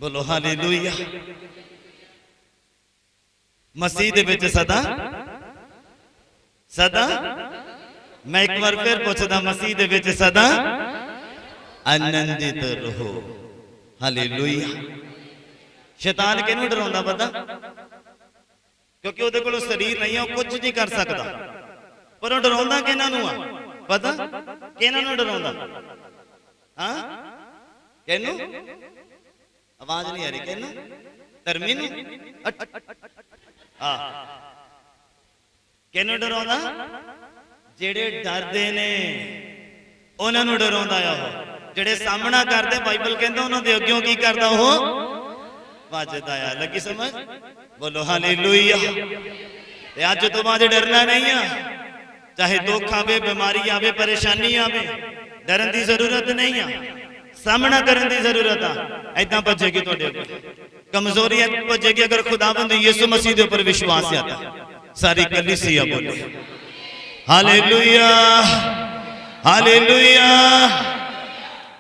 बोलो हालेलुया। मसीह दे विच सदा सदा, मैं एक बार फिर पूछदा, मसीह दे विच सदा आनंदित रहो। हालेलुया। शैतान किहनूं डराउंदा पता? क्योंकि उहदे कोल शरीर नहीं है, कुछ नहीं कर सकता। पर डराउंदा किहनां नूं आ पता? किहनां नूं डराउंदा? हां, किहनूं? आवाज नहीं आ रही। किहनूं? धर्मी नूं। किहनूं डराउंदा? जेड़े डरदे ने उन्हां नूं डराउंदा आ। जेड़े सामना करदे, बाइबल कहंदा उन्हां दे अग्गों की करदा हो? वजदा आ। लगी समझ? बोलो हालेलुया। ते अज तो बाद डरना नहीं है। चाहे दुख आवे, बीमारी आवे, परेशानी आवे, डरन की जरूरत नहीं है। सामना करने की जरूरत है। ऐदा भजेगी तुहाडे अगे कमजोरी भजेगी अगर खुदावंद यीशु मसीह के ऊपर विश्वास आता। सारी कलीसिया बोले हालेलुया हालेलुया।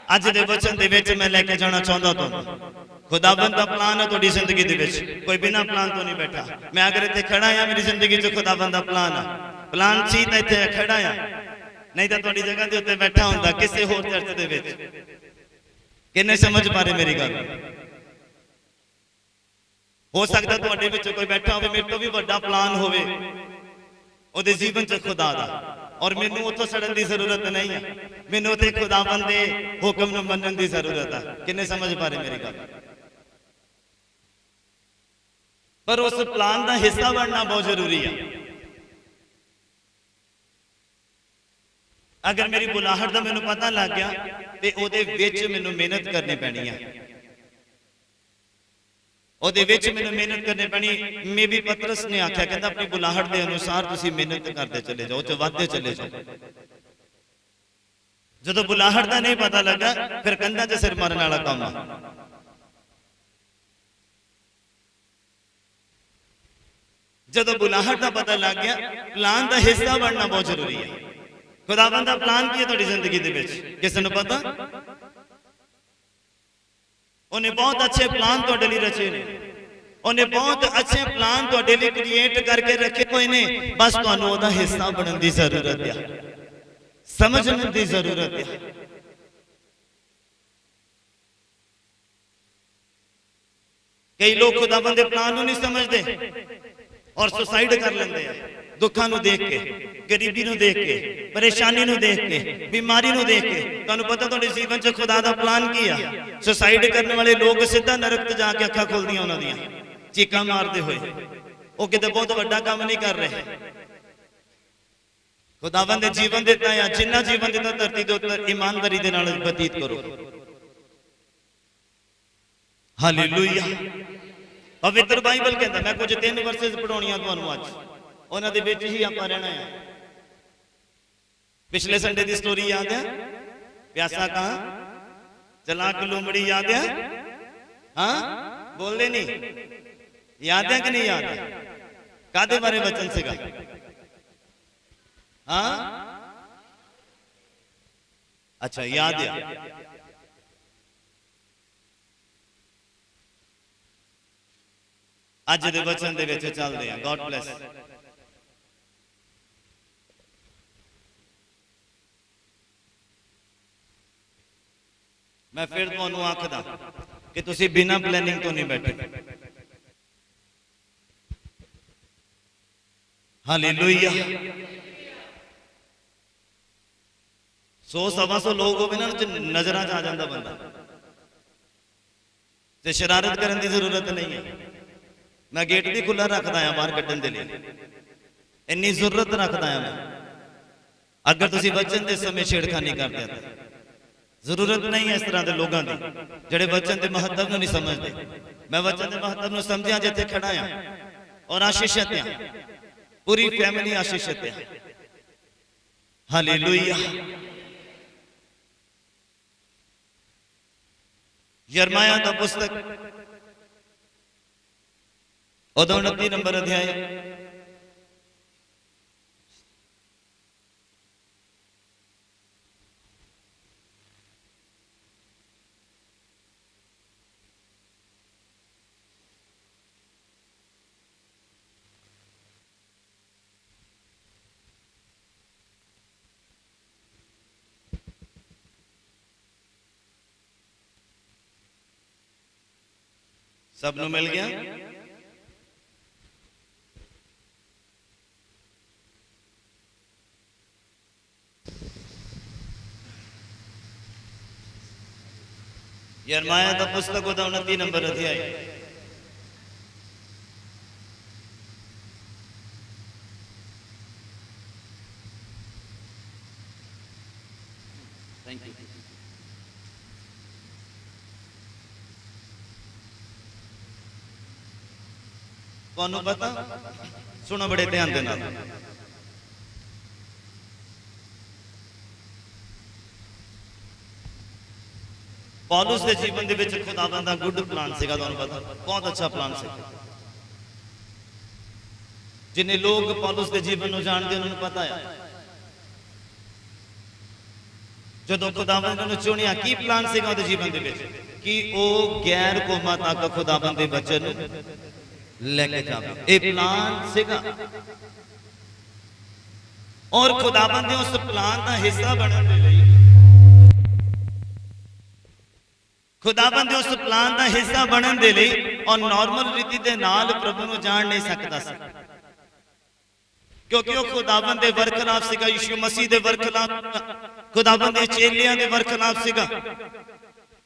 अज दे वचन दे विच मैं लेके जाना चाहता तुहानू। खुदावंद दा प्लान है तुहाडी जिंदगी दे विच। कोई बिना प्लान तो नहीं बैठा। मैं अगर इत्थे खड़ा आ, मेरी जिंदगी च खुदावंद दा प्लान है। प्लान सी तां इत्थे खड़ा आ, नहीं तो तुहाडी जगह दे उत्ते बैठा हुंदा किसी होर चर्च दे विच। किन्ने समझ पा रहे मेरी गल? हो सकता तुहाडे विच कोई बैठा होवे, मेरे तो भी बड़ा प्लान होवे ओहदे जीवन च खुदा दा, और मैनू उत्थों सड़न की जरूरत नहीं है। मैनू उत्थे खुदावंद दे हुक्म नूं मनण की जरूरत है। किन्ने समझ पा रहे मेरी गल? पर उस प्लान का हिस्सा बनना बहुत जरूरी है। अगर मेरी बुलाहट का मैनू पता लग गया तो ਉਹਦੇ ਵਿੱਚ ਮੈਨੂੰ ਮਿਹਨਤ ਕਰਨੀ ਪੈਣੀ ਹੈ। ਉਹਦੇ ਵਿੱਚ ਮੈਨੂੰ ਮਿਹਨਤ ਕਰਨੀ ਪੈਣੀ। ਮੈਂ ਵੀ ਪਤਰਸ ਨੇ ਆਖਿਆ, ਕਹਿੰਦਾ ਆਪਣੀ ਬੁਲਾਹਟ ਦੇ ਅਨੁਸਾਰ ਤੁਸੀਂ ਮਿਹਨਤ ਕਰਦੇ ਚਲੇ ਜਾਓ, ਤੇ ਵਧਦੇ ਚਲੇ ਜਾਓ। ਜਦੋਂ ਬੁਲਾਹਟ ਦਾ ਨਹੀਂ ਪਤਾ ਲੱਗਾ ਫਿਰ ਕੰਧਾਂ 'ਚ ਸਿਰ ਮਾਰਨ ਵਾਲਾ ਕੰਮ ਆ। ਜਦੋਂ ਬੁਲਾਹਟ ਦਾ ਪਤਾ ਲੱਗ ਗਿਆ, ਪਲਾਨ ਦਾ ਹਿੱਸਾ ਬਣਨਾ ਬਹੁਤ ਜ਼ਰੂਰੀ ਹੈ। खुदावंद दा प्लान की है तुहाडी जिंदगी दे विच? किसे नूं पता? उन्हें बहुत अच्छे प्लान तुहाडे लई रचे ने। उन्हें बहुत अच्छे प्लान तुहाडे लई क्रिएट करके रखे हुए ने। बस तुहानूं ओहदा हिस्सा बनन दी जरूरत है, समझण दी जरूरत है। कई लोग खुदावंद दे प्लान नूं नहीं समझदे और सुसाइड कर लेंदे हैं। दुखा नूं देख के, गरीबी नूं देख के, परेशानी नूं देख के, बीमारी नूं देख के। तुहानूं पता तुहाडे जीवन च खुदा दा प्लान की है? सुसाइड करने वाले लोग सीधा नरक च जाके अखां खोलदियां उन्हां दियां, चीकां मारदे होए। वो किते बहुत वड्डा काम नहीं कर रहे। खुदावंद ने जीवन दिता है, जिन्ना जीवन दिता धरती दे उत्ते ईमानदारी दे नाल बतीत करो। हालेलुया। पवित्र बाइबल कहता, मैं कुछ 3 वर्सेस पढ़ाउणियां तुहानूं अज, उन्हां दे विच ही आपां रहना है। पिछले संडे की स्टोरी याद है? प्यासा कहां चलाक लोमड़ी याद है? हाँ, बोलते नहीं, याद है कि नहीं याद है? कादे बारे वचन सीगा? हाँ, अच्छा याद है। अज दे वचन दे विच चलदे हैं। God bless. मैं फिर तुहानूं आखदा कि तुसीं बिना प्लैनिंग तो नहीं बैठे। हालेलुया। 100-125 लोग होवे ना, नजरां च आ जांदा बंदा, ते शरारत करने की जरूरत नहीं है। मैं गेट भी खुला रखदा हां बाहर कड्ढण दे लई, इन्नी जरूरत रखदा हां मैं। अगर तुसीं वचन दे समय छेड़खानी करदे हो, जरूरत नहीं है इस तरह के लोगों की जेडे वचन के महत्व को नहीं समझते। मैं वचन के महत्व को समझिया जिथे खड़ा आ, और आशीषित है, पूरी फैमिली आशीषित है। हालेलुया। यिर्मयाह दा पुस्तक 29 नंबर अध्याय, सबनों मिल गया। यिर्मयाह का पुस्तक होता 29 नंबर अध्याय। Thank you. ਤੁਹਾਨੂੰ पता सुनो बड़े ध्यान देना। पौलुस के जीवन के विच खुदावंद दा गुड प्लान सीगा, तुहानू पता बहुत अच्छा प्लान सी। जिन्हें लोग पौलुस के जीवन को जानते उन्होंने पता है जो खुदावंद ने चुनिया की प्लान सीगा उहदे जीवन के विच कि वह गैर कौमां तक खुदावंद के वचन लेके जावे। ये प्लान सीगा और खुदावंद ने उस प्लान का हिस्सा बनने के लिए खुदावंद ने उस प्लान का हिस्सा बनने के लिए और नॉर्मल रीति के नाल प्रभु को जान नहीं सकता सी, क्योंकि वह खुदावंद के वरखलाफ सीगा, यीशु मसीह के वरखलाफ, खुदावंद के चेलियां के वरखलाफ सीगा।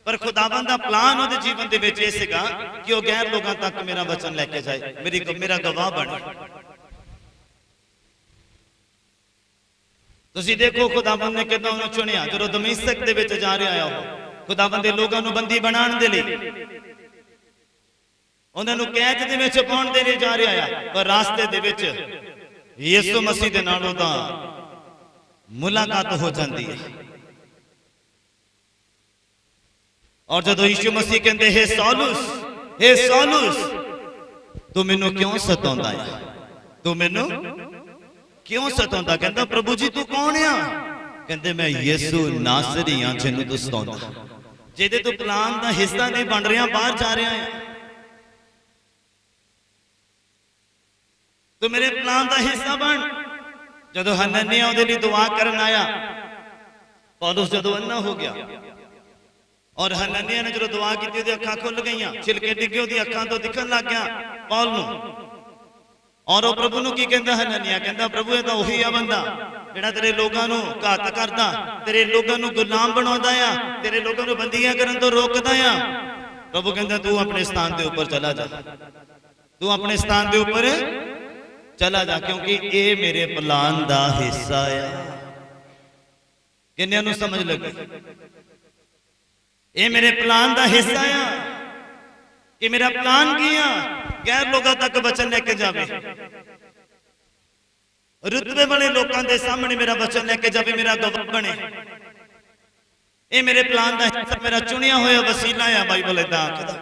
पर खुदावंद का प्लान उहदे जीवन दे विच इह सीगा कि वह गैर लोगों तक मेरा वचन लेके जाए, मेरा गवाह बने। तुसीं देखो खुदावंद ने किदां उहनूं चुनिया। जदों दमिश्क दे विच जा रहा हो, खुदावंद दे लोगों नूं बंदी बनाउण दे लई उहनां नूं कैद दे विच पाउण दे लई जा रहा है। पर रास्ते दे विच यीशु मसीह दे नाल उहदा मुलाकात हो जाती है। और जब यीशु मसीह कहते हे सौलुस तू मैनू क्यों सताउंदा है, तू मैनू क्यों सताउंदा? कहता प्रभु जी तू कौन है? कहते मैं यीशु नासरी हां जिन्नू तू सताउंदा, जिहदे तू प्लान का हिस्सा नहीं बन रहा, बाहर जा रहा है। तू मेरे प्लान का हिस्सा बन। जदों हनन्याह उहदे लई दुआ करन आया, पौलुस जदों अन्ना हो गया और हनन्याह ने जो दुआ की उहदी अखां खुल गईयां, छिलके डिगे उहदी अखां तो दिखण लग गया पौल नूं। और वह प्रभु नूं की कहंदा हनन्याह, कहंदा प्रभु ये तां उही आ बंदा जिहड़ा तेरे लोगां नूं घात करदा, तेरे लोगां नूं गुलाम बनाउंदा आ, तेरे लोगां नूं बंदियां करन तो रोकदा आ। प्रभु कहंदा तू अपने स्थान के ऊपर चला जा, तू अपने स्थान के ऊपर चला जा, क्योंकि ये मेरे प्लान का हिस्सा है। किन्नियां नूं समझ लगी? ये मेरे प्लान का हिस्सा है कि मेरा प्लान की है गैर लोगों तक वचन लेके जावे, रुतबे वाले लोगों के सामने मेरा वचन लेके जावे, मेरा गवाह बने। ये मेरे प्लान का हिस्सा, मेरा चुनिया हुआ वसीला है। बाइबल इदां आखदा।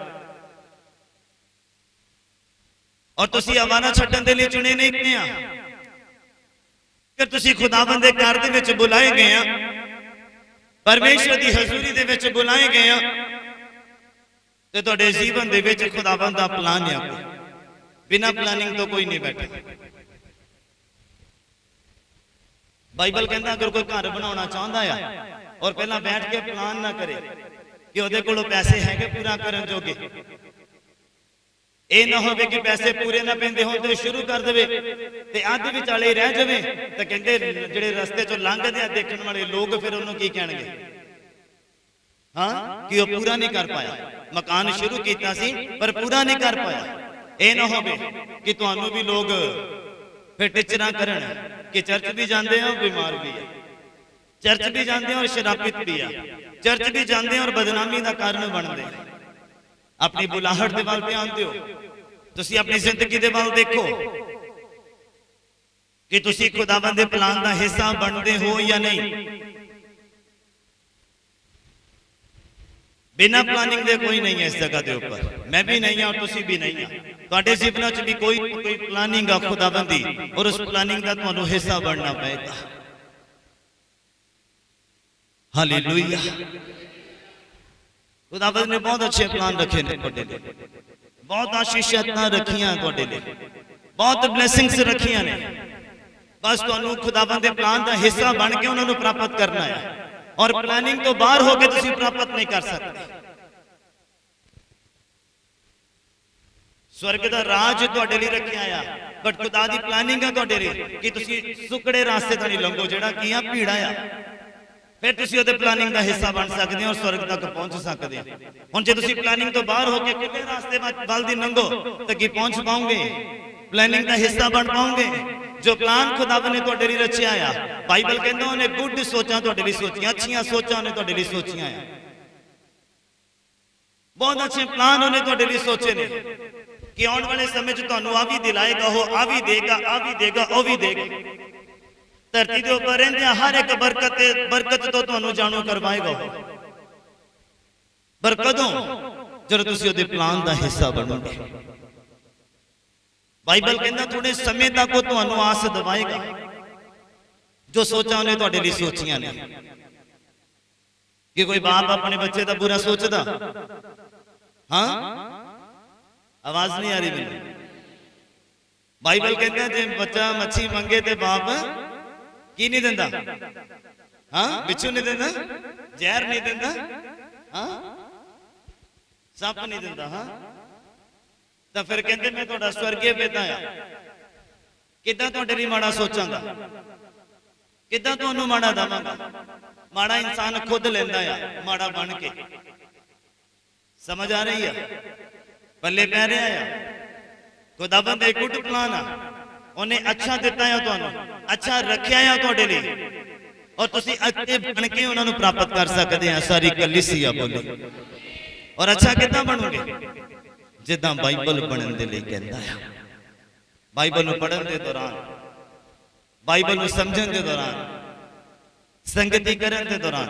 और तुसी आवारा छड्डण दे लई चुने नहीं गए, अगर तुसी खुदावंद दे घर दे विच बुलाए गए आ, परमेश्वर की हजूरी दे विच बुलाए गए आ, ते तुहाडे जीवन दे विच खुदावंद दा प्लान है। बिना प्लानिंग तो कोई नहीं बैठा। बाइबल कहता अगर कोई घर बनाना चाहता है और पहला बैठ के प्लान ना करे कि उहदे कोल पैसे है पूरा करन जोगे, ये ना हो कि पैसे पूरे ना पेंदे हो तो शुरू कर दे ते अध विचाले रह जावे, तो कहते जिहड़े रस्ते चो लंघदे आ देखण वाले लोग फिर उन्होंने की कहणगे, हाँ कि वह पूरा नहीं कर पाया, मकान शुरू किया सी पर पूरा नहीं कर पाया। ये ना हो कि तुहानू भी लोग फिर टिचरा करन कि चर्च भी जाते हैं और बीमार भी है, चर्च भी जाते हैं और शराबित भी है, चर्च भी जाते हैं और बदनामी का कारण बनते हैं। अपनी बुलाहट के वाल ध्यान दिओ, तुसी अपनी जिंदगी के वाल देखो कि तुसी खुदावंद दे प्लान का हिस्सा बनते हो या नहीं। बिना प्लानिंग दे कोई नहीं है इस जगह के ऊपर, मैं भी नहीं हूं और तुसी भी नहीं है। तुहाडे जीवन च भी कोई प्लानिंग है खुदावंदी, और उस प्लानिंग का तुहानू हिस्सा बनना पड़ेगा। हालेलुया। खुदावंद ने बहुत अच्छे प्लान रखे ने तुहाडे लिए, बहुत आशीषां रखियां तुहाडे लिए, बहुत ब्लेसिंग्स रखियां ने। बस तुहानू खुदावंद दे प्लान का हिस्सा बन के उन्होंने प्राप्त करना है, और प्लानिंग तो बाहर होकर तुसीं प्राप्त नहीं कर सकते। स्वर्ग का राज तुहाडे लई रखिया आ, बट खुदा दी प्लानिंग है तुहाडे लई कि तुसी सुकड़े रास्ते तो नहीं लंघो, जेड़ा की आ भीड़ा आ, फिर तुसी ओदे प्लानिंग का हिस्सा बन सकते हो और स्वर्ग तक पहुंच सकते हो। हुण जे तुसी प्लानिंग तो बाहर होके खुले रास्ते वल दी लंघो तो की पहुंच पाओगे, प्लानिंग का हिस्सा बन पाओगे। जो प्लान खुदावन ने तुहाडे लई रचिया आ, बाइबल कहंदा उन्हें गुड सोचां तुहाडे लई सोचियां, अच्छियां सोचां उन्हें तुहाडे लई सोचियां आ, बहुत अच्छे प्लान उन्हें तुहाडे लई सोचे ने कि आने वाले समय च तुहानू आ भी दिलाएगा, हो आ भी देगा, आ भी देगा, ओ भी देगा। धरती के ऊपर रहंदे हर एक बरकत तो तुहानू जाणू करवाएगा, पर कदों जदों तुसीं उहदे प्लान का हिस्सा बनोगे। बाइबल कहंदा थोड़े समय तक वो तुहानू आस दवाएगा, जो सोचा उन्हें तुहाडे लई सोचियां ने। कि कोई बाप अपने बच्चे का बुरा सोचदा? हाँ, आवाज नहीं आ रही मेरी। बाइबल कहता जे बच्चा मच्छी मंगे ते बाप की नहीं देंदा? हाँ, बिच्छू नहीं देंदा, जहर नहीं देंदा, हाँ, सप नहीं देंदा। हाँ, तो फिर कहते मैं तुहाडा स्वर्गीय पिता आ, किदां तुहाडे लई माड़ा सोचांगा, किदां तुहानू माड़ा देवांगा। माड़ा इंसान खुद लेंदा आ माड़ा बन के, समझ आ रही है? पल्ले पै रहा है। खुदाबंद एक गुड प्लान आ, उन्हें अच्छा दिता है तुहानू, अच्छा रखिया है तुहाडे लई, और तुसी अच्छे बन के उन्हां नू प्राप्त कर सकते हैं। सारी कलीसिया बोली। और अच्छा किदां बनोगे? जिद्दां बाइबल पढ़न दे लई कहंदा है। बाइबल नू पढ़न दे दौरान, बाइबल नू समझण दे दौरान, संगति करन दे दौरान।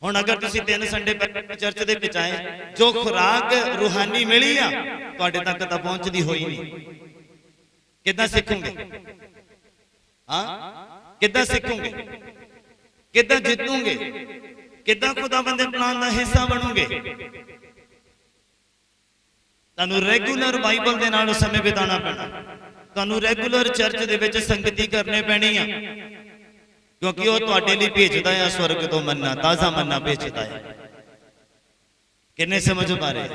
हुण अगर तुसीं 3 संडे चर्च दे विच आए, जो खुराक रूहानी मिली आ तुहाडे तक तां पहुंचदी होई नहीं। किदां सीखोगे? हाँ, किदां सीखोगे? किदां जीतोगे? किदां खुदावंद दे प्लान दा हिस्सा बनोगे? तुहानू रेगुलर बाइबल दे नाल समय बिताना पैना, तुहानू रेगुलर चर्च दे विच संगति करनी पैनी आ, क्योंकि वह तुहाडे लई भेजदा है स्वर्ग तो मन्ना, ताजा मन्ना भेजदा है। किन्ने समझ पा रहे?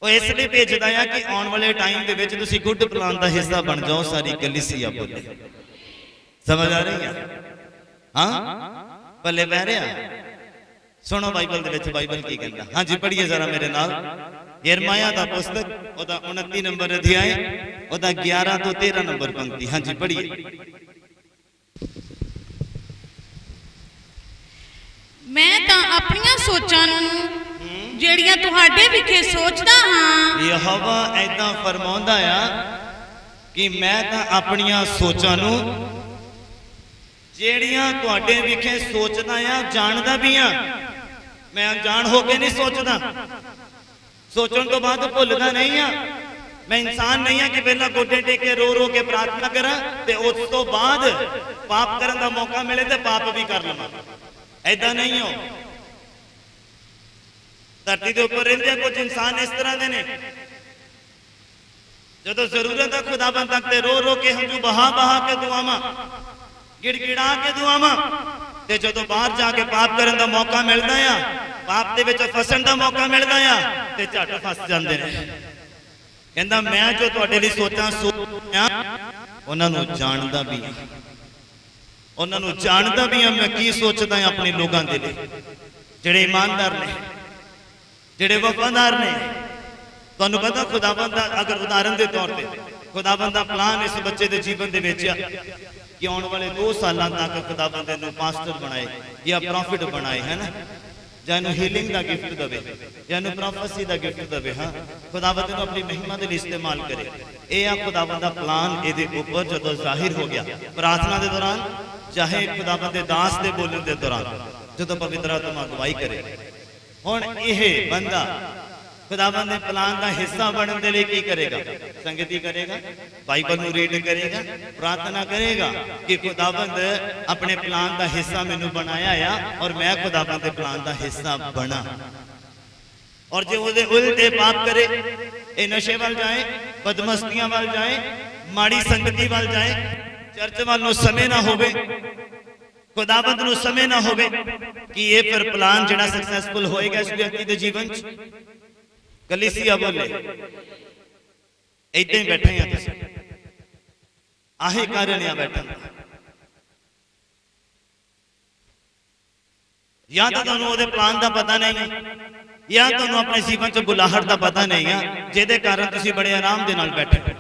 वो इसलिए भेजदा है कि आने वाले टाइम दे विच तुसीं गुड प्लान का हिस्सा बन जाओ। सारी कलीसिया बोले। समझ आ रही है? हाँ, पल्ले पै रहा? सुनो बाइबल दे विच बाइबल की कहंदा। हाँ जी, पढ़िए जरा मेरे नाल। यिर्मयाह दा पुस्तक, ओदा 29 नंबर अध्याय, ओदा 11 तो 13 नंबर पंक्ति। हाँ जी, पढ़िए। मैं तां अपनियां सोचां नूं ਜਿਹੜੀਆਂ ਤੁਹਾਡੇ ਵਿਖੇ ਸੋਚਦਾ ਹਾਂ। ਯਹੋਵਾ ਐਦਾਂ ਫਰਮਾਉਂਦਾ ਆ ਕਿ ਮੈਂ ਤਾਂ ਆਪਣੀਆਂ ਸੋਚਾਂ ਨੂੰ ਜਿਹੜੀਆਂ ਤੁਹਾਡੇ ਵਿਖੇ ਸੋਚਦਾ ਆ ਜਾਣਦਾ ਵੀ ਆ। ਮੈਂ ਅਣਜਾਣ ਹੋ ਕੇ ਨਹੀਂ ਸੋਚਦਾ, ਸੋਚਣ ਤੋਂ ਬਾਅਦ ਭੁੱਲਦਾ ਨਹੀਂ ਆ। मैं इंसान नहीं हाँ कि पहला गोडे टेके रो रो के प्रार्थना करा ते उस तो बाद पाप करने का मौका मिले तो पाप भी कर लवां। ऐदा नहीं हो। धरती के ऊपर रहंदे कुछ इंसान इस तरह के ने, जो जरूरत है खुदाबंद तक ते रो रो के हंझू बहा बहा के दुआवां, गिड़गिड़ा के दुआवां, ते जदों बाहर जाके पाप करने का मौका मिलता है, पाप दे विच फसण का मौका मिलता है, ते झट फस जाते हैं। कहंदा मैं जो तुहाडे लई सोचां सोचां उन्हां नूं जानदा भी हां, उन्हां नूं जानदा भी हां मैं की सोचदा हां अपने लोगां दे लई, जिहड़े ईमानदार ने, जिहड़े वफादार ने। तुहानूं पता खुदावंद दा अगर उदाहरण दे तौर पे खुदावंद दा प्लान इस बच्चे दे जीवन दे विच कि आने वाले 2 सालां तक खुदावंद इहनूं पास्टर बनाए या प्रॉफिट बनाए, है ना, जानू हीलिंग का गिफ्ट दे, जानू प्रोफेसी का गिफ्ट दे। हाँ, खुदावंद नूं अपनी महिमा के लिए इस्तेमाल करे। यह आ खुदावंद दा प्लान इहदे उपर जदों जाहिर हो गया प्रार्थना के दौरान, चाहे खुदावंद दे दास दे बोलण दे दौरान, जदों पवित्र आत्मा अगवाई करे। हुण यह बंदा खुदावंद दे प्लान का हिस्सा बनने के लिए की करेगा? संगति करेगा, बाइबल नूं रीड करेगा, प्रार्थना करेगा कि खुदावंद अपने प्लान का हिस्सा मैनू बनाया है और मैं खुदावंद के प्लान का हिस्सा बना। और जो उहदे उल्टे पाप करे, ये नशे वाल जाए, बदमस्तियां वाल जाए, माड़ी संगति वाल जाए, चर्च वाल नूं समय ना होवे, खुदावंद नूं समय ना होवे, कि ये फिर प्लान जिहड़ा सक्सेसफुल होएगा इस व्यक्ति के जीवन च? कलीसिया बोले इदां ही बैठे हैं तुसीं, आही कारण आ बैठन दा। या तो तुहानूं उहदे प्लान का पता नहीं है, या तुहानूं अपने जीवन च बुलाहट का पता नहीं है, जिहदे कारण तुसीं बड़े आराम दे नाल बैठे हो।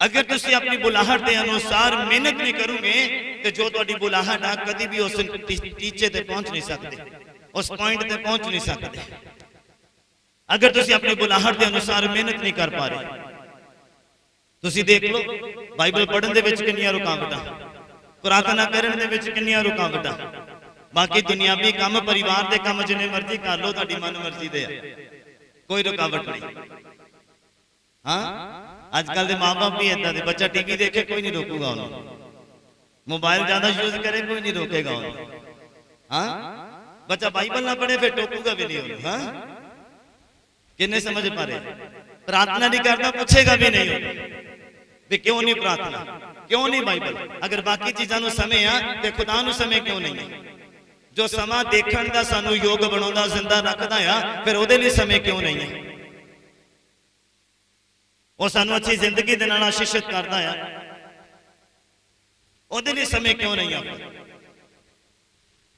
अगर तुसीं अपनी बुलाहट के अनुसार मेहनत नहीं करोगे तो जो तुहाडी बुलाहट आ कभी भी उस टीचे ते पहुंच नहीं सकते, उस पॉइंट ते पहुंच नहीं सकते। अगर तुसीं अपनी बुलाहट के अनुसार मेहनत नहीं कर पा रहे, तुसीं देख लो बाइबल पढ़न दे विच कितनियां रुकावटां, प्रार्थना करन दे विच कितनियां रुकावटां, बाकी दुनियावी काम परिवार के काम जिन्ने मर्जी कर लो तुहाडी मन मर्जी दे कोई रुकावट नहीं। हाँ आजकल के माँ बाप भी इदा दे, बच्चा टीवी देखे कोई नहीं रोकूगा उन्होंने, मोबाइल ज्यादा यूज करे कोई नहीं रोकेगा उन्होंने। हाँ बच्चा बाइबल ना पढ़े फिर टोकूगा भी नहीं उन्होंने। हाँ किन्ने समझ पा रहे, प्रार्थना नहीं करता पूछेगा भी नहीं भी क्यों नहीं प्रार्थना, क्यों नहीं बाइबल। अगर बाकी चीजों को समय आ तो खुदा नूं समय क्यों नहीं है। जो समा देखण दा सानू योग बनाउंदा जिंदा रखदा आ, फिर ओदे लई समय क्यों नहीं है। वो सानू अच्छी जिंदगी दे नाल आशीषित करदा है, ओदे लई समय क्यों नहीं है।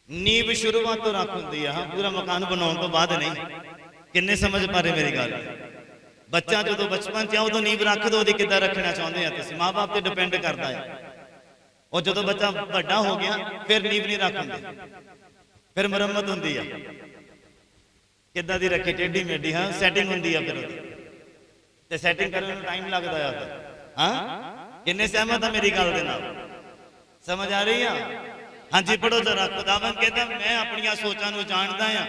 नींव शुरुआत तो रख हुंदी है, पूरा मकान बनाउण तो बाद नहीं। किन्ने समझ पा रहे मेरी गल। बच्चा जो बचपन च उदों नींव रख दो, ओदी किद्दां रखना चाहुंदे आ तुसीं, माँ बाप ते डिपेंड करदा है। और जो बच्चा वड्डा हो गया फिर नींव नहीं रख हुंदी, फिर मुरम्मत हुंदी है, किद्दां दी रखी टेढ़ी मेढ़ी। हाँ सैटिंग हुंदी है, फिर ते सैटिंग करने में टाइम लगता है। हाँ किन्ने सहमत है मेरी गल दे नाल, समझ आ रही है। हाँ जी पढ़ो जरा। खुदावन कहता मैं अपनी सोचां नूं जानदा हां,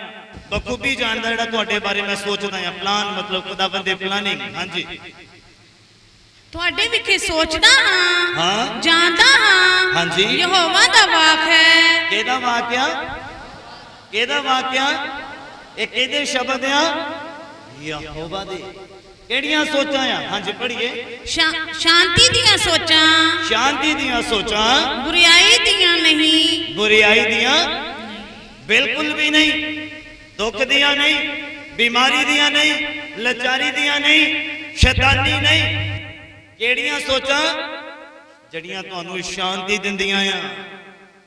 बखूबी जानदा जिहड़ा तुहाडे बारे मैं सोचदा हां। प्लान मतलब खुदावन दे प्लानिंग। हाँ जी ਤੁਹਾਡੇ ਵਿਖੇ ਸੋਚਦਾ ਹਾਂ, हाँ ਜਾਣਦਾ ਹਾਂ। हाँ जी ਯਹੋਵਾ ਦਾ ਵਾਕ ਹੈ। केदा वाक्या, केदा वाक्या, ये केदे शब्द आ, यहोवा दे। केड़ियां सोचां आ। हाँ जी पढ़िए। शांति दियां सोचां, शांति दियां सोचां, बुराई दियां नहीं, बुराई दियां बिल्कुल भी नहीं, दुख दियां नहीं, बीमारी दियां नहीं, लाचारी दियां नहीं, शैतानी नहीं। केड़ियां सोचां जड़ियां तुहानू शांति दिंदियां आ,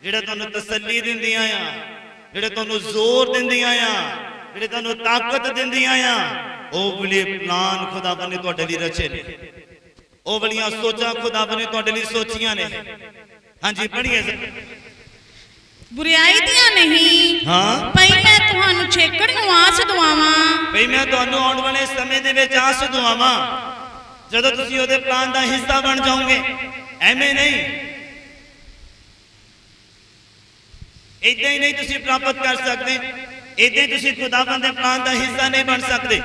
जिहड़े तुहानू तसल्ली दिंदियां आ, जिहड़े तुहानू जोर दिंदियां आ, जिहड़े तुहानू ताकत दिंदियां आ। ਉਹ ਵਾਲੇ ਪਲਾਨ ਖੁਦਾਵੰ ਨੇ ਤੁਹਾਡੇ ਲਈ ਰਚੇ ਨੇ, ਉਹ ਵਾਲੀਆਂ ਸੋਚਾਂ ਖੁਦਾਵੰ ਨੇ ਤੁਹਾਡੇ ਲਈ ਸੋਚੀਆਂ ਨੇ। ਹਾਂਜੀ ਪੜ੍ਹੀਏ। बुराई दियां नहीं, हाँ ਭਈ ਮੈਂ ਤੁਹਾਨੂੰ ਛੇਕਣ ਨੂੰ ਆਸ ਦਵਾਵਾਂ। ਭਈ ਮੈਂ ਤੁਹਾਨੂੰ ਆਉਣ ਵਾਲੇ ਸਮੇਂ ਦੇ ਵਿੱਚ ਆਸ ਦਵਾਵਾਂ, ਜਦੋਂ ਤੁਸੀਂ ਉਹਦੇ ਪਲਾਨ ਦਾ ਹਿੱਸਾ ਬਣ ਜਾਓਗੇ। ਐਵੇਂ ਨਹੀਂ, ਇਦਾਂ ਹੀ ਨਹੀਂ ਤੁਸੀਂ ਪ੍ਰਾਪਤ ਕਰ ਸਕਦੇ। इदां तुसीं खुदावन दे प्लान का हिस्सा नहीं बन सकते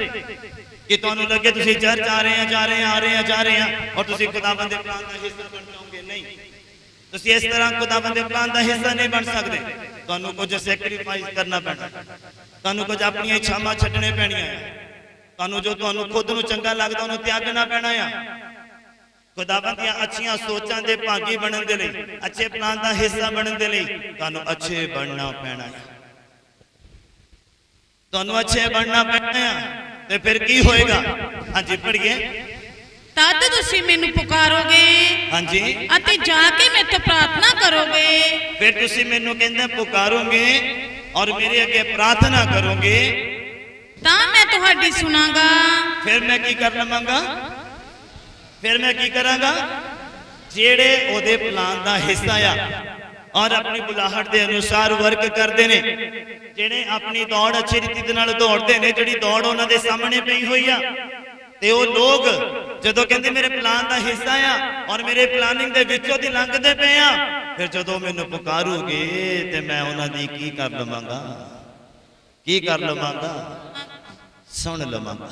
कि तुहानू लगे तुसीं चर्च आ रहे हैं, जा रहे हैं, आ रहे हैं, जा रहे हैं और तुसीं खुदावन दे प्लान का हिस्सा बन जाओगे। नहीं, तुसीं इस तरह खुदावन दे प्लान का हिस्सा नहीं बन सकते। तुहानू कुछ सैक्रीफाइस करना पैना, तुहानू कुछ अपनी इच्छावां छड्डणे पैणीआं, तुहानू जो तुहानू खुद नू चंगा लगदा उहनू त्यागना पैना आ। खुदावन दी अच्छियां सोचां दे भागी बनन दे लई, अच्छे प्लान का हिस्सा बनन दे लई तुहानू अच्छे बनना पैना है। तुहानू अच्छे बनना पैना है ते फिर की होएगा। हाँ जी पढ़िए। तद तुसीं मैनू पुकारोगे, हाँ जी, अते जाके मेरे प्रार्थना करोगे। फिर तुसीं मैनू कहंदे पुकारोगे और मेरे अगे प्रार्थना करोगे, तां मैं तुहाडी सुनांगा। फिर मैं की कर लवांगा, फिर मैं की करांगा। जेड़े ओदे प्लान दा हिस्सा आ और अपनी बुलाहट के अनुसार वर्क करते हैं, जेड़े अपनी दौड़ अच्छी रीति दे नाल दौड़ते हैं, जिहड़ी दौड़ उन्हां दे सामने पई हुई आ, ते वो लोग जदों कहंदे मेरे प्लान का हिस्सा आ और मेरे प्लानिंग दे विचों दी लंघदे पे आ, फिर जदों मैनूं पुकारूगे ते मैं उन्हां दी की कर लवांगा, की कर लवांगा, सुन लवांगा।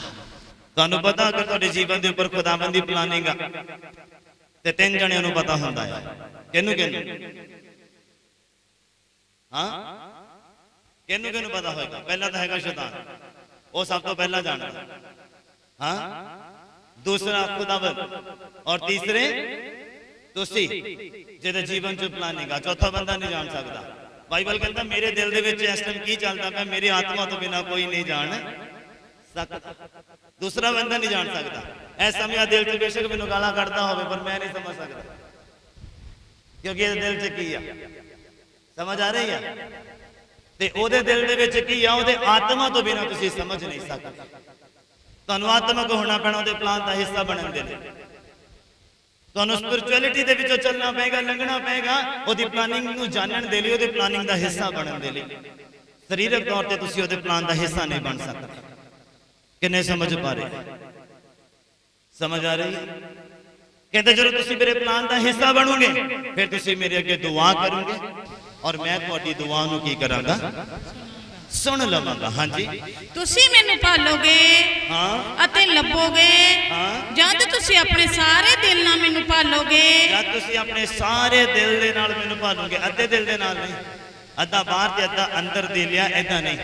तुहानूं पता अगर तुहाडे जीवन दे उपर खुदावंद दी प्लानिंग आ ते तीन जणिਆਂ ਨੂੰ पता हुंदा है। किहनूं किहनूं? हाँ किहनूं किहनूं पता होएगा? पहला तो हैगा शैतान, वो सब तो पहला जानता। हाँ दूसरा खुदावंद और तीसरे तुसी जिहदे जीवन च प्लानिंग आ। चौथा बंदा नहीं जान सकता। ਬਾਈਬਲ ਕਹਿੰਦਾ ਮੇਰੇ ਦਿਲ ਦੇ ਵਿੱਚ ਇਸ ਟਾਈਮ ਕੀ ਚੱਲਦਾ ਪਿਆ, ਮੇਰੀ ਆਤਮਾ ਤੋਂ ਬਿਨਾ ਕੋਈ ਨਹੀਂ ਜਾਣ ਸਕਦਾ, ਦੂਸਰਾ ਬੰਦਾ ਨਹੀਂ ਜਾਣ ਸਕਦਾ। ਇਸ ਸਮੇਂ ਆ ਦਿਲ 'ਚ ਬੇਸ਼ੱਕ ਮੈਨੂੰ ਗਾਲਾਂ ਕੱਢਦਾ ਹੋਵੇ, ਪਰ ਮੈਂ ਨਹੀਂ ਸਮਝ ਸਕਦਾ, ਕਿਉਂਕਿ ਇਹਦੇ ਦਿਲ 'ਚ ਕੀ ਆ, ਸਮਝ ਆ ਰਹੀ ਆ? ਤੇ ਉਹਦੇ ਦਿਲ ਦੇ ਵਿੱਚ ਕੀ ਆ, ਉਹਦੇ ਆਤਮਾ ਤੋਂ ਬਿਨਾ ਤੁਸੀਂ ਸਮਝ ਨਹੀਂ ਸਕਦੇ। ਤੁਹਾਨੂੰ ਆਤਮਕ ਹੋਣਾ ਪੈਣਾ, ਉਹਦੇ ਪਲਾਨ ਦਾ ਹਿੱਸਾ ਬਣਨ ਦੇ ਲਈ। ਤੁਹਾਨੂੰ ਸਪਿਰਚੁਅਲਿਟੀ ਦੇ ਵਿੱਚੋਂ ਚੱਲਣਾ ਪਏਗਾ, ਲੰਘਣਾ ਪਏਗਾ, ਉਹਦੀ ਪਲਾਨਿੰਗ ਨੂੰ ਜਾਣਨ ਦੇ ਲਈ, ਉਹਦੇ ਪਲਾਨਿੰਗ ਦਾ ਹਿੱਸਾ ਬਣਨ ਦੇ ਲਈ। ਸਰੀਰਕ ਤੌਰ ਤੇ ਤੁਸੀਂ ਉਹਦੇ ਪਲਾਨ ਦਾ ਹਿੱਸਾ ਨਹੀਂ ਬਣ ਸਕਦੇ। ਕਿੰਨੇ ਸਮਝ ਪਾ ਰਹੇ? ਸਮਝ ਆ ਰਹੀ ਹੈ? ਕਹਿੰਦੇ ਜਦੋਂ ਤੁਸੀਂ ਮੇਰੇ ਪਲਾਨ ਦਾ ਹਿੱਸਾ ਬਣੋਗੇ, ਫਿਰ ਤੁਸੀਂ ਮੇਰੇ ਅੱਗੇ ਦੁਆ ਕਰੋਗੇ ਔਰ ਮੈਂ ਤੁਹਾਡੀ ਦੁਆ ਨੂੰ ਕੀ ਕਰਾਂਗਾ, ਸੁਣ ਲਵਾਂਗਾ। ਹਾਂਜੀ, ਤੁਸੀਂ ਮੈਨੂੰ ਭਾਲੋਗੇ ਹਾਂ ਅਤੇ ਲੱਭੋਗੇ ਹਾਂ। ਜਦ ਤੁਸੀਂ ਆਪਣੇ ਸਾਰੇ ਦਿਲ ਨਾਲ ਮੈਨੂੰ ਭਾਲੋਗੇ। ਜਦ ਤੁਸੀਂ ਆਪਣੇ ਸਾਰੇ ਦਿਲ ਦੇ ਨਾਲ ਮੈਨੂੰ ਭਾਲੋਗੇ, ਅੱਧੇ ਦਿਲ ਦੇ ਨਾਲ ਨਹੀਂ, ਅੱਧਾ ਬਾਹਰ ਤੇ ਅੱਧਾ ਅੰਦਰ ਦੇ ਲਿਆ, ਏਦਾਂ ਨਹੀਂ।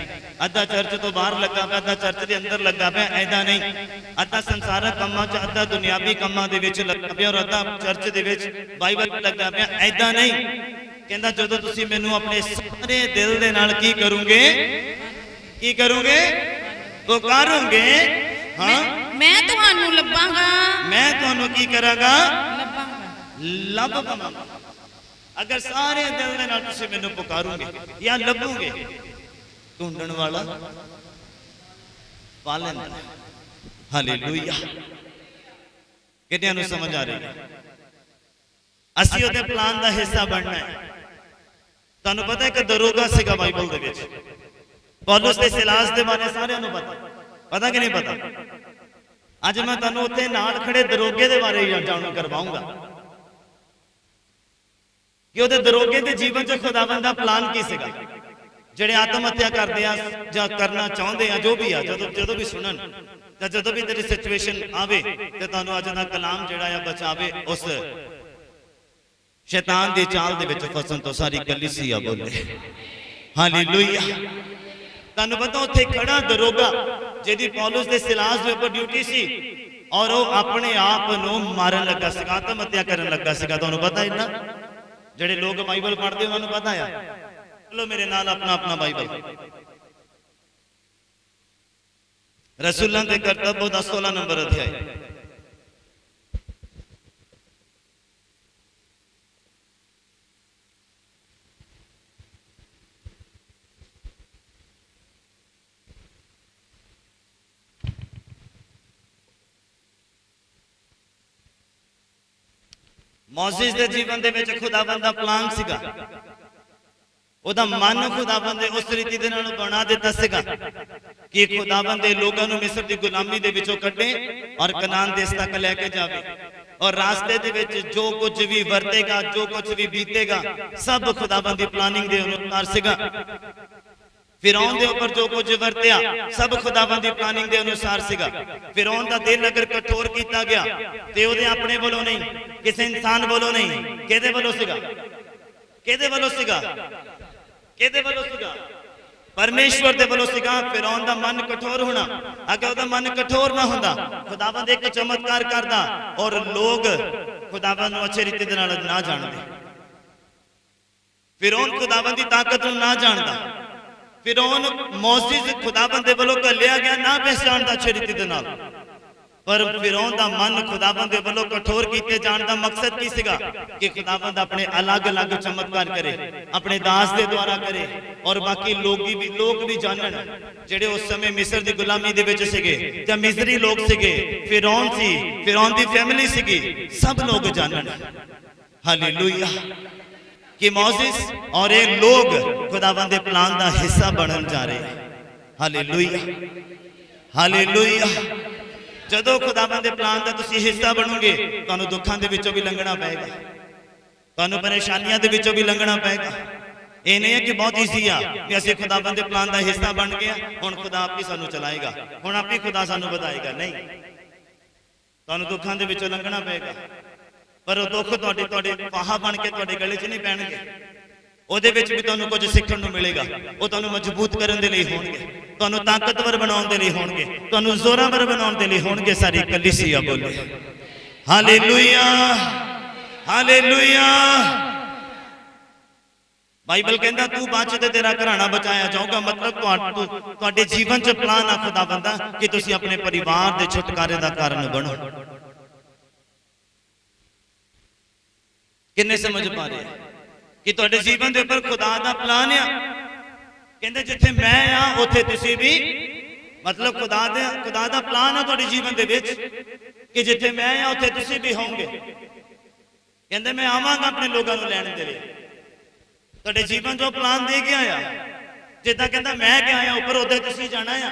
ਅੱਧਾ ਚਰਚ ਤੋਂ ਬਾਹਰ ਲੱਗਾ ਪਿਆ, ਅੱਧਾ ਚਰਚ ਦੇ ਅੰਦਰ ਲੱਗਾ ਪਿਆ, ਏਦਾਂ ਨਹੀਂ। ਅੱਧਾ ਸੰਸਾਰਕ ਕੰਮਾਂ 'ਚ, ਅੱਧਾ ਦੁਨਿਆਵੀ ਕੰਮਾਂ ਦੇ ਵਿੱਚ ਲੱਗਾ ਪਿਆ ਔਰ ਅੱਧਾ ਚਰਚ ਦੇ ਵਿੱਚ ਬਾਈਬਲ ਲੱਗਾ ਪਿਆ, ਏਦਾਂ ਨਹੀਂ। ਕਹਿੰਦਾ ਜਦੋਂ ਤੁਸੀਂ ਮੈਨੂੰ ਆਪਣੇ ਸਾਰੇ ਦਿਲ ਦੇ ਨਾਲ ਕੀ ਕਰੋਗੇ, ਕੀ ਕਰੋਗੇ, ਪੁਕਾਰੋਗੇ, ਹਾਂ, ਮੈਂ ਤੁਹਾਨੂੰ ਲੱਭਾਂਗਾ, ਮੈਂ ਤੁਹਾਨੂੰ ਕੀ ਕਰਾਂਗਾ, ਲੱਭਾਂਗਾ, ਲੱਭ ਪਾਵਾਂਗਾ। ਅਗਰ ਸਾਰੇ ਦਿਲ ਦੇ ਨਾਲ ਤੁਸੀਂ ਮੈਨੂੰ ਪੁਕਾਰੋਗੇ ਜਾਂ ਲੱਭੋਗੇ, ਢੂੰਡਣ ਵਾਲਾ ਪਾ ਲੈਂਦਾ। ਹਾਲੇਲੂਇਆ। ਕਿੰਨਿਆਂ ਨੂੰ ਸਮਝ ਆ ਰਹੀ ਹੈ? ਅਸੀਂ ਉਹਦੇ ਪਲਾਨ ਦਾ ਹਿੱਸਾ ਬਣਨਾ ਹੈ। ਤੁਹਾਨੂੰ ਪਤਾ ਇੱਕ ਦਰੋਗਾ ਸੀਗਾ ਬਾਈਬਲ ਦੇ ਵਿੱਚ, ਪੌਲਸ ਤੇ ਸਿਲਾਸ ਦੇ ਬਾਰੇ ਸਾਰਿਆਂ ਨੂੰ ਪਤਾ ਕਿ ਨਹੀਂ ਪਤਾ? ਅੱਜ ਮੈਂ ਤੁਹਾਨੂੰ ਉੱਥੇ ਨਾਲ ਖੜੇ ਦਰੋਗੇ ਦੇ ਬਾਰੇ ਜਾਣੂ ਕਰਵਾਉਂਗਾ ਕਿ ਉਹਦੇ ਦਰੋਗੇ ਦੇ ਜੀਵਨ 'ਚ ਖੁਦਾਵੰਦ ਦਾ ਪਲਾਨ ਕੀ ਸੀਗਾ। ਜਿਹੜੇ ਆਤਮ ਹੱਤਿਆ ਕਰਦੇ ਆ ਜਾਂ ਕਰਨਾ ਚਾਹੁੰਦੇ ਆ, ਜੋ ਵੀ ਆ, ਜਦੋਂ ਵੀ ਸੁਣਨ ਜਾਂ ਜਦੋਂ ਵੀ ਤੇਰੀ ਸਿਚੁਏਸ਼ਨ ਆਵੇ ਤੇ ਤੁਹਾਨੂੰ ਅੱਜ ਦਾ ਕਲਾਮ ਜਿਹੜਾ ਆ ਬਚਾਵੇ ਉਸ ਸ਼ੈਤਾਨ ਦੀ ਚਾਲ ਦੇ ਵਿੱਚ ਫਸਣ ਤੋਂ। ਸਾਰੀ ਕਲੀਸਿਆ ਬੋਲੇ ਹਾਲੇਲੂਇਆ। ਤੁਹਾਨੂੰ ਪਤਾ ਉੱਥੇ ਖੜਾ ਦਰੋਗਾ ਜਿਹਦੀ ਪੌਲਸ ਦੇ ਸਿਲਾਸ ਦੇ ਉੱਪਰ ਡਿਊਟੀ ਸੀ ਔਰ ਉਹ ਆਪਣੇ ਆਪ ਨੂੰ ਮਾਰਨ ਲੱਗਾ ਸੀਗਾ, ਆਤਮ ਹੱਤਿਆ ਕਰਨ ਲੱਗਾ ਸੀਗਾ। ਤੁਹਾਨੂੰ ਪਤਾ ਇੰਨਾ? ਜਿਹੜੇ ਲੋਕ ਬਾਈਬਲ ਪੜ੍ਹਦੇ ਉਹਨਾਂ ਨੂੰ ਪਤਾ ਆ। ਚਲੋ ਮੇਰੇ ਨਾਲ ਆਪਣਾ ਆਪਣਾ ਬਾਈਬਲ, ਰਸੂਲਾਂ ਦੇ ਕਰਤੱਵ ਦਾ 16 ਨੰਬਰ ਅਧਿਆਇ। ਮੋਸੇਸ ਦੇ ਜੀਵਨ ਦੇ ਵਿੱਚ ਖੁਦਾਵੰਦ ਦਾ ਪਲਾਨ ਸੀਗਾ। ਉਹਦਾ ਮਨ ਖੁਦਾਵੰਦ ਦੇ ਉਸ ਰੀਤੀ ਦੇ ਨਾਲ ਬਣਾ ਦਿੱਤਾ ਸੀਗਾ ਕਿ ਖੁਦਾਵੰਦ ਦੇ ਲੋਕਾਂ ਨੂੰ ਮਿਸਰ ਦੀ ਗੁਲਾਮੀ ਦੇ ਵਿੱਚੋਂ ਕੱਢੇ ਔਰ ਕਨਾਨ ਦੇਸ਼ ਤੱਕ ਲੈ ਕੇ ਜਾਵੇ। ਔਰ ਰਾਸਤੇ ਦੇ ਵਿੱਚ ਜੋ ਕੁਝ ਵੀ ਵਰਤੇਗਾ, ਜੋ ਕੁਝ ਵੀ ਬੀਤੇਗਾ, ਸਭ ਖੁਦਾਵੰਦ ਦੀ ਪਲਾਨਿੰਗ ਦੇ ਅਨੁਸਾਰ ਸੀਗਾ। ਫਿਰੌਨ ਦੇ ਉੱਪਰ ਜੋ ਕੁਝ ਵਰਤਿਆ ਸਭ ਖੁਦਾਵੰਦ ਦੀ ਪਲਾਨਿੰਗ ਦੇ ਅਨੁਸਾਰ ਸੀਗਾ। ਫਿਰੌਨ ਦਾ ਦਿਲ ਅਗਰ ਕਠੋਰ ਕੀਤਾ ਗਿਆ ਤੇ ਉਹਦੇ ਆਪਣੇ ਵੱਲੋਂ ਨਹੀਂ, ਕਿਸੇ ਇਨਸਾਨ ਵੱਲੋਂ ਨਹੀਂ, ਕਿਹਦੇ ਵੱਲੋਂ ਸੀਗਾ? ਕਿਹਦੇ ਵੱਲੋਂ ਸੀਗਾ? ਕਿਹਦੇ ਵੱਲੋਂ ਸੀਗਾ? ਪਰਮੇਸ਼ਵਰ ਦੇ ਵੱਲੋਂ ਸੀਗਾ। ਫਿਰੌਨ ਦਾ ਮਨ ਕਠੋਰ ਹੋਣਾ, ਅਗਰ ਉਹਦਾ ਮਨ ਕਠੋਰ ਨਾ ਹੁੰਦਾ, ਖੁਦਾਵੰਦ ਇੱਕ ਚਮਤਕਾਰ ਕਰਦਾ ਔਰ ਲੋਕ ਖੁਦਾਵੰਦ ਨੂੰ ਅੱਛੇ ਰੀਤੀ ਦੇ ਨਾਲ ਨਾ ਜਾਣਦੇ। ਫਿਰੌਨ ਖੁਦਾਵੰਦ ਦੀ ਤਾਕਤ ਨੂੰ ਨਾ ਜਾਣਦਾ। ਫਿਰੌਨ ਮੋਸੇਸ ਖੁਦਾਵੰਦ ਦੇ ਵੱਲੋਂ ਘੱਲਿਆ ਗਿਆ, ਨਾ ਪਹਿਚਾਣਦਾ ਅੱਛੇ ਰੀਤੀ ਦੇ ਨਾਲ। ਪਰ ਫਿਰੌਨ ਦਾ ਮਨ ਖੁਦਾਵੰਦ ਦੇ ਵੱਲੋਂ ਕਠੋਰ ਕੀਤੇ ਜਾਣ ਦਾ ਮਕਸਦ ਕੀ ਸੀਗਾ? ਕਿ ਖੁਦਾਵੰਦ ਆਪਣੇ ਅਲੱਗ-ਅਲੱਗ ਚਮਤਕਾਰ ਕਰੇ, ਆਪਣੇ ਦਾਸ ਦੇ ਦੁਆਰਾ ਕਰੇ ਔਰ ਬਾਕੀ ਲੋਕ ਵੀ ਜਾਣਨ ਜਿਹੜੇ ਉਸ ਸਮੇਂ ਮਿਸਰ ਦੀ ਗੁਲਾਮੀ ਦੇ ਵਿੱਚ ਸੀਗੇ ਜਾਂ ਮਿਸਰੀ ਲੋਕ ਸੀਗੇ, ਫਿਰੌਨ ਸੀ, ਫਿਰੌਨ ਦੀ ਫੈਮਿਲੀ ਸੀਗੀ, ਸਭ ਲੋਕ ਜਾਣਨ। ਹਾਲੇਲੂਇਆ ਕਿ ਮੋਸੇਸ ਔਰ ਇਹ ਲੋਕ ਖੁਦਾਵੰਦ ਦੇ ਪਲਾਨ ਦਾ ਹਿੱਸਾ ਬਣਨ ਜਾ ਰਹੇ। Hallelujah, hallelujah. ਜਦੋਂ ਖੁਦਾਵੰਦ ਦੇ ਪਲਾਨ ਦਾ ਤੁਸੀਂ ਹਿੱਸਾ ਬਣੋਗੇ, ਤੁਹਾਨੂੰ ਦੁੱਖਾਂ ਦੇ ਵਿੱਚੋਂ ਵੀ ਲੰਘਣਾ ਪਏਗਾ, ਤੁਹਾਨੂੰ ਪਰੇਸ਼ਾਨੀਆਂ ਦੇ ਵਿੱਚੋਂ ਵੀ ਲੰਘਣਾ ਪਏਗਾ। ਇਹ ਨਹੀਂ ਹੈ ਕਿ ਬਹੁਤ ਈਜ਼ੀ ਆ ਕਿ ਅਸੀਂ ਖੁਦਾਵੰਦ ਦੇ ਪਲਾਨ ਦਾ ਹਿੱਸਾ ਬਣ ਗਏ, ਹੁਣ ਖੁਦਾ ਆਪ ਹੀ ਸਾਨੂੰ ਚਲਾਏਗਾ, ਹੁਣ ਆਪ ਹੀ ਖੁਦਾ ਸਾਨੂੰ ਵਧਾਏਗਾ। ਨਹੀਂ, ਤੁਹਾਨੂੰ ਦੁੱਖਾਂ ਦੇ ਵਿੱਚੋਂ ਲੰਘਣਾ ਪਏਗਾ। ਪਰ ਉਹ ਦੁੱਖ ਤੁਹਾਡੇ ਫਾਹਾ ਬਣ ਕੇ ਤੁਹਾਡੇ ਗਲੇ 'ਚ ਨਹੀਂ ਪੈਣਗੇ। ਉਹਦੇ ਵਿੱਚ ਵੀ ਤੁਹਾਨੂੰ ਕੁਝ ਸਿੱਖਣ ਨੂੰ ਮਿਲੇਗਾ। ਉਹ ਤੁਹਾਨੂੰ ਮਜ਼ਬੂਤ ਕਰਨ ਦੇ ਲਈ ਹੋਣਗੇ, ਤੁਹਾਨੂੰ ਤਾਕਤਵਰ ਬਣਾਉਣ ਦੇ ਲਈ ਹੋਣਗੇ, ਤੁਹਾਨੂੰ ਜ਼ੋਰਾਵਰ ਬਣਾਉਣ ਦੇ ਲਈ ਹੋਣਗੇ। ਸਾਰੀ ਕਲੀਸਿਆ ਬੋਲੇ ਹਾਲੇਲੂਇਆ, ਹਾਲੇਲੂਇਆ। ਬਾਈਬਲ ਕਹਿੰਦਾ ਤੂੰ ਬਚ ਤੇ ਤੇਰਾ ਘਰਾਣਾ ਬਚਾਇਆ ਜਾਊਗਾ। ਮਤਲਬ ਤੁਹਾਡੇ ਜੀਵਨ 'ਚ ਪਲਾਨ ਆ ਖੁਦਾਵੰਦ ਦਾ ਕਿ ਤੁਸੀਂ ਆਪਣੇ ਪਰਿਵਾਰ ਦੇ ਛੁਟਕਾਰੇ ਦਾ ਕਾਰਨ ਬਣੋ। ਕਿੰਨੇ ਸਮਝ ਪਾ ਰਹੇ ਕਿ ਤੁਹਾਡੇ ਜੀਵਨ ਦੇ ਉੱਪਰ ਖੁਦਾ ਦਾ ਪਲਾਨ ਆ। ਕਹਿੰਦੇ ਜਿੱਥੇ ਮੈਂ ਆ ਉੱਥੇ ਤੁਸੀਂ ਵੀ, ਮਤਲਬ ਖੁਦਾ ਦਾ ਪਲਾਨ ਆ ਤੁਹਾਡੇ ਜੀਵਨ ਦੇ ਵਿੱਚ ਕਿ ਜਿੱਥੇ ਮੈਂ ਆ ਉੱਥੇ ਤੁਸੀਂ ਵੀ ਹੋਵੋਗੇ। ਕਹਿੰਦੇ ਮੈਂ ਆਵਾਂਗਾ ਆਪਣੇ ਲੋਕਾਂ ਨੂੰ ਲੈਣ ਦੇ ਲਈ। ਤੁਹਾਡੇ ਜੀਵਨ ਜੋ ਪਲਾਨ ਦੇ ਗਿਆ ਆ, ਜਿੱਦਾਂ ਕਹਿੰਦਾ ਮੈਂ ਗਿਆ ਆ ਉੱਪਰ, ਉੱਥੇ ਤੁਸੀਂ ਜਾਣਾ ਆ।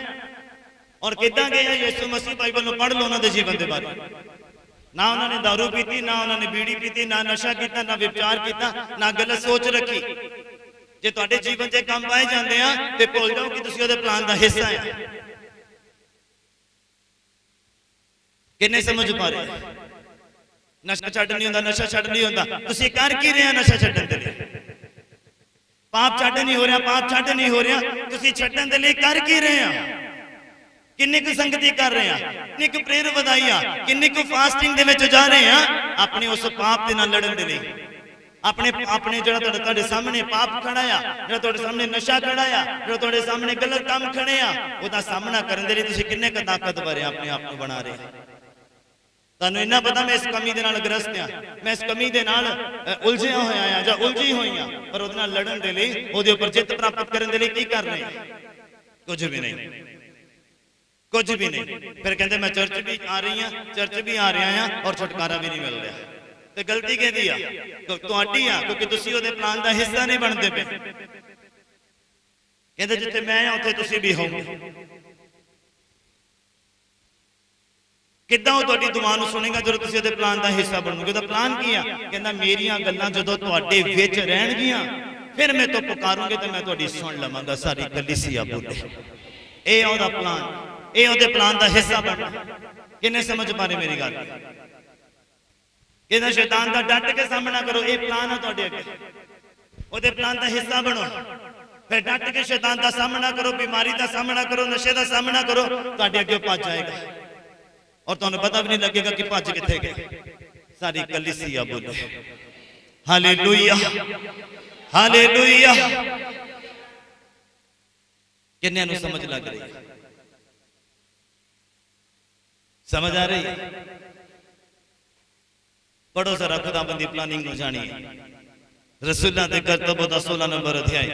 ਔਰ ਕਿੱਦਾਂ ਗਏ ਆ ਯਿਸੂ ਮਸੀਹ? ਬਾਈਬਲ ਨੂੰ ਪੜ੍ਹ ਲਓ ਉਹਨਾਂ ਦੇ ਜੀਵਨ ਦੇ ਬਾਰੇ। ਨਾ ਉਹਨਾਂ ਨੇ ਦਾਰੂ ਪੀਤੀ, ਨਾ ਉਹਨਾਂ ਨੇ ਬੀੜੀ ਪੀਤੀ, ਨਾ ਨਸ਼ਾ ਕੀਤਾ, ਨਾ ਵਿਚਾਰ ਕੀਤਾ, ਨਾ ਗਲਤ ਸੋਚ ਰੱਖੀ। ਜੇ ਤੁਹਾਡੇ ਜੀਵਨ 'ਚ ਕੰਮ ਪਾਏ ਜਾਂਦੇ ਆ ਤੇ ਭੁੱਲ ਜਾਓ ਕਿ ਤੁਸੀਂ ਉਹਦੇ ਪਲਾਨ ਦਾ ਹਿੱਸਾ ਆ। ਕਿੰਨੇ ਸਮਝ ਪਾ ਰਹੇ? ਨਸ਼ਾ ਛੱਡ ਨਹੀਂ ਹੁੰਦਾ, ਨਸ਼ਾ ਛੱਡ ਨਹੀਂ ਹੁੰਦਾ। ਤੁਸੀਂ ਕਰ ਕੀ ਰਹੇ ਆ ਨਸ਼ਾ ਛੱਡਣ ਦੇ ਲਈ? ਪਾਪ ਛੱਡ ਨਹੀਂ ਹੋ ਰਿਹਾ, ਪਾਪ ਛੱਡ ਨਹੀਂ ਹੋ ਰਿਹਾ। ਤੁਸੀਂ ਛੱਡਣ ਦੇ ਲਈ ਕਰ ਕੀ ਰਹੇ ਆ? ਕਿੰਨੀ ਕੁ ਸੰਗਤੀ ਕਰ ਰਹੇ ਆ? ਕਿੰਨੀ ਕੁ ਪ੍ਰੇਰ ਵਧਾਈ ਆ? ਕਿੰਨੀ ਕੁ ਫਾਸਟਿੰਗ ਦੇ ਵਿੱਚ ਜਾ ਰਹੇ ਆ ਆਪਣੇ ਉਸ ਪਾਪ ਦੇ ਨਾਲ ਲੜਨ ਦੇ ਲਈ? ਆਪਣੇ ਜਿਹੜਾ ਤੁਹਾਡੇ ਸਾਹਮਣੇ ਪਾਪ ਖੜਾ ਆ, ਜਿਹੜਾ ਤੁਹਾਡੇ ਸਾਹਮਣੇ ਨਸ਼ਾ ਖੜਾ ਆ, ਜਿਹੜਾ ਤੁਹਾਡੇ ਸਾਹਮਣੇ ਗਲਤ ਕੰਮ ਖੜੇ ਆ, ਉਹਦਾ ਸਾਹਮਣਾ ਕਰਨ ਦੇ ਲਈ ਤੁਸੀਂ ਕਿੰਨੇ ਕੁ ਤਾਕਤਵਰ ਆ ਆਪਣੇ ਆਪ ਨੂੰ ਬਣਾ ਰਹੇ? ਤੁਹਾਨੂੰ ਇੰਨਾ ਪਤਾ ਮੈਂ ਇਸ ਕਮੀ ਦੇ ਨਾਲ ਗ੍ਰਸਤ ਆ, ਮੈਂ ਇਸ ਕਮੀ ਦੇ ਨਾਲ ਉਲਝਿਆ ਹੋਇਆ ਆ ਜਾਂ ਉਲਝੀ ਹੋਈ ਆ, ਪਰ ਉਹਦੇ ਨਾਲ ਲੜਨ ਦੇ ਲਈ, ਉਹਦੇ ਉੱਪਰ ਜਿੱਤ ਪ੍ਰਾਪਤ ਕਰਨ ਦੇ ਲਈ ਕੀ ਕਰ ਰਹੇ? ਕੁਝ ਵੀ ਨਹੀਂ, ਕੁਝ ਵੀ ਨਹੀਂ। ਫਿਰ ਕਹਿੰਦੇ ਮੈਂ ਚਰਚ ਵੀ ਆ ਰਹੀ ਆ, ਚਰਚ ਵੀ ਆ ਰਿਹਾ ਆ ਔਰ ਛੁਟਕਾਰਾ ਵੀ ਨਹੀਂ ਮਿਲ ਰਿਹਾ। ਤੇ ਗਲਤੀ ਕਿਹਦੀ ਆ? ਤੁਹਾਡੀ ਆ, ਕਿਉਂਕਿ ਤੁਸੀਂ ਉਹਦੇ ਪਲਾਨ ਦਾ ਹਿੱਸਾ ਨਹੀਂ ਬਣਦੇ ਪਏ। ਕਹਿੰਦੇ ਜਿੱਥੇ ਮੈਂ ਆ ਉੱਥੇ ਤੁਸੀਂ ਵੀ ਹੋਵੋਗੇ। ਕਿੱਦਾਂ ਉਹ ਤੁਹਾਡੀ ਦੁਆ ਨੂੰ ਸੁਣੇਗਾ ਜਦੋਂ ਤੁਸੀਂ ਉਹਦੇ ਪਲਾਨ ਦਾ ਹਿੱਸਾ ਬਣੋਗੇ? ਉਹਦਾ ਪਲਾਨ ਕੀ ਆ? ਕਹਿੰਦਾ ਮੇਰੀਆਂ ਗੱਲਾਂ ਜਦੋਂ ਤੁਹਾਡੇ ਵਿੱਚ ਰਹਿਣਗੀਆਂ ਫਿਰ ਮੈਂ ਤੋਂ ਪੁਕਾਰੂੰਗੇ ਤੇ ਮੈਂ ਤੁਹਾਡੀ ਸੁਣ ਲਵਾਂਗਾ। ਸਾਰੀ ਕਲੀਸਿਆ ਬੋਲੇ ਇਹ ਉਹਦਾ ਪਲਾਨ, ਇਹ ਉਹਦੇ ਪਲਾਨ ਦਾ ਹਿੱਸਾ ਬਣਨਾ। ਕਿੰਨੇ ਸਮਝ ਪਾ ਰਹੇ ਮੇਰੀ ਗੱਲ? ਇਹਦਾ ਸ਼ੈਤਾਨ ਦਾ ਡਟ ਕੇ ਸਾਹਮਣਾ ਕਰੋ। ਇਹ ਪਲਾਨ ਆ ਤੁਹਾਡੇ ਅੱਗੇ, ਉਹਦੇ ਪਲਾਨ ਦਾ ਹਿੱਸਾ ਬਣੋ। ਫਿਰ ਡਟ ਕੇ ਸ਼ੈਤਾਨ ਦਾ ਸਾਹਮਣਾ ਕਰੋ, ਬਿਮਾਰੀ ਦਾ ਸਾਹਮਣਾ ਕਰੋ, ਨਸ਼ੇ ਦਾ ਸਾਹਮਣਾ ਕਰੋ। ਤੁਹਾਡੇ ਅੱਗੇ ਭੱਜ ਜਾਏਗਾ ਔਰ ਤੁਹਾਨੂੰ ਪਤਾ ਵੀ ਨਹੀਂ ਲੱਗੇਗਾ ਕਿ ਭੱਜ ਕਿੱਥੇ ਗਏ। ਸਾਰੀ ਕਲੀਸਿਆ ਬੋਲੇ ਹਾਲੇਲੂਇਆ, ਹਾਲੇਲੂਇਆ। ਕਿੰਨਿਆਂ ਨੂੰ ਸਮਝ ਲੱਗ ਰਹੀ ਹੈ? ਸਮਝ ਆ ਰਹੀ ਹੈ? ਪੜੋ ਜ਼ਰਾ ਖੁਦਾਵੰਦ ਦੀ ਪਲਾਨਿੰਗ ਨੂੰ ਜਾਣੀਏ। ਰਸੂਲਾਂ ਦੇ ਕਰਤੱਵ ਦਾ 16 ਨੰਬਰ ਅਧਿਆਇ,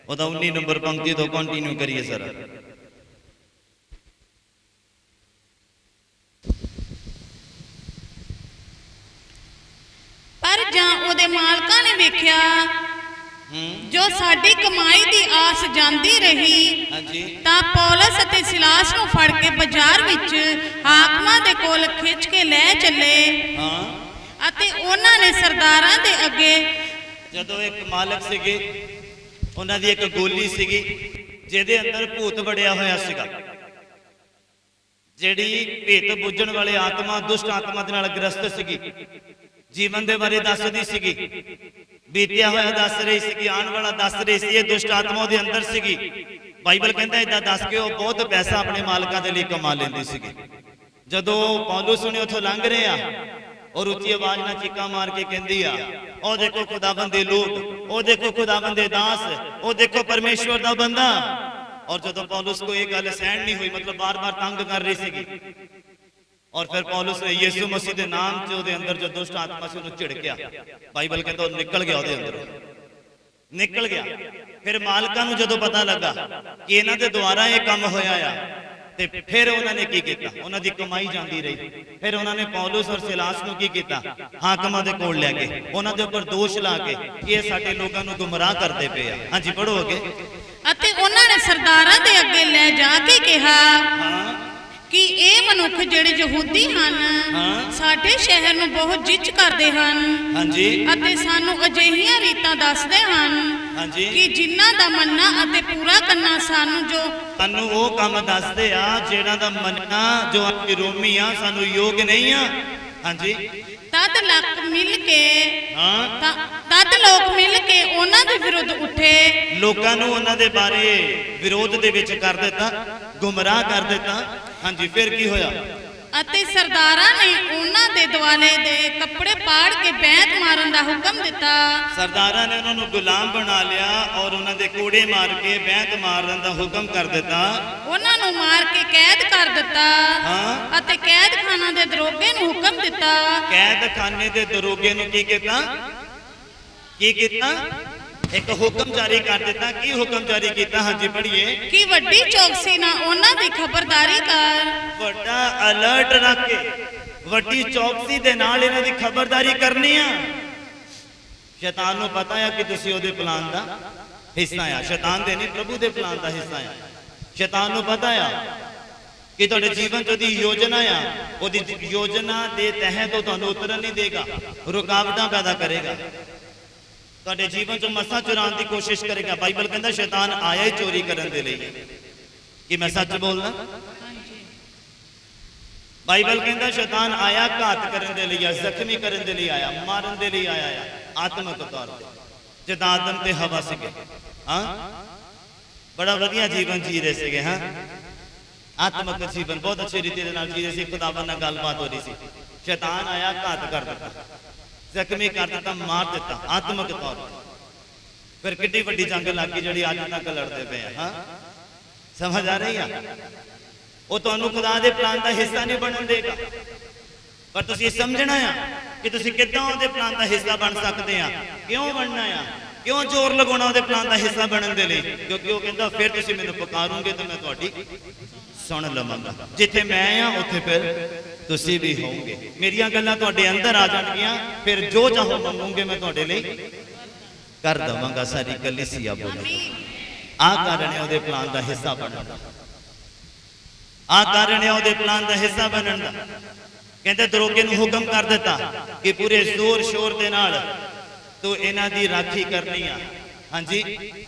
ਉਹਦਾ 19 ਨੰਬਰ ਪੰਕਤੀ ਤੋਂ ਕੰਟੀਨਿਊ ਕਰੀਏ ਜ਼ਰਾ। ਪਰ ਜਾਂ ਉਹਦੇ ਮਾਲਕਾਂ ਨੇ ਵੇਖਿਆ ਜੋ ਸਾਡੀ ਕਮਾਈ ਦੀ ਆਸ ਜਾਂਦੀ ਰਹੀ, ਤਾਂ ਪੌਲਸ ਅਤੇ ਸਿਲਾਸ ਨੂੰ ਫੜ ਕੇ ਬਾਜ਼ਾਰ ਵਿੱਚ ਹਾਕਮਾਂ ਦੇ ਕੋਲ ਖਿੱਚ ਕੇ ਲੈ ਚੱਲੇ ਅਤੇ ਉਹਨਾਂ ਨੇ ਸਰਦਾਰਾਂ ਦੇ ਅੱਗੇ। ਜਦੋਂ ਇੱਕ ਮਾਲਕ ਸੀਗੇ, ਉਹਨਾਂ ਦੀ ਇੱਕ ਗੋਲੀ ਸੀਗੀ ਜਿਹਦੇ ਅੰਦਰ ਭੂਤ ਵੜਿਆ ਹੋਇਆ ਸੀਗਾ, ਜਿਹੜੀ ਭੇਤ ਬੁੱਝਣ ਵਾਲੇ ਆਤਮਾ, ਦੁਸ਼ਟ ਆਤਮਾ ਦੇ ਨਾਲ ਗ੍ਰਸਤ ਸੀਗੀ। ਜੀਵਨ ਦੇ ਬਾਰੇ ਦੱਸਦੀ ਸੀਗੀ, ਬੀਤਿਆ ਹੋਇਆ ਦੱਸ ਰਹੀ ਸੀਗੀ, ਆਉਣ ਵਾਲਾ ਦੱਸ ਰਹੀ ਸੀ। ਇਹ ਦੁਸ਼ਟ ਆਤਮਾ ਉਹਦੇ ਅੰਦਰ ਸੀਗੀ। ਬਾਈਬਲ ਕਹਿੰਦਾ ਏਦਾਂ ਦੱਸ ਕੇ ਉਹ ਬਹੁਤ ਪੈਸਾ ਆਪਣੇ ਮਾਲਕਾਂ ਦੇ ਲਈ ਕਮਾ ਲੈਂਦੀ ਸੀਗੀ। ਜਦੋਂ ਪੌਲੁਸ ਨੇ ਉੱਥੋਂ ਲੰਘ ਰਹੇ ਆ ਔਰ ਉੱਚੀ ਆਵਾਜ਼ ਨਾਲ ਚੀਕਾਂ ਮਾਰ ਕੇ ਕਹਿੰਦੀ ਆ, ਉਹ ਦੇਖੋ ਖੁਦਾਵੰਦ ਦੇ ਲੋਕ, ਉਹ ਦੇਖੋ ਖੁਦਾਵੰਦ ਦੇ ਦਾਸ, ਉਹ ਦੇਖੋ ਪਰਮੇਸ਼ਵਰ ਦਾ ਬੰਦਾ। ਔਰ ਜਦੋਂ ਪੌਲੁਸ को ਇਹ ਗੱਲ ਸਹਿਣ ਨਹੀਂ ਹੋਈ, ਮਤਲਬ ਬਾਰ-ਬਾਰ ਤੰਗ ਕਰ ਰਹੀ ਸੀਗੀ, ਔਰ ਫਿਰ ਪੌਲੁਸ ਨੇ ਯਿਸੂ ਮਸੀਹ ਦੇ ਨਾਮ 'ਚ ਉਹਦੇ ਅੰਦਰ ਜੋ ਦੁਸ਼ਟ ਆਤਮਾ ਸੀ ਉਹਨੂੰ ਝਿੜਕਿਆ। ਬਾਈਬਲ ਕਹਿੰਦਾ ਉਹ ਨਿਕਲ ਗਿਆ, ਉਹਦੇ ਅੰਦਰੋਂ ਨਿਕਲ ਗਿਆ। ਫਿਰ ਮਾਲਕਾਂ ਨੂੰ ਜਦੋਂ ਪਤਾ ਲੱਗਾ ਕਿ ਇਹਨਾਂ ਦੇ ਦੁਆਰਾ ਇਹ ਕੰਮ ਹੋਇਆ ਆ, ਤੇ ਫਿਰ ਉਹਨਾਂ ਨੇ ਕੀ ਕੀਤਾ? ਉਹਨਾਂ ਦੀ ਕਮਾਈ ਜਾਂਦੀ ਰਹੀ। ਫਿਰ ਉਹਨਾਂ ਨੇ ਪੌਲੁਸ ਔਰ ਸਿਲਾਸ ਨੂੰ ਕੀ ਕੀਤਾ? ਹਾਕਮਾਂ ਦੇ ਕੋਲ ਲੈ ਕੇ ਉਹਨਾਂ ਦੇ ਉੱਪਰ ਦੋਸ਼ ਲਾ ਕੇ ਕਿ ਇਹ ਸਾਡੇ ਲੋਕਾਂ ਨੂੰ ਗੁੰਮਰਾਹ ਕਰਦੇ ਪਏ ਆ। ਹਾਂਜੀ ਪੜੋ ਅੱਗੇ। ਅਤੇ ਉਹਨਾਂ ਨੇ ਸਰਦਾਰਾਂ ਦੇ ਅੱਗੇ ਲੈ ਜਾ ਕੇ ਕਿਹਾ ਕਿ ਇਹ ਮਨੁੱਖ ਜਿਹੜੇ ਯਹੂਦੀ ਹਨ ਸਾਡੇ ਸ਼ਹਿਰ ਨੂੰ ਬਹੁਤ ਜਿੱਚ ਕਰਦੇ ਹਨ। ਹਾਂਜੀ। ਅਤੇ ਸਾਨੂੰ ਅਜਿਹੀਆਂ ਰੀਤਾਂ ਦੱਸਦੇ ਹਨ ਕਿ ਜਿਨ੍ਹਾਂ ਦਾ ਮੰਨਣਾ ਅਤੇ ਪੂਰਾ ਕਰਨਾ ਸਾਨੂੰ ਉਹ ਕੰਮ ਦੱਸਦੇ ਆ ਜਿਹੜਾ ਦਾ ਮੰਨਣਾ ਜੋ ਰੋਮੀ ਆ ਸਾਨੂੰ ਯੋਗ ਨਹੀਂ ਆ। ਹਾਂਜੀ। ਤਦ ਲੋਕ ਮਿਲ ਕੇ ਉਹਨਾਂ ਦੇ ਵਿਰੁੱਧ ਉੱਠੇ, ਲੋਕਾਂ ਨੂੰ ਉਹਨਾਂ ਦੇ ਬਾਰੇ ਵਿਰੋਧ ਦੇ ਵਿੱਚ ਕਰ ਦਿੱਤਾ, ਗੁੰਮਰਾਹ ਕਰ ਦਿੱਤਾ। ਹਾਂਜੀ। ਫਿਰ ਕੀ ਹੋਇਆ? ਅਤੇ ਸਰਦਾਰਾਂ ਨੇ ਉਹਨਾਂ ਦੇ ਦੁਆਲੇ ਦੇ ਕੱਪੜੇ ਪਾੜ ਕੇ ਬੈਂਤ ਮਾਰਨ ਦਾ ਹੁਕਮ ਦਿੱਤਾ। ਸਰਦਾਰਾਂ ਨੇ ਉਹਨਾਂ ਨੂੰ ਗੁਲਾਮ ਬਣਾ ਲਿਆ ਔਰ ਉਹਨਾਂ ਦੇ ਕੋੜੇ ਮਾਰ ਕੇ ਬੈਂਤ ਮਾਰਨ ਦਾ ਹੁਕਮ ਕਰ ਦਿੱਤਾ। ਉਹਨਾਂ ਨੂੰ ਮਾਰ ਕੇ ਕੈਦ ਕਰ ਦਿੱਤਾ ਹਾਂ। ਅਤੇ ਕੈਦਖਾਨਾ ਦੇ ਦਰੋਗੇ ਨੂੰ ਹੁਕਮ ਦਿੱਤਾ। ਕੈਦਖਾਨੇ ਦੇ ਦਰੋਗੇ ਨੂੰ ਕੀ ਕੀਤਾ? ਕੀ ਕੀਤਾ? ਇੱਕ ਹੁਕਮ ਜਾਰੀ ਕਰ ਦਿੱਤਾ। ਕੀ ਹੁਕਮ ਜਾਰੀ ਕੀਤਾ? ਹਾਂਜੀ ਪੜ੍ਹੀਏ। ਕਿ ਵੱਡੀ ਚੌਕਸੀ ਨਾਲ ਉਹਨਾਂ ਦੀ ਖਬਰਦਾਰੀ ਕਰ। ਵੱਡਾ ਅਲਰਟ ਰੱਖ ਕੇ ਵੱਡੀ ਚੌਕਸੀ ਦੇ ਨਾਲ ਇਹਨਾਂ ਦੀ ਖਬਰਦਾਰੀ ਕਰਨੀ ਆ। ਸ਼ੈਤਾਨ ਨੂੰ ਪਤਾ ਆ ਕਿ ਤੁਸੀਂ ਉਹਦੇ ਪਲਾਨ ਦਾ ਹਿੱਸਾ ਆ। ਸ਼ੈਤਾਨ ਦੇ ਨਹੀਂ, ਪ੍ਰਭੂ ਦੇ ਪਲਾਨ ਦਾ ਹਿੱਸਾ ਆ। ਸ਼ੈਤਾਨ ਨੂੰ ਪਤਾ ਆ ਕਿ ਤੁਹਾਡੇ ਜੀਵਨ 'ਚ ਉਹਦੀ ਯੋਜਨਾ ਆ। ਉਹਦੀ ਯੋਜਨਾ ਦੇ ਤਹਿਤ ਉਹ ਤੁਹਾਨੂੰ ਉਤਰਨ ਨਹੀਂ ਦੇਗਾ, ਰੁਕਾਵਟਾਂ ਪੈਦਾ ਕਰੇਗਾ, ਤੁਹਾਡੇ ਜੀਵਨ 'ਚ ਮੱਸਾ ਚੁਰਾਉਣ ਦੀ ਕੋਸ਼ਿਸ਼ ਕਰੇਗਾ। ਬਾਈਬਲ ਕਹਿੰਦਾ ਸ਼ੈਤਾਨ ਆਇਆ ਹੀ ਚੋਰੀ ਕਰਨ ਦੇ ਲਈ। ਕਿ ਮੈਂ ਸੱਚ ਬੋਲਦਾ? ਬਾਈਬਲ ਕਹਿੰਦਾ ਸ਼ੈਤਾਨ ਆਇਆ ਘਾਤ ਕਰਨ ਦੇ ਲਈ, ਜ਼ਖਮੀ ਕਰਨ ਦੇ ਲਈ ਆਇਆ, ਮਾਰਨ ਦੇ ਲਈ ਆਇਆ ਆ ਆਤਮਿਕ ਤੌਰ ਤੇ। ਜਦੋਂ ਆਦਮ ਤੇ ਹਵਾ ਸੀਗੇ, ਹਾਂ, ਬੜਾ ਵਧੀਆ ਜੀਵਨ ਜੀ ਰਹੇ ਸੀਗੇ, ਹਾਂ, ਆਤਮਿਕ ਜੀਵਨ ਬਹੁਤ ਅੱਛੀ ਰੀਤੀ ਦੇ ਨਾਲ ਜੀ ਰਹੇ ਸੀ। ਖੁਦਾਵੰਦ ਨਾਲ ਗੱਲਬਾਤ ਹੋ ਰਹੀ ਸੀ। ਸ਼ੈਤਾਨ ਆਇਆ ਘਾਤ ਕਰ ਦਿੱਤਾ, ਜ਼ਖਮੀ ਕਰ ਦਿੱਤਾ, ਮਾਰ ਦਿੱਤਾ ਆਤਮਿਕ ਤੌਰ ਤੇ। ਫਿਰ ਕਿੱਡੀ ਵੱਡੀ ਜੰਗ ਲੱਗ ਗਈ ਜਿਹੜੀ ਅੱਜ ਤੱਕ ਲੜਦੇ ਪਏ ਆ। ਹਾਂ, ਸਮਝ ਆ ਰਹੀ ਆ? ਉਹ ਤੁਹਾਨੂੰ ਖੁਦਾ ਦੇ ਪਲਾਨ ਦਾ ਹਿੱਸਾ ਨਹੀਂ ਬਣਨ ਦੇਗਾ, ਪਰ ਤੁਸੀਂ ਸਮਝਣਾ ਆ ਕਿ ਤੁਸੀਂ ਕਿੱਦਾਂ ਉਹਦੇ ਪਲਾਨ ਦਾ ਹਿੱਸਾ ਬਣ ਸਕਦੇ ਆ। ਕਿਉਂ ਬਣਨਾ ਆ? ਕਿਉਂ ਜ਼ੋਰ ਲਗਾਉਣਾ ਉਹਦੇ ਪਲਾਨ ਦਾ ਹਿੱਸਾ ਬਣਨ ਦੇ ਲਈ? ਕਿਉਂਕਿ ਉਹ ਕਹਿੰਦਾ ਫਿਰ ਤੁਸੀਂ ਮੈਨੂੰ ਪੁਕਾਰੋਗੇ ਤਾਂ ਮੈਂ ਤੁਹਾਡੀ ਸੁਣ ਲਵਾਂਗਾ। ਜਿੱਥੇ ਮੈਂ ਆ ਉੱਥੇ ਫਿਰ ਤੁਸੀਂ ਵੀ ਹੋਵੋਗੇ। ਮੇਰੀਆਂ ਗੱਲਾਂ ਤੁਹਾਡੇ ਅੰਦਰ ਆ ਜਾਣਗੀਆਂ, ਫਿਰ ਜੋ ਚਾਹੋ ਮੰਗੋਗੇ ਮੈਂ ਤੁਹਾਡੇ ਲਈ ਕਰ ਦਵਾਂਗਾ। ਸਾਰੀ ਕਲੀਸਿਆ ਬੋਲੇ ਆ ਕਾਰਨ ਹੈ ਉਹਦੇ ਪਲਾਨ ਦਾ ਹਿੱਸਾ ਬਣਨ ਦਾ। ਆ ਕਾਰਨ ਹੈ ਉਹਦੇ ਪਲਾਨ ਦਾ ਹਿੱਸਾ ਬਣਨ ਦਾ। ਕਹਿੰਦੇ ਦਰੋਗੇ ਨੂੰ ਹੁਕਮ ਕਰ ਦਿੱਤਾ ਕਿ ਪੂਰੇ ਜ਼ੋਰ ਸ਼ੋਰ ਦੇ ਨਾਲ ਤੂੰ ਇਹਨਾਂ ਦੀ ਰਾਖੀ ਕਰਨੀ ਆ। ਹਾਂਜੀ,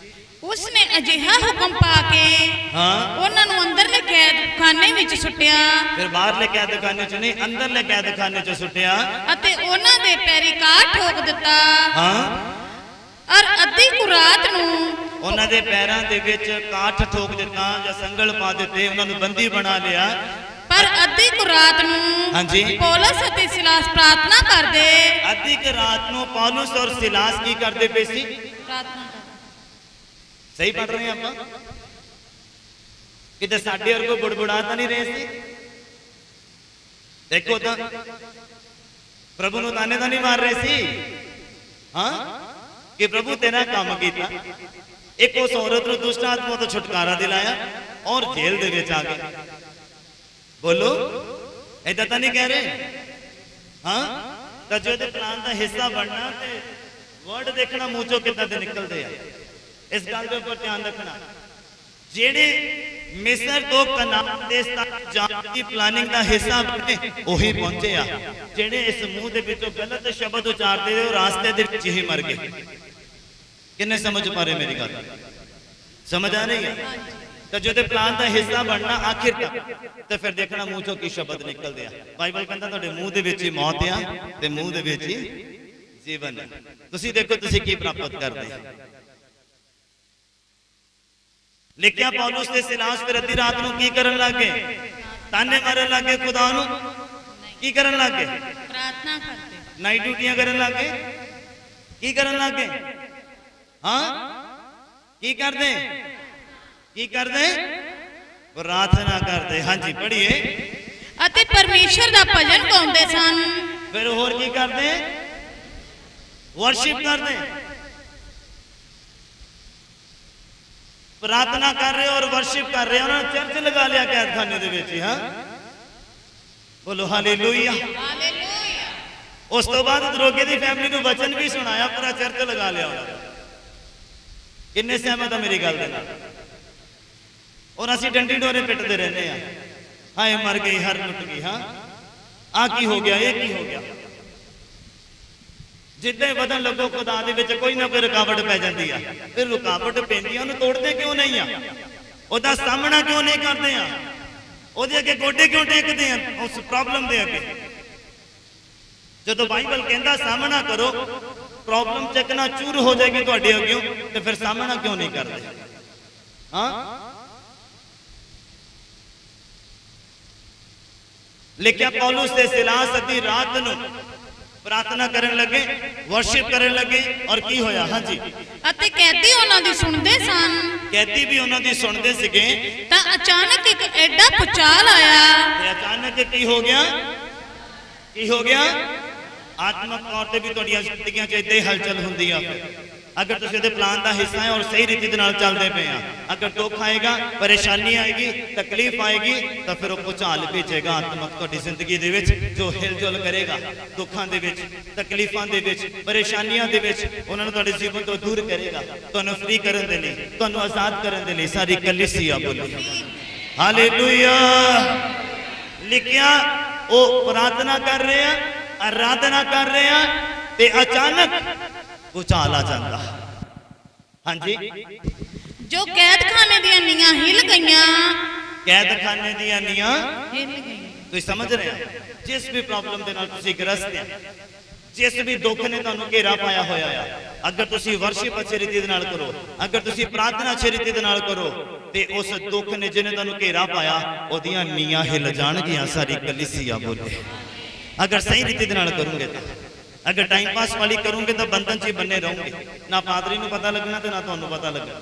ਉਸਨੇ ਅਜਿਹਾ ਹੁਕਮ ਪਾ ਕੇ ਹਾਂ, ਉਹਨਾਂ ਨੂੰ ਅੰਦਰਲੇ ਕੈਦਖਾਨੇ ਵਿੱਚ ਸੁੱਟਿਆ। ਫਿਰ ਬਾਹਰਲੇ ਕੈਦਖਾਨੇ ਚ ਨਹੀਂ, ਅੰਦਰਲੇ ਕੈਦਖਾਨੇ ਚ ਸੁੱਟਿਆ ਅਤੇ ਉਹਨਾਂ ਦੇ ਪੈਰੀ ਕਾਠ ਠੋਕ ਦਿੱਤਾ। ਹਾਂ, ਔਰ ਅੱਧੀ ਕੁ ਰਾਤ ਨੂੰ ਉਹਨਾਂ ਦੇ ਪੈਰਾਂ ਦੇ ਵਿੱਚ ਕਾਠ ਠੋਕ ਦਿੱਤਾ ਜਾਂ ਸੰਗਲ ਪਾ ਦਿੱਤੇ, ਉਹਨਾਂ ਨੂੰ ਬੰਦੀ ਬਣਾ ਲਿਆ। ਪਰ ਅੱਧੀ ਕੁ ਰਾਤ ਨੂੰ ਹਾਂਜੀ, ਪੌਲਸ ਅਤੇ ਸਿਲਾਸ ਪ੍ਰਾਰਥਨਾ ਕਰਦੇ। ਅੱਧੀ ਕੁ ਰਾਤ ਨੂੰ ਪੌਲਸ ਔਰ ਸਿਲਾਸ ਕੀ ਕਰਦੇ ਪਏ ਸੀ? ਪ੍ਰਾਰਥਨਾ ਸਹੀ ਪੜ ਰਹੇ ਆਪਾਂ? ਕਿਤੇ ਸਾਡੇ ਵਰਗੋ ਬੁੜਬੁੜਾ ਤਾਂ ਨਹੀਂ ਰਹੇ ਸੀ? ਦੇਖੋ ਤਾਂ ਪ੍ਰਭੂ ਨੂੰ ਤਾਨੇ ਤਾਂ ਨਹੀਂ ਮਾਰ ਰਹੇ ਸੀ? ਹਾਂ, ਕਿ ਪ੍ਰਭੂ ਤੇਰਾ ਕੰਮ ਕੀਤਾ। ਇੱਕ ਉਸ ਔਰਤ ਨੂੰ ਦੁਸ਼ਟ ਆਤਮਾ ਤੋਂ ਛੁਟਕਾਰਾ ਦਿਲਾਇਆ ਔਰ ਜੇਲ੍ਹ ਦੇ ਵਿੱਚ ਆ ਗਏ। ਬੋਲੋ, ਏਦਾਂ ਤਾਂ ਨਹੀਂ ਕਹਿ ਰਹੇ? ਹਾਂ, ਤਾਂ ਜੋ ਇਹਦੇ ਪਲਾਨ ਦਾ ਹਿੱਸਾ ਬਣਨਾ ਤੇ ਵਰਡ ਦੇਖਣਾ ਮੂੰਹ ਚੋਂ ਕਿੱਦਾਂ ਦੇ ਨਿਕਲਦੇ ਆ। ਇਸ ਗੱਲ ਦੇ ਉੱਪਰ ਧਿਆਨ ਰੱਖਣਾ। ਜਿਹੜੇ ਮਿਸਰ ਤੋਂ ਕਨਾਨ ਦੇਸ਼ ਤੱਕ ਜਾਣ ਦੀ ਪਲਾਨਿੰਗ ਦਾ ਹਿੱਸਾ ਬਣੇ ਉਹੀ ਪਹੁੰਚੇ ਆ। ਜਿਹੜੇ ਇਸ ਮੂੰਹ ਦੇ ਵਿੱਚੋਂ ਗਲਤ ਸ਼ਬਦ ਉਚਾਰਦੇ ਉਹ ਰਾਸਤੇ ਦੇ ਵਿੱਚ ਹੀ ਮਰ ਗਏ। ਕਿੰਨੇ ਸਮਝ ਪਾ ਰਹੇ ਮੇਰੀ ਗੱਲ? ਸਮਝ ਆ ਰਹੀ ਹੈ? ਤਾਂ ਜਦੋਂ ਪਲਾਨ ਦਾ ਹਿੱਸਾ ਬਣਨਾ ਆਖਿਰ ਤੱਕ, ਤੇ ਫਿਰ ਦੇਖਣਾ ਮੂੰਹ ਚੋਂ ਕੀ ਸ਼ਬਦ ਨਿਕਲਦੇ ਆ। ਬਾਈਬਲ ਕਹਿੰਦਾ ਤੁਹਾਡੇ ਮੂੰਹ ਦੇ ਵਿੱਚ ਹੀ ਮੌਤ ਆ ਤੇ ਮੂੰਹ ਦੇ ਵਿੱਚ ਹੀ ਜੀਵਨ ਹੈ। ਤੁਸੀਂ ਦੇਖੋ ਤੁਸੀਂ ਕੀ ਪ੍ਰਾਪਤ ਕਰਦੇ ਆ। ਲਿਖਿਆ ਪੌਲਸ ਤੇ ਸਿਲਾਸ ਫਿਰ ਅੱਧੀ ਰਾਤ ਨੂੰ ਕੀ ਕਰਨ ਲੱਗੇ? ਤਾਨੇ ਮਾਰਨ ਲੱਗੇ ਖੁਦਾ ਨੂੰ। ਕੀ ਕਰਨ ਲੱਗੇ? ਪ੍ਰਾਰਥਨਾ ਕਰਦੇ। ਨਾਈਟ ਡਿਊਟੀਆਂ ਕਰਨ ਲੱਗੇ। ਕੀ ਕਰਨ ਲੱਗੇ? ਹਾਂ, ਕੀ ਕਰਦੇ? ਕੀ ਕਰਦੇ? ਪ੍ਰਾਰਥਨਾ ਕਰਦੇ। ਹਾਂਜੀ ਪੜ੍ਹੀਏ। ਅਤੇ ਪਰਮੇਸ਼ਰ ਦਾ ਭਜਨ ਗਾਉਂਦੇ ਸਨ। ਫਿਰ ਹੋਰ ਕੀ ਕਰਦੇ? ਵਰਸ਼ਿਪ ਕਰਦੇ। ਪ੍ਰਾਰਥਨਾ ਕਰ ਰਹੇ ਔਰ ਵਰਸ਼ਿਪ ਕਰ ਰਹੇ। ਉਹਨਾਂ ਨੇ ਚਰਚ ਲਗਾ ਲਿਆ ਕੈਦਖਾਨੇ ਦੇ ਵਿੱਚ। ਹਾਂ, ਬੋਲੋ ਹਾਲੇਲੂਇਆ। ਹਾਲੇਲੂਇਆ। ਉਸ ਤੋਂ ਬਾਅਦ ਦਰੋਗੇ ਦੀ ਫੈਮਿਲੀ ਨੂੰ ਵਚਨ ਵੀ ਸੁਣਾਇਆ, ਪੂਰਾ ਚਰਚ ਲਗਾ ਲਿਆ ਉਹਨਾਂ ਨੇ। ਕਿੰਨੇ ਸਹਿਮਤ ਆ ਮੇਰੀ ਗੱਲ ਦੇ ਨਾਲ? ਔਰ ਅਸੀਂ ਡੰਡੀ ਡੋਰੇ ਪਿੱਟਦੇ ਰਹਿੰਦੇ ਆ, ਹਾਏ ਮਰ ਗਈ, ਹਰ ਲੁੱਟ ਗਈ। ਹਾਂ, ਆ ਕੀ ਹੋ ਗਿਆ? ਇਹ ਕੀ ਹੋ ਗਿਆ? ਜਿੱਦਾਂ ਵਧਣ ਲੱਗੋ ਖੁਦਾ ਦੇ ਵਿੱਚ ਕੋਈ ਨਾ ਕੋਈ ਰੁਕਾਵਟ ਪੈ ਜਾਂਦੀ ਆ। ਫਿਰ ਰੁਕਾਵਟ ਪੈਂਦੀ ਆ, ਉਹਨੂੰ ਤੋੜਦੇ ਕਿਉਂ ਨਹੀਂ ਆ? ਉਹਦਾ ਸਾਹਮਣਾ ਕਿਉਂ ਨਹੀਂ ਕਰਦੇ ਆ? ਉਹਦੇ ਅੱਗੇ ਗੋਡੇ ਕਿਉਂ ਟੇਕਦੇ ਆ ਉਸ ਪ੍ਰੋਬਲਮ ਦੇ ਅੱਗੇ? ਜਦੋਂ ਬਾਈਬਲ ਕਹਿੰਦਾ ਸਾਹਮਣਾ ਕਰੋ, ਪ੍ਰੋਬਲਮ ਚੱਕਣਾ ਚੂਰ ਹੋ ਜਾਏਗੀ ਤੁਹਾਡੇ ਅੱਗੇ, ਤੇ ਫਿਰ ਸਾਹਮਣਾ ਕਿਉਂ ਨਹੀਂ ਕਰਦੇ? ਹਾਂ, ਲਿਖਿਆ ਪੌਲੁਸ ਤੇ ਸਿਲਾਸ ਅੱਧੀ ਰਾਤ ਨੂੰ ਪ੍ਰਾਰਥਨਾ ਕਰਨ ਲੱਗੇ, ਵਰਸ਼ਿਪ ਕਰਨ ਲੱਗੇ, ਔਰ ਕੀ ਹੋਇਆ? ਹਾਂਜੀ, ਅਤੇ ਕੈਦੀ ਉਹਨਾਂ ਦੀ ਸੁਣਦੇ ਸਨ। ਕੈਦੀ ਵੀ ਉਹਨਾਂ ਦੀ ਸੁਣਦੇ ਸੀਗੇ ਤਾਂ ਅਚਾਨਕ ਇੱਕ ਐਡਾ ਭੁਚਾਲ ਆਇਆ। ਤੇ ਅਚਾਨਕ ਕੀ ਹੋ ਗਿਆ? ਕੀ ਹੋ ਗਿਆ? ਆਤਮਕ ਤੌਰ ਤੇ ਵੀ ਤੁਹਾਡੀਆਂ ਜ਼ਿੰਦਗੀਆਂ 'ਚ ਏਦਾਂ ਹੀ ਹਲਚਲ ਹੁੰਦੀ ਆ। ਅਗਰ ਤੁਸੀਂ ਉਹਦੇ ਪਲਾਨ ਦਾ ਹਿੱਸਾ ਹੈ ਔਰ ਸਹੀ ਰੀਤੀ ਦੇ ਨਾਲ ਚੱਲਦੇ ਪਏ ਆ, ਅਗਰ ਦੁੱਖ ਆਏਗਾ, ਪਰੇਸ਼ਾਨੀ ਆਏਗੀ, ਤਕਲੀਫ ਆਏਗੀ, ਤਾਂ ਫਿਰ ਉਹ ਭੁਚਾਲ ਭੇਜੇਗਾ ਆਤਮਕ ਤੁਹਾਡੀ ਜ਼ਿੰਦਗੀ ਦੇ ਵਿੱਚ, ਜੋ ਹਿਲਜੁਲ ਕਰੇਗਾ ਦੁੱਖਾਂ ਦੇ ਵਿੱਚ, ਤਕਲੀਫਾਂ ਦੇ ਵਿੱਚ, ਪਰੇਸ਼ਾਨੀਆਂ ਦੇ ਵਿੱਚ। ਉਹਨਾਂ ਨੂੰ ਤੁਹਾਡੇ ਜੀਵਨ ਤੋਂ ਦੂਰ ਕਰੇਗਾ, ਤੁਹਾਨੂੰ ਫ੍ਰੀ ਕਰਨ ਦੇ ਲਈ, ਤੁਹਾਨੂੰ ਆਜ਼ਾਦ ਕਰਨ ਦੇ ਲਈ। ਸਾਰੀ ਕਲੀਸਿਆ ਬੋਲੀ ਹਾਲੇਲੂਇਆ। ਲਿਖਿਆ ਉਹ ਪ੍ਰਾਰਥਨਾ ਕਰ ਰਹੇ ਆ, ਆਰਾਧਨਾ ਕਰ ਰਹੇ ਆ, ਤੇ ਅਚਾਨਕ ਭੁਚਾਲ ਆ ਜਾਂਦਾ। ਹਾਂਜੀ, ਜੋ ਕੈਦਖਾਨੇ ਦੀਆਂ ਨੀਆਂ ਹਿੱਲ ਗਈਆਂ। ਕੈਦਖਾਨੇ ਦੀਆਂ ਨੀਆਂ ਹਿੱਲ ਗਈਆਂ। ਤੁਸੀਂ ਸਮਝ ਰਹੇ ਹੋ? ਜਿਸ ਵੀ ਪ੍ਰੋਬਲਮ ਦੇ ਨਾਲ ਤੁਸੀਂ ਗ੍ਰਸਤ ਆ, ਜਿਸ ਵੀ ਦੁੱਖ ਨੇ ਤੁਹਾਨੂੰ ਘੇਰਾ ਪਾਇਆ ਹੋਇਆ ਆ, ਅਗਰ ਤੁਸੀਂ ਵਰਸ਼ਿਪ ਅੱਛੀ ਰੀਤੀ ਦੇ ਨਾਲ ਕਰੋ, ਅਗਰ ਤੁਸੀਂ ਪ੍ਰਾਰਥਨਾ ਅੱਛੀ ਰੀਤੀ ਦੇ ਨਾਲ ਕਰੋ, ਤੇ ਉਸ ਦੁੱਖ ਨੇ ਜਿਹਨੇ ਤੁਹਾਨੂੰ ਘੇਰਾ ਪਾਇਆ, ਉਹਦੀਆਂ ਨੀਆਂ ਹਿੱਲ ਜਾਣਗੀਆਂ। ਸਾਰੀ ਕਲੀਸਿਆ ਬੋਲੇ ਅਗਰ ਸਹੀ ਰੀਤੀ ਦੇ ਨਾਲ ਕਰੋਗੇ ਤਾਂ। ਅਗਰ ਟਾਈਮ ਪਾਸ ਵਾਲੀ ਕਰੋਗੇ ਤਾਂ ਬੰਧਨ 'ਚ ਹੀ ਬੰਨੇ ਰਹੋਗੇ, ਨਾ ਪਾਦਰੀ ਨੂੰ ਪਤਾ ਲੱਗਣਾ ਤੇ ਨਾ ਤੁਹਾਨੂੰ ਪਤਾ ਲੱਗਣਾ।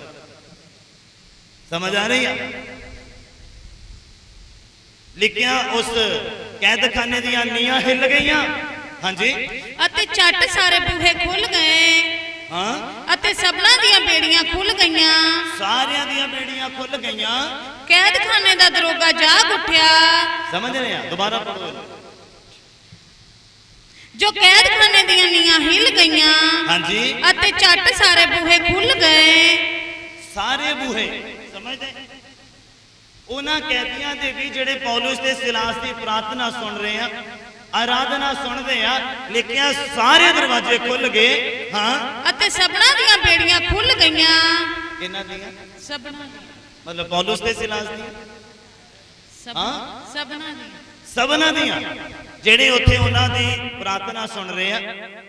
ਸਮਝ ਆ ਰਹੀ ਆ? ਲਿਖਿਆ ਉਸ ਕੈਦਖਾਨੇ ਦੀਆਂ ਨੀਆਂ ਹਿੱਲ ਗਈਆਂ। ਹਾਂਜੀ, ਅਤੇ ਝੱਟ ਸਾਰੇ ਬੂਹੇ ਖੁੱਲ ਗਏ। ਹਾਂ, ਅਤੇ ਸਭਨਾਂ ਦੀਆਂ ਬੇੜੀਆਂ ਖੁੱਲ ਗਈਆਂ। ਸਾਰਿਆਂ ਦੀਆਂ ਬੇੜੀਆਂ ਖੁੱਲ ਗਈਆਂ। ਕੈਦਖਾਨੇ ਦਾ ਦਰੋਗਾ ਜਾਗ ਉੱਠਿਆ। ਸਮਝ ਰਹੇ ਆ? ਦੁਬਾਰਾ ਪੜੋ। ਜੋ ਕੈਦਖਾਨੇ ਦੀਆਂ ਨੀਆਂ ਹਿੱਲ ਗਈਆਂ। ਹਾਂਜੀ, ਅਤੇ ਝੱਟ ਸਾਰੇ ਬੂਹੇ ਖੁੱਲ ਗਏ। ਸਾਰੇ ਬੂਹੇ। ਸਮਝਦੇ? ਉਹਨਾਂ ਕੈਦੀਆਂ ਦੇ ਵੀ ਜਿਹੜੇ ਪੌਲੁਸ ਤੇ ਸਿਲਾਸ ਦੀ ਪ੍ਰਾਰਥਨਾ ਸੁਣ ਰਹੇ ਆ, ਆਰਾਧਨਾ ਸੁਣਦੇ ਆ, ਲਿਖਿਆ ਸਾਰੇ ਦਰਵਾਜ਼ੇ ਖੁੱਲ ਗਏ। ਹਾਂ, ਅਤੇ ਸਭਨਾਂ ਦੀਆਂ ਬੇੜੀਆਂ ਖੁੱਲ ਗਈਆਂ। ਕਿਹਨਾਂ ਦੀਆਂ? ਸਭਨਾਂ ਦੀਆਂ। ਮਤਲਬ ਪੌਲੁਸ ਤੇ ਸਿਲਾਸ ਦੀਆਂ? ਸਭਨਾਂ ਦੀਆਂ। ਸਭਨਾਂ ਦੀਆਂ। ਜਿਹੜੇ ਉੱਥੇ ਉਹਨਾਂ ਦੀ ਪ੍ਰਾਰਥਨਾ ਸੁਣ ਰਹੇ ਆ,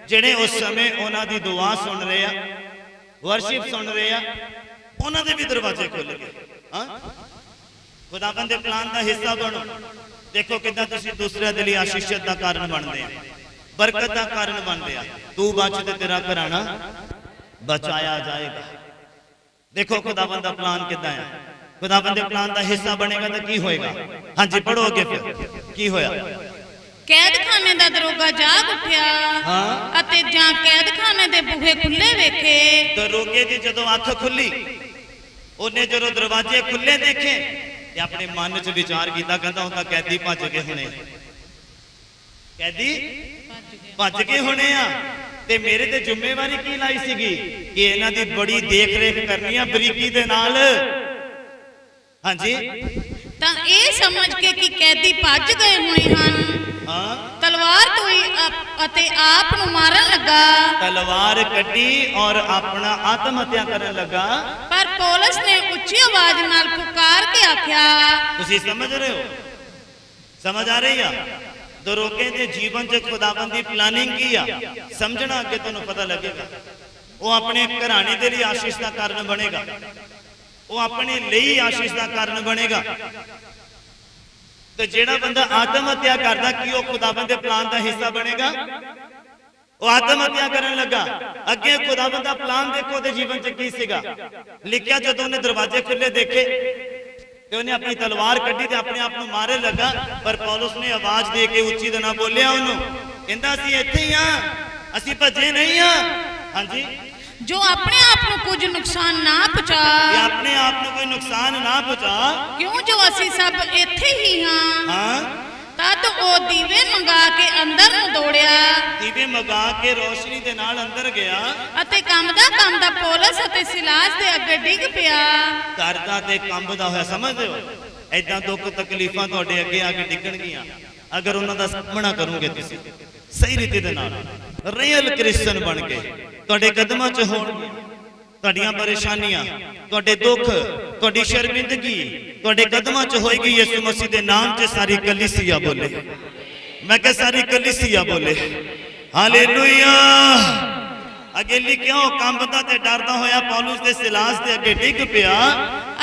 ਜਿਹੜੇ ਉਸ ਸਮੇਂ ਉਹਨਾਂ ਦੀ ਦੁਆ ਸੁਣ ਰਹੇ ਆ, ਵਰਸ਼ਿਪ ਸੁਣ ਰਹੇ ਆ, ਉਹਨਾਂ ਦੇ ਵੀ ਦਰਵਾਜ਼ੇ ਖੁੱਲ ਗਏ। ਹਾਂ, ਖੁਦਾਵੰਦ ਦੇ ਪਲਾਨ ਦਾ ਹਿੱਸਾ ਬਣੋ। ਦੇਖੋ ਕਿੱਦਾਂ ਤੁਸੀਂ ਦੂਸਰਿਆਂ ਦੇ ਲਈ ਆਸ਼ੀਸ਼ਤ ਦਾ ਕਾਰਨ ਬਣਦੇ ਆ, ਬਰਕਤ ਦਾ ਕਾਰਨ ਬਣਦੇ ਆ। ਤੂੰ ਬਚ ਤੇ ਤੇਰਾ ਘਰਾਣਾ ਬਚਾਇਆ ਜਾਏਗਾ। ਦੇਖੋ ਖੁਦਾਵੰਦ ਦਾ ਪਲਾਨ ਕਿੱਦਾਂ ਆ। ਖੁਦਾਵੰਦ ਦੇ ਪਲਾਨ ਦਾ ਹਿੱਸਾ ਬਣੇਗਾ ਤਾਂ ਕੀ ਹੋਏਗਾ? ਹਾਂਜੀ, ਪੜੋ ਅੱਗੇ। ਫਿਰ ਕੀ ਹੋਇਆ? ਕੈਦਖਾਨੇ ਦਾ ਦਰੋਗਾ ਜਾਗ ਉੱਠਿਆ। ਹਾਂ, ਅਤੇ ਜਾਂ ਕੈਦਖਾਨੇ ਦੇ ਬੂਹੇ ਖੁੱਲੇ ਵੇਖੇ। ਦਰੋਗੇ ਦੀ ਜਦੋਂ ਅੱਖ ਖੁੱਲੀ, ਉਹਨੇ ਜਦੋਂ ਦਰਵਾਜ਼ੇ ਖੁੱਲੇ ਦੇਖੇ ਤੇ ਆਪਣੇ ਮਨ 'ਚ ਵਿਚਾਰ ਕੀਤਾ, ਕਹਿੰਦਾ ਹੁਣ ਤਾਂ ਕੈਦੀ ਭੱਜ ਗਏ ਹੋਣੇ, ਕੈਦੀ ਭੱਜ ਗਏ ਹੋਣੇ ਆ, ਤੇ ਮੇਰੇ ਤੇ ਜ਼ਿੰਮੇਵਾਰੀ ਕੀ ਲਾਈ ਸੀਗੀ ਕਿ ਇਹਨਾਂ ਦੀ ਬੜੀ ਦੇਖ ਰੇਖ ਕਰਨੀ ਆ ਬਰੀਕੀ ਦੇ ਨਾਲ। ਹਾਂਜੀ, ਤਾਂ ਇਹ ਸਮਝ ਕੇ ਕਿ ਕੈਦੀ ਭੱਜ ਗਏ ਹੋਏ ਹਨ, ਹਾਂ, ਤਲਵਾਰ ਧੋਈ ਅਤੇ ਆਪ ਨੂੰ ਮਾਰਨ ਲੱਗਾ। ਤਲਵਾਰ ਕੱਢੀ ਔਰ ਆਪਣਾ ਆਤਮ ਹੱਤਿਆ ਕਰਨ ਲੱਗਾ। ਪਰ ਪੌਲਸ ਨੇ ਉੱਚੀ ਆਵਾਜ਼ ਨਾਲ ਪੁਕਾਰ ਕੇ ਆਖਿਆ। ਤੁਸੀਂ ਸਮਝ ਰਹੇ ਹੋ? ਸਮਝ ਆ ਰਹੀ ਆ? ਦਰੋਗੇ ਦੇ ਜੀਵਨ 'ਚ ਖੁਦਾਵੰਦ ਦੀ ਪਲਾਨਿੰਗ ਕੀ ਆ, ਸਮਝਣਾ, ਅੱਗੇ ਤੁਹਾਨੂੰ ਪਤਾ ਲੱਗੇਗਾ। ਉਹ ਆਪਣੇ ਘਰਾਣੇ ਦੇ ਲਈ ਆਸ਼ੀਸ਼ ਦਾ ਕਾਰਨ ਬਣੇਗਾ, ਉਹ ਆਪਣੇ ਲਈ ਆਸ਼ੀਸ਼ ਦਾ ਕਾਰਨ ਬਣੇਗਾ। ਤੇ ਜਿਹੜਾ ਬੰਦਾ ਆਤਮ ਹੱਤਿਆ ਕਰਦਾ, ਕੀ ਉਹ ਖੁਦਾਵੰਦ ਦੇ ਪਲਾਨ ਦਾ ਹਿੱਸਾ ਬਣੇਗਾ? ਉਹ ਆਤਮ ਹੱਤਿਆ ਕਰਨ ਲੱਗਾ। ਅੱਗੇ ਖੁਦਾਵੰਦ ਦਾ ਪਲਾਨ ਦੇਖੋ ਉਹਦੇ ਜੀਵਨ 'ਚ ਕੀ ਸੀਗਾ। ਲਿਖਿਆ ਜਦੋਂ ਉਹਨੇ ਦਰਵਾਜ਼ੇ ਖੁੱਲੇ ਦੇਖੇ ਤੇ ਉਹਨੇ ਆਪਣੀ ਤਲਵਾਰ ਕੱਢੀ ਤੇ ਆਪਣੇ ਆਪ ਨੂੰ ਮਾਰਨ ਲੱਗਾ। ਪਰ ਪੌਲੁਸ ਨੇ ਆਵਾਜ਼ ਦੇ ਕੇ ਉੱਚੀ ਦੇ ਨਾਲ ਬੋਲਿਆ ਉਹਨੂੰ, ਕਹਿੰਦਾ ਅਸੀਂ ਇੱਥੇ ਹੀ ਆ, ਅਸੀਂ ਭੱਜੇ ਨਹੀਂ ਆ। ਹਾਂਜੀ, ਜੋ ਆਪਣੇ ਆਪ ਨੂੰ ਕੁਝ ਨੁਕਸਾਨ ਨਾ ਪਹੁੰਚਾ। ਇਹ ਆਪਣੇ ਆਪ ਨੂੰ ਕੋਈ ਨੁਕਸਾਨ ਨਾ ਪਹੁੰਚਾ। ਕਿਉਂ ਜੋ ਅਸੀਂ ਸਭ ਇੱਥੇ ਹੀ ਹਾਂ। ਹਾਂ, ਤਦ ਉਹ ਦੀਵੇ ਮੰਗਾ ਕੇ ਅੰਦਰ ਨੂੰ ਦੌੜਿਆ। ਦੀਵੇ ਮੰਗਾ ਕੇ ਰੋਸ਼ਨੀ ਦੇ ਨਾਲ ਅੰਦਰ ਗਿਆ ਅਤੇ ਕੰਬਦਾ ਪੌਲਸ ਅਤੇ ਸਿਲਾਸ ਦੇ ਅੱਗੇ ਡਿੱਗ ਪਿਆ। ਕਰਦਾ ਤੇ ਕੰਬਦਾ ਹੋਇਆ। ਸਮਝਦੇ ਹੋ? ਐਦਾਂ ਦੁੱਖ ਤਕਲੀਫਾਂ ਤੁਹਾਡੇ ਅੱਗੇ ਆ ਕੇ ਡਿੱਗਣਗੀਆਂ ਅਗਰ ਉਹਨਾਂ ਦਾ ਸਾਹਮਣਾ ਕਰੋਗੇ ਤੁਸੀਂ ਸਹੀ ਰੀਤੀ ਦੇ ਨਾਲ, ਰੀਅਲ ਕ੍ਰਿਸਚੀਅਨ ਬਣ ਕੇ। ਤੁਹਾਡੇ ਕਦਮਾਂ 'ਚ ਹੋਣਗੀਆਂ ਤੁਹਾਡੀਆਂ ਪਰੇਸ਼ਾਨੀਆਂ, ਤੁਹਾਡੇ ਦੁੱਖ, ਤੁਹਾਡੀ ਸ਼ਰਮਿੰਦਗੀ ਤੁਹਾਡੇ ਕਦਮਾਂ 'ਚ ਹੋਏਗੀ। ਯਿਸੂ ਮਸੀਹ ਦੇ ਨਾਮ 'ਚ ਸਾਰੀ ਕਲੀਸਿਆ ਬੋਲੇ। ਮੈਂ ਕਿਹਾ ਸਾਰੀ ਕਲੀਸਿਆ ਬੋਲੇ ਹਾਲੇਲੂਇਆ। ਅੱਗੇ ਲਿਖਿਆ ਉਹ ਕੰਬਦਾ ਤੇ ਡਰਦਾ ਹੋਇਆ ਪੌਲੁਸ ਦੇ ਸਿਲਾਸ ਦੇ ਅੱਗੇ ਡਿੱਗ ਪਿਆ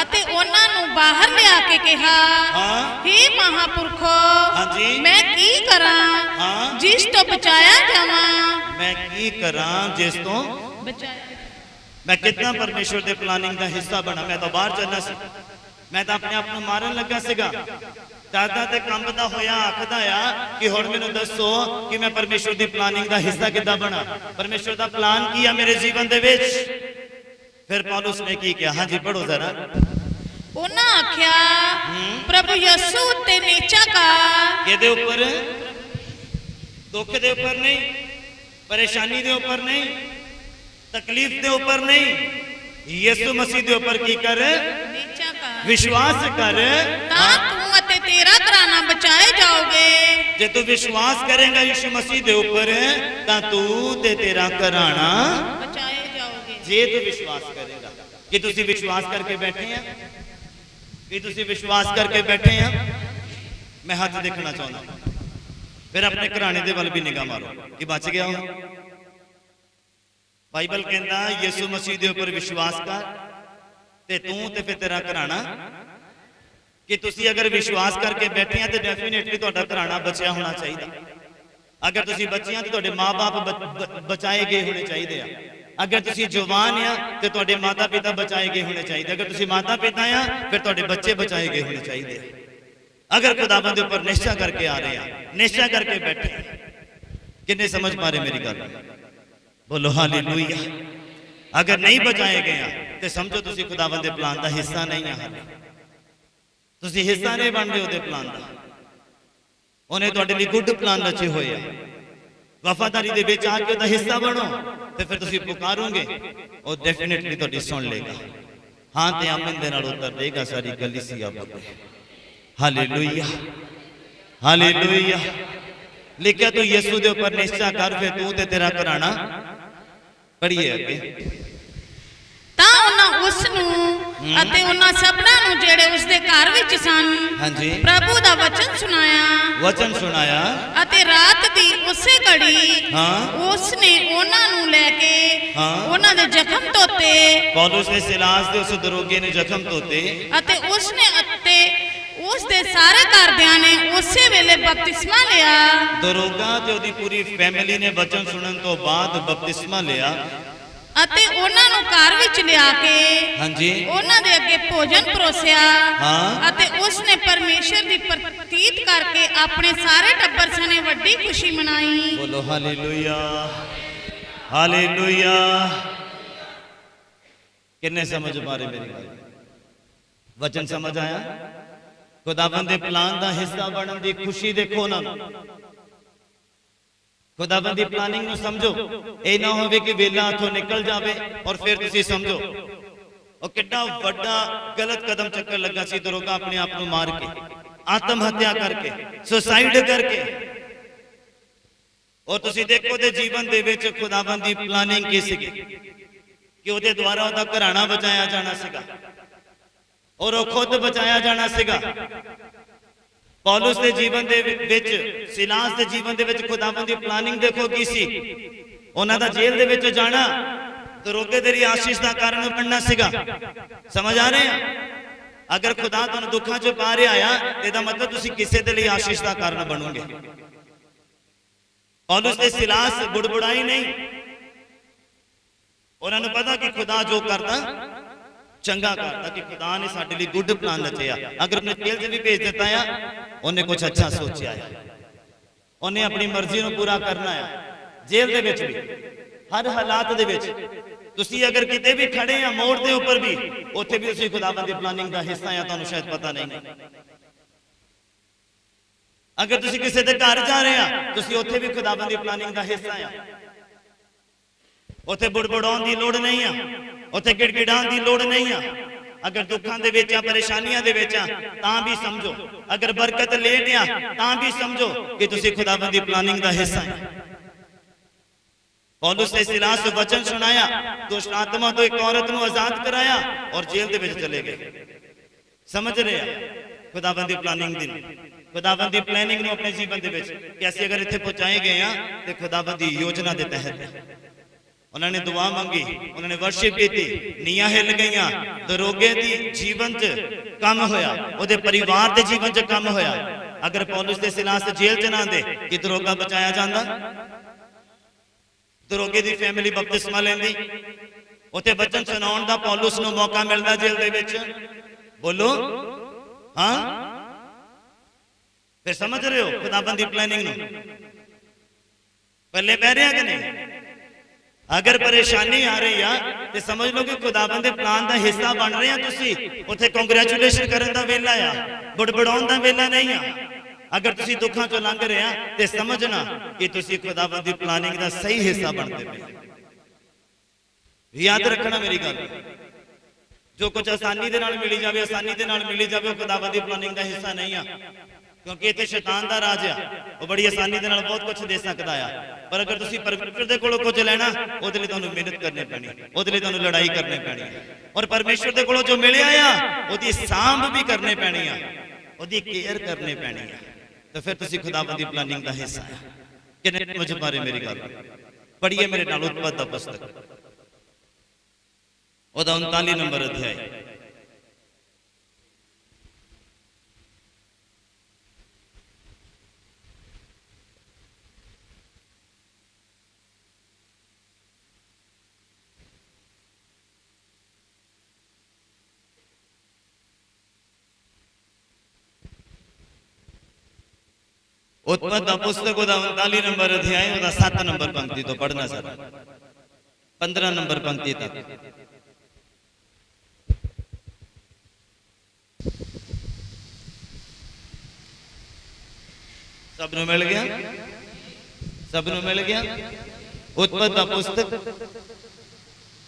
ਅਤੇ ਉਹਨਾਂ ਨੂੰ ਬਾਹਰ ਲਿਆ ਕੇ ਕਿਹਾ, ਹਾਂ हे ਮਹਾਪੁਰਖੋ, ਹਾਂਜੀ ਮੈਂ ਕੀ ਕਰਾਂ ਹਾਂ ਜਿਸ ਤੋਂ ਬਚਾਇਆ ਜਾਵਾਂ। ਮੈਂ ਕੀ ਕਰਾਂ ਜਿਸ ਤੋਂ ਬਚਾਇਆ ਮੈਂ ਕਿੰਨਾ ਪਰਮੇਸ਼ਵਰ ਦੇ ਪਲਾਨਿੰਗ ਦਾ ਹਿੱਸਾ ਬਣਾ। ਮੈਂ ਤਾਂ ਬਾਹਰ ਚੱਲਣਾ ਸੀ, ਮੈਂ ਤਾਂ ਆਪਣੇ ਆਪ ਨੂੰ ਮਾਰਨ ਲੱਗਾ ਸੀਗਾ। ਦਾਦਾ ਤੇ ਕੰਬਦਾ ਹੋਇਆ ਆਖਦਾ ਆ ਕਿ ਹੁਣ ਮੈਨੂੰ ਦੱਸੋ ਕਿ ਮੈਂ ਪਰਮੇਸ਼ਵਰ ਦੀ ਪਲਾਨਿੰਗ ਦਾ ਹਿੱਸਾ ਕਿੱਦਾਂ ਬਣਾ। ਪਰਮੇਸ਼ਵਰ ਦਾ ਪਲਾਨ ਕੀ ਆ ਮੇਰੇ ਜੀਵਨ ਦੇ ਵਿੱਚ। ਫਿਰ ਪੌਲੁਸ ਨੇ ਕੀ ਕਿਹਾ, ਹਾਂਜੀ ਪੜੋ ਜ਼ਰਾ। ਉਹਨਾਂ ਆਖਿਆ, ਪ੍ਰਭੂ ਯਿਸੂ ਉੱਤੇ ਨੀਚਾ ਕਰ। ਕਿਹਦੇ ਉੱਪਰ? ਦੁੱਖ ਦੇ ਉੱਪਰ ਨਹੀਂ, ਪਰੇਸ਼ਾਨੀ ਦੇ ਉੱਪਰ ਨਹੀਂ, ਤਕਲੀਫ ਦੇ ਉੱਪਰ ਨਹੀਂ, ਯਿਸੂ ਮਸੀਹ ਦੇ ਉੱਪਰ ਕੀ ਕਰ? ਨੀਚਾ ਕਰ। ਵਿਸ਼ਵਾਸ ਕਰ ਤਾਂ ਤੂੰ ਅਤੇ ਤੇਰਾ ਘਰਾਨਾ ਬਚਾਏ ਜਾਓਗੇ। ਜੇ ਤੂੰ ਵਿਸ਼ਵਾਸ ਕਰੇਗਾ ਯਿਸੂ ਮਸੀਹ ਦੇ ਉੱਪਰ ਤਾਂ ਤੂੰ ਤੇ ਤੇਰਾ ਘਰਾਣਾ ਬਚਾਏ ਜਾਓਗੇ। ਜੇ ਤੂੰ ਵਿਸ਼ਵਾਸ ਕਰੇਗਾ। ਕਿ ਤੁਸੀਂ ਵਿਸ਼ਵਾਸ ਕਰਕੇ ਬੈਠੇ ਆ? ਕਿ ਤੁਸੀਂ ਵਿਸ਼ਵਾਸ ਕਰਕੇ ਬੈਠੇ ਆ? ਮੈਂ ਹੱਥ ਦੇਖਣਾ ਚਾਹੁੰਦਾ। ਫਿਰ ਆਪਣੇ ਘਰਾਣੇ ਦੇ ਵੱਲ ਵੀ ਨਿਗਾਹ ਮਾਰੋ ਕਿ ਬਚ ਗਿਆ ਹੋ। ਬਾਈਬਲ ਕਹਿੰਦਾ ਯਿਸੂ ਮਸੀਹ ਦੇ ਉੱਪਰ ਵਿਸ਼ਵਾਸ ਕਰ ਤੇ ਤੂੰ ਤੇ ਫਿਰ ਤੇਰਾ ਘਰਾਣਾ। ਕਿ ਤੁਸੀਂ ਅਗਰ ਵਿਸ਼ਵਾਸ ਕਰਕੇ ਬੈਠੇ ਆ ਤੇ ਡੈਫੀਨੇਟਲੀ ਤੁਹਾਡਾ ਘਰਾਣਾ ਬਚਿਆ ਹੋਣਾ ਚਾਹੀਦਾ। ਅਗਰ ਤੁਸੀਂ ਬੱਚੇ ਆ ਤੇ ਤੁਹਾਡੇ ਮਾਪੇ ਬਚਾਏ ਗਏ ਹੋਣੇ ਚਾਹੀਦੇ ਆ। ਅਗਰ ਤੁਸੀਂ ਜਵਾਨ ਆ ਤੇ ਤੁਹਾਡੇ ਮਾਤਾ ਪਿਤਾ ਬਚਾਏ ਗਏ ਹੋਣੇ ਚਾਹੀਦੇ। ਅਗਰ ਤੁਸੀਂ ਮਾਤਾ ਪਿਤਾ ਆ ਫਿਰ ਤੁਹਾਡੇ ਬੱਚੇ ਬਚਾਏ ਗਏ ਹੋਣੇ ਚਾਹੀਦੇ ਆ। ਅਗਰ ਖੁਦਾਵੰਦ ਦੇ ਉੱਪਰ ਨਿਸ਼ਚਾ ਕਰਕੇ ਆ ਰਹੇ ਆ, ਨਿਸ਼ਚਾ ਕਰਕੇ ਬੈਠੇ, ਕਿੰਨੇ ਸਮਝ ਪਾ ਰਹੇ ਮੇਰੀ ਗੱਲ? ਬੋਲੋ ਹਾਲੇਲੂਇਆ। ਅਗਰ ਨਹੀਂ ਬਚਾਏ ਗਏ ਆ ਤੇ ਸਮਝੋ ਤੁਸੀਂ ਖੁਦਾਵੰਦ ਦੇ ਪਲਾਨ ਦਾ ਹਿੱਸਾ ਨਹੀਂ ਆ। ਤੁਸੀਂ ਹਿੱਸਾ ਨਹੀਂ ਬਣਦੇ ਉਹਦੇ ਪਲਾਨ ਦਾ। ਉਹਨੇ ਤੁਹਾਡੇ ਲਈ ਗੁੱਡ ਪਲਾਨ ਰਚੇ ਹੋਏ ਆ। ਵਫਾਦਾਰੀ ਦੇ ਵਿੱਚ ਆ ਕੇ ਉਹਦਾ ਹਿੱਸਾ ਬਣੋ ਤੇ ਫਿਰ ਤੁਸੀਂ ਪੁਕਾਰੋਗੇ, ਉਹ ਡੈਫੀਨਿਟਲੀ ਤੁਹਾਡੀ ਸੁਣ ਲੇਗਾ। ਹਾਂ ਤੇ ਆਮੀਨ ਦੇ ਨਾਲ ਉੱਤਰ ਦੇਗਾ ਸਾਰੀ ਕਲੀਸਿਆ ਬੋਲੇ ਹਾਲੇਲੂਇਆ, ਹਾਲੇਲੂਇਆ। ਲਿਖਿਆ ਤੂੰ ਯਿਸੂ ਦੇ ਉੱਪਰ ਨਿਸ਼ਚਾ ਕਰ ਫਿਰ ਤੂੰ ਤੇ ਤੇਰਾ ਘਰਾਣਾ। ਪੜ੍ਹੀਏ ਅੱਗੇ। ਤਾਂ ਉਹਨਾਂ ਉਸ ਨੂੰ ਅਤੇ ਉਹਨਾਂ ਸਭਨਾਂ ਨੂੰ ਜਿਹੜੇ ਉਸ ਦੇ ਘਰ ਵਿੱਚ ਸਨ, ਹਾਂਜੀ, ਪ੍ਰਭੂ ਦਾ ਵਚਨ ਸੁਣਾਇਆ। ਵਚਨ ਸੁਣਾਇਆ। ਅਤੇ ਰਾਤ ਦੀ ਉਸੇ ਘੜੀ ਹਾਂ ਉਸ ਨੇ ਉਹਨਾਂ ਨੂੰ ਲੈ ਕੇ ਹਾਂ ਉਹਨਾਂ ਦੇ ਜ਼ਖਮ ਧੋਤੇ। ਪੌਲੁਸ ਨੇ ਸਿਲਾਸ ਦੇ ਉਸ ਦਰੋਗੇ ਨੇ ਜ਼ਖਮ ਧੋਤੇ ਅਤੇ ਉਸ ਨੇ ਅਤੇ ਉਸ ਦੇ ਸਾਰੇ ਘਰਦਿਆਂ ਨੇ ਉਸੇ ਵੇਲੇ ਬਪਤਿਸਮਾ ਲਿਆ। ਦਰੋਗਾ ਤੇ ਉਹਦੀ ਪੂਰੀ ਫੈਮਿਲੀ ਨੇ ਵਚਨ ਸੁਣਨ ਤੋਂ ਬਾਅਦ ਬਪਤਿਸਮਾ ਲਿਆ। ਅਤੇ ਉਹਨਾਂ ਨੂੰ ਘਰ ਵਿੱਚ ਲਿਆ ਕੇ ਹਾਂਜੀ ਉਹਨਾਂ ਦੇ ਅੱਗੇ ਭੋਜਨ ਪਰੋਸਿਆ। ਹਾਂ ਅਤੇ ਉਸ ਨੇ ਪਰਮੇਸ਼ਰ ਦੀ ਪ੍ਰਤੀਤ ਕਰਕੇ ਆਪਣੇ ਸਾਰੇ ਟੱਬਰ ਸਣੇ ਵੱਡੀ ਖੁਸ਼ੀ ਮਨਾਈ। ਬੋਲੋ ਹਾਲੇਲੂਇਆ, ਹਾਲੇਲੂਇਆ। ਕਿੰਨੇ ਸਮਝ ਮਾਰੇ ਮੇਰੀ ਗੱਲ? ਵਚਨ ਸਮਝ ਆਇਆ? ਖੁਦਾਵੰਦ ਦੇ ਪਲਾਨ ਦਾ ਹਿੱਸਾ ਬਣਨ ਦੀ ਖੁਸ਼ੀ ਦੇਖੋ ਨਾ। ਖੁਦਾਵੰਦ ਦੀ ਪਲਾਨਿੰਗ ਨੂੰ ਸਮਝੋ। ਇਹ ਨਾ ਹੋਵੇ ਕਿ ਵੇਲਾ ਹੱਥੋਂ ਨਿਕਲ ਜਾਵੇ ਔਰ ਫਿਰ ਤੁਸੀਂ ਸਮਝੋ ਉਹ ਕਿੰਨਾ ਵੱਡਾ ਗਲਤ ਕਦਮ ਚੱਕਰ ਲੱਗਾ ਸੀ। ਦਰੋਗਾ ਆਪਣੇ ਆਪ ਨੂੰ ਮਾਰ ਕੇ, ਆਤਮ ਹੱਤਿਆ ਕਰਕੇ, ਸੁਸਾਈਡ ਕਰਕੇ। ਔਰ ਤੁਸੀਂ ਦੇਖੋ ਉਹਦੇ ਜੀਵਨ ਦੇ ਵਿੱਚ ਖੁਦਾਵੰਦ ਦੀ ਪਲਾਨਿੰਗ ਕੀ ਸੀਗੀ ਕਿ ਉਹਦੇ ਦੁਆਰਾ ਉਹਦਾ ਘਰਾਣਾ ਬਚਾਇਆ ਜਾਣਾ ਸੀਗਾ ਔਰ ਉਹ ਖੁਦ ਬਚਾਇਆ ਜਾਣਾ ਸੀਗਾ। ਪੌਲੁਸ ਦੇ ਜੀਵਨ ਦੇ ਵਿੱਚ, ਸਿਲਾਸ ਦੇ ਜੀਵਨ ਦੇ ਵਿੱਚ ਖੁਦਾਵੰਦ ਦੀ ਪਲਾਨਿੰਗ ਦੇਖੋ ਕੀ ਸੀ। ਉਹਨਾਂ ਦਾ ਜੇਲ੍ਹ ਦੇ ਵਿੱਚ ਜਾਣਾ ਦਰੋਗੇ ਦੇ ਲਈ ਆਸ਼ੀਸ਼ ਦਾ ਕਾਰਨ ਬਣਨਾ ਸੀਗਾ। ਸਮਝ ਆ ਰਹੇ ਆ? ਅਗਰ ਖੁਦਾ ਤੁਹਾਨੂੰ ਦੁੱਖਾਂ 'ਚ ਪਾ ਰਿਹਾ ਆ ਇਹਦਾ ਮਤਲਬ ਤੁਸੀਂ ਕਿਸੇ ਦੇ ਲਈ ਆਸ਼ੀਸ਼ ਦਾ ਕਾਰਨ ਬਣੋਗੇ। ਪੌਲੁਸ ਤੇ ਸਿਲਾਸ ਬੁੜਬੁੜਾਈ ਨਹੀਂ। ਉਹਨਾਂ ਨੂੰ ਪਤਾ ਕਿ ਖੁਦਾ ਜੋ ਕਰਦਾ ਚੰਗਾ ਕਰਦਾ, ਕਿ ਖੁਦਾ ਨੇ ਸਾਡੇ ਲਈ ਗੁੱਡ ਪਲਾਨ ਰਚਿਆ। ਅਗਰ ਉਹਨੇ ਜੇਲ੍ਹ 'ਚ ਵੀ ਭੇਜ ਦਿੱਤਾ ਆ, ਉਹਨੇ ਕੁਝ ਅੱਛਾ ਸੋਚਿਆ ਆ। ਉਹਨੇ ਆਪਣੀ ਮਰਜ਼ੀ ਨੂੰ ਪੂਰਾ ਕਰਨਾ ਆ। ਜੇਲ੍ਹ ਦੇ ਵਿੱਚ ਵੀ, ਹਰ ਹਾਲਾਤ ਦੇ ਵਿੱਚ ਤੁਸੀਂ ਅਗਰ ਕਿਤੇ ਵੀ ਖੜੇ ਆ, ਮੋੜ ਦੇ ਉੱਪਰ ਵੀ, ਉੱਥੇ ਵੀ ਤੁਸੀਂ ਖੁਦਾਵੰਦ ਦੀ ਪਲਾਨਿੰਗ ਦਾ ਹਿੱਸਾ ਆ। ਤੁਹਾਨੂੰ ਸ਼ਾਇਦ ਪਤਾ ਨਹੀਂ। ਅਗਰ ਤੁਸੀਂ ਕਿਸੇ ਦੇ ਘਰ ਜਾ ਰਹੇ ਆ, ਤੁਸੀਂ ਉੱਥੇ ਵੀ ਖੁਦਾਵੰਦ ਦੀ ਪਲਾਨਿੰਗ ਦਾ ਹਿੱਸਾ ਆ। ਉੱਥੇ ਬੁੜਬੁੜਾਉਣ ਦੀ ਲੋੜ ਨਹੀਂ ਆ, ਉੱਥੇ ਗਿੜਗਿੜਾਉਣ ਦੀ ਲੋੜ ਨਹੀਂ ਆ। ਅਗਰ ਦੁੱਖਾਂ ਦੇ ਵਿੱਚ ਆ, ਪਰੇਸ਼ਾਨੀਆਂ ਦੇ ਵਿੱਚ ਆ, ਤਾਂ ਵੀ ਸਮਝੋ। ਅਗਰ ਬਰਕਤ ਲੇਟ ਆ, ਤਾਂ ਵੀ ਸਮਝੋ ਕਿ ਤੁਸੀਂ ਖੁਦਾਵੰਦ ਦੀ ਪਲਾਨਿੰਗ ਦਾ ਹਿੱਸਾ ਆ। ਪੌਲੁਸ ਨੇ ਸਿਲਾਸ ਨੂੰ ਵਚਨ ਸੁਣਾਇਆ, ਦੁਸ਼ਟ ਆਤਮਾ ਤੋਂ ਇੱਕ ਔਰਤ ਨੂੰ ਆਜ਼ਾਦ ਕਰਾਇਆ ਔਰ ਜੇਲ੍ਹ ਦੇ ਵਿੱਚ ਚਲੇ ਗਏ। ਸਮਝ ਰਹੇ ਆ ਖੁਦਾਵੰਦ ਦੀ ਪਲਾਨਿੰਗ ਦੀ, ਖੁਦਾਵੰਦ ਦੀ ਪਲੈਨਿੰਗ ਨੂੰ ਆਪਣੇ ਜੀਵਨ ਦੇ ਵਿੱਚ ਕਿ ਅਸੀਂ ਅਗਰ ਇੱਥੇ ਪਹੁੰਚਾਏ ਗਏ ਆ ਤੇ ਖੁਦਾਵੰਦ ਦੀ ਯੋਜਨਾ ਦੇ ਤਹਿਤ। उन्होंने दुआ मंगी, उन्होंने वर्शिप की, नीयां हिल गईयां। दरोगे दी जीवन च काम होया, उहदे परिवार दे जीवन च काम होया। अगर पौलुस दे सिलास जेल च ना आंदे कि दरोगा बचाया जांदा? दरोगे दी फैमिली बपतिस्मा लैंदी, उत्थे वचन सुनाउण दा पौलुस नूं मौका मिलदा जेल दे विच। बोलो हाँ, फिर समझ रहे हो खुदाबंद दी प्लानिंग नूं? पहले बह रहे कि नहीं? अगर परेशानी आ रही है तो समझ लो कि खुदाबंद दे प्लान का हिस्सा बन रहे हैं तुसी। उत्थे कांग्रेचुलेशन करन दा वेला आ, बुड़बड़ाउण दा वेला नहीं आ। अगर तुसी दुखां चों लंघ रहे हैं तो समझना कि तुसी खुदाबंद दी प्लानिंग का सही हिस्सा बनते पे। याद रखना मेरी गल, जो कुछ आसानी दे नाल मिली जावे, आसानी दे नाल मिली जावे, खुदाबंद दी प्लानिंग का हिस्सा नहीं आ। क्योंकि इत्थे शैतान दा राज आ, वो बड़ी आसानी दे नाल बहुत कुछ दे सकदा आ। पर अगर तुसी परमेश्वर दे कोलों कुछ लेना, ओहदे लई तुहानूं मेहनत करनी पैनी, ओहदे लई तुहानूं लड़ाई करनी पैनी। और परमेश्वर दे कोलों जो मिलिया आ ओहदी सांभ भी करनी पैनी आ, ओहदी केयर करनी पैनी आ। तो फिर तुसी खुदाबंद दी प्लानिंग का हिस्सा आ। किन्ने समझ पा रहे मेरी गल? पढ़िए मेरे नाल उत्पत्ति दा पुस्तक, ओहदा 39 नंबर अध्याय। उत्पत्ति दा पुस्तक ओहदा 39 नंबर अध्याय, ओहदा 7 नंबर पंक्ति तो पढ़ना सर, 15 नंबर पंक्ति तक। सबनों मिल गया? सबनों मिल गया? उत्पत्ति दा पुस्तक